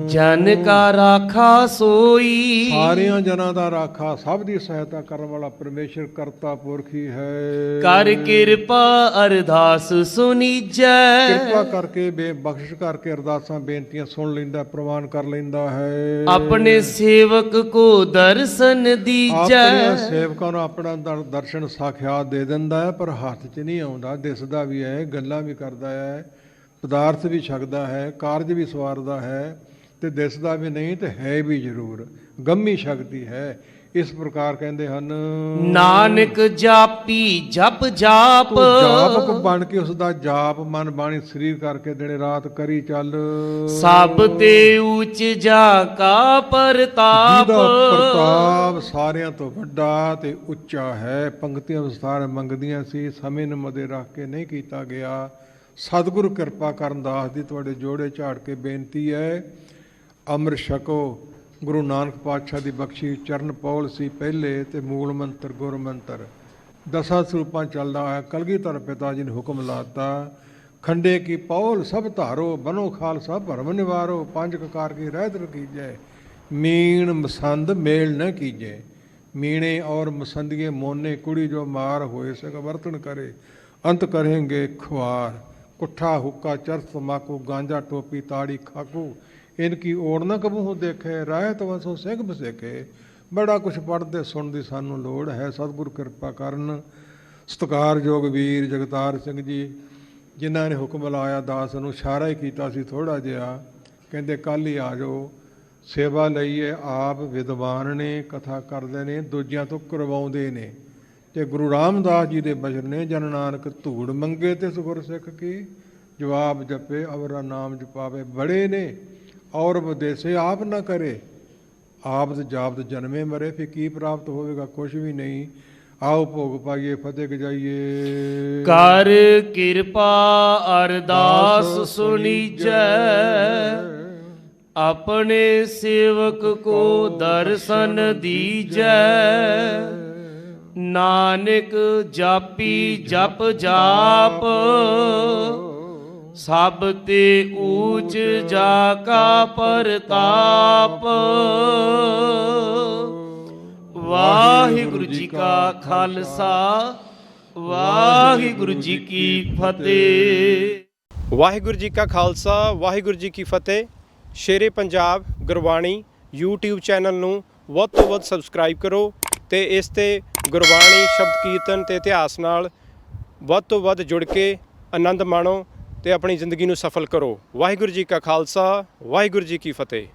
ਜਨ ਕਾ ਰਾਖਾ ਸੋਈ, ਸਾਰਿਆਂ ਜਨਾਂ ਦਾ ਰਾਖਾ, ਸਭ ਦੀ ਸਹਾਇਤਾ ਕਰਨ ਵਾਲਾ ਪਰਮੇਸ਼ਰ ਕਰਤਾ ਪੁਰਖ ਹੀ ਹੈ। ਕਰ ਕਿਰਪਾ ਅਰਦਾਸ ਸੁਨੀਜੈ, ਕਿਰਪਾ ਕਰਕੇ ਬਖਸ਼ਿਸ਼ ਕਰਕੇ ਅਰਦਾਸਾਂ ਬੇਨਤੀਆਂ ਸੁਣ ਲੈਂਦਾ, ਪ੍ਰਵਾਨ ਕਰ ਲੈਂਦਾ ਹੈ। ਆਪਣੇ ਸੇਵਕ ਕੋ ਦਰਸ਼ਨ ਦੀਜੈ, ਆਪਣੇ ਸੇਵਕਾਂ ਨੂੰ ਆਪਣਾ ਦਰਸ਼ਨ ਸਾਖਿਆਤ ਦੇ ਦਿੰਦਾ ਹੈ, ਪਰ ਹੱਥ 'ਚ ਨਹੀਂ ਆਉਂਦਾ। ਦਿਸਦਾ ਵੀ ਹੈ, ਗੱਲਾਂ ਵੀ ਕਰਦਾ ਹੈ, ਪਦਾਰਥ ਵੀ ਛਕਦਾ ਹੈ, ਕਾਰਜ ਵੀ ਸਵਾਰਦਾ ਹੈ, ਤੇ ਦਿਸਦਾ ਵੀ ਨਹੀਂ, ਤੇ ਹੈ ਵੀ ਜ਼ਰੂਰ। ਗੰਮੀ ਸ਼ਕਤੀ ਹੈ। ਇਸ ਪ੍ਰਕਾਰ ਕਹਿੰਦੇ ਹਨ, ਨਾਨਕ ਜਾਪੀ ਜਪ ਜਾਪ, ਤੂੰ ਜਾਪਕ ਬਣ ਕੇ ਉਸ ਦਾ ਜਾਪ ਮਨ ਬਾਣੀ ਸਰੀਰ ਕਰਕੇ ਦਿਨੇ ਰਾਤ ਕਰੀ ਚੱਲ। ਸਭ ਤੇ ਉੱਚ ਜਾ ਕਾ ਪ੍ਰਤਾਪ, ਜਿਹਦਾ ਪ੍ਰਤਾਪ ਸਾਰਿਆਂ ਤੋਂ ਵੱਡਾ ਤੇ ਉੱਚਾ ਹੈ। ਪੰਕਤੀਆਂ ਵਿਸਥਾਰ ਮੰਗਦੀਆਂ ਸੀ, ਸਮੇਂ ਨੂੰ ਮਦੇ ਰੱਖ ਕੇ ਨਹੀਂ ਕੀਤਾ ਗਿਆ। ਸਤਿਗੁਰੂ ਕਿਰਪਾ ਕਰਨ ਦਾਸ ਦੀ ਤੁਹਾਡੇ ਜੋੜੇ ਝਾੜ ਕੇ ਬੇਨਤੀ ਹੈ, ਅੰਮ੍ਰਿਤ ਛਕੋ। ਗੁਰੂ ਨਾਨਕ ਪਾਤਸ਼ਾਹ ਦੀ ਬਖਸ਼ੀ ਚਰਨ ਪੌਲ ਸੀ ਪਹਿਲੇ, ਤੇ ਮੂਲ ਮੰਤਰ ਗੁਰ ਮੰਤਰ 10 ਸਰੂਪਾਂ ਚੱਲਦਾ ਆਇਆ। ਕਲਗੀਧਰ ਪਿਤਾ ਜੀ ਨੇ ਹੁਕਮ ਲਾਤਾ, ਖੰਡੇ ਕੀ ਪੌਲ ਸਭ ਧਾਰੋ, ਬਨੋ ਖਾਲਸਾ ਭਰਮ ਨਿਵਾਰੋ, ਪੰਜ ਕਕਾਰ ਕੀ ਰਹਿਤ ਰਖੀਜੈ, ਮੀਣ ਮਸੰਦ ਮੇਲ ਨ ਕੀਜੈ। ਮੀਣੇ ਔਰ ਮਸੰਦੀਏ ਮੋਨੇ ਕੁੜੀ ਜੋ ਮਾਰ ਹੋਏ ਸਕ ਵਰਤਨ ਕਰੇ, ਅੰਤ ਕरेंगे खुआर। कुट्ठा हुक्का चरस तमाकू, गांजा टोपी ताड़ी खाकू, इनकी ओर न कबू देखे, राय तवसो सिंह बसेखे। बड़ा कुछ पढ़ते सुनती सानू लोड़ है, सतगुरु किरपा करन। सत्कारयोग वीर जगतार सिंह जी जिन्हों ने हुक्म लाया दास नूं, इशारा ही कीता सी थोड़ा जिहा, कहते कल ही आ जाओ, सेवा लईए। आप विद्वान ने, कथा करते ने, दूजियां तो करवाउंदे ने। ਤੇ ਗੁਰੂ ਰਾਮਦਾਸ ਜੀ ਦੇ ਬਚਨ ਨੇ, ਜਨ ਨਾਨਕ ਧੂੜ ਮੰਗੇ ਤਿਸ ਗੁਰ ਸਿੱਖ ਕੀ, ਜਵਾਬ ਜਪੇ ਅਵਰਾ ਨਾਮ ਜਪਾਵੇ। ਬੜੇ ਨੇ ਔਰ ਵਿਦੇਸੇ ਆਪ ਨਾ ਕਰੇ, ਆਪਦ ਜਾਪਦ ਜਨਮੇ ਮਰੇ, ਫਿਰ ਕੀ ਪ੍ਰਾਪਤ ਹੋਵੇਗਾ? ਕੁਛ ਵੀ ਨਹੀਂ। ਆਓ ਭੋਗ ਪਾਈਏ, ਫਤਿਹ ਗਜਾਈਏ। ਕਰ ਕਿਰਪਾ ਅਰਦਾਸ ਸੁਣੀਜੈ, ਆਪਣੇ ਸੇਵਕ ਕੋ ਦਰਸ਼ਨ ਦੀਜੈ। ਨਾਨਕ ਜਾਪੀ ਜਪ ਜਾਪ, ਸਭ ਤੇ ਊਚ ਜਾ ਕਾ ਪ੍ਰਤਾਪ। ਵਾਹਿਗੁਰੂ ਜੀ ਕਾ ਖਾਲਸਾ, ਵਾਹਿਗੁਰੂ ਜੀ ਕੀ ਫਤਿਹ। ਵਾਹਿਗੁਰੂ ਜੀ ਕਾ ਖਾਲਸਾ, ਵਾਹਿਗੁਰੂ ਜੀ ਕੀ ਫਤਿਹ। ਸ਼ੇਰੇ ਪੰਜਾਬ ਗੁਰਬਾਣੀ YouTube ਚੈਨਲ ਨੂੰ ਵੱਧ ਤੋਂ ਵੱਧ ਸਬਸਕ੍ਰਾਈਬ ਕਰੋ ਤੇ ਇਸ ਤੇ ਗੁਰਬਾਣੀ, ਸ਼ਬਦ ਕੀਰਤਨ ਤੇ ਇਤਿਹਾਸ ਨਾਲ ਵੱਧ ਤੋਂ ਵੱਧ ਜੁੜ ਕੇ ਆਨੰਦ ਮਾਣੋ ਤੇ ਆਪਣੀ ਜ਼ਿੰਦਗੀ ਨੂੰ ਸਫਲ ਕਰੋ। ਵਾਹਿਗੁਰੂ ਜੀ ਕਾ ਖਾਲਸਾ, ਵਾਹਿਗੁਰੂ ਜੀ ਕੀ ਫਤਿਹ।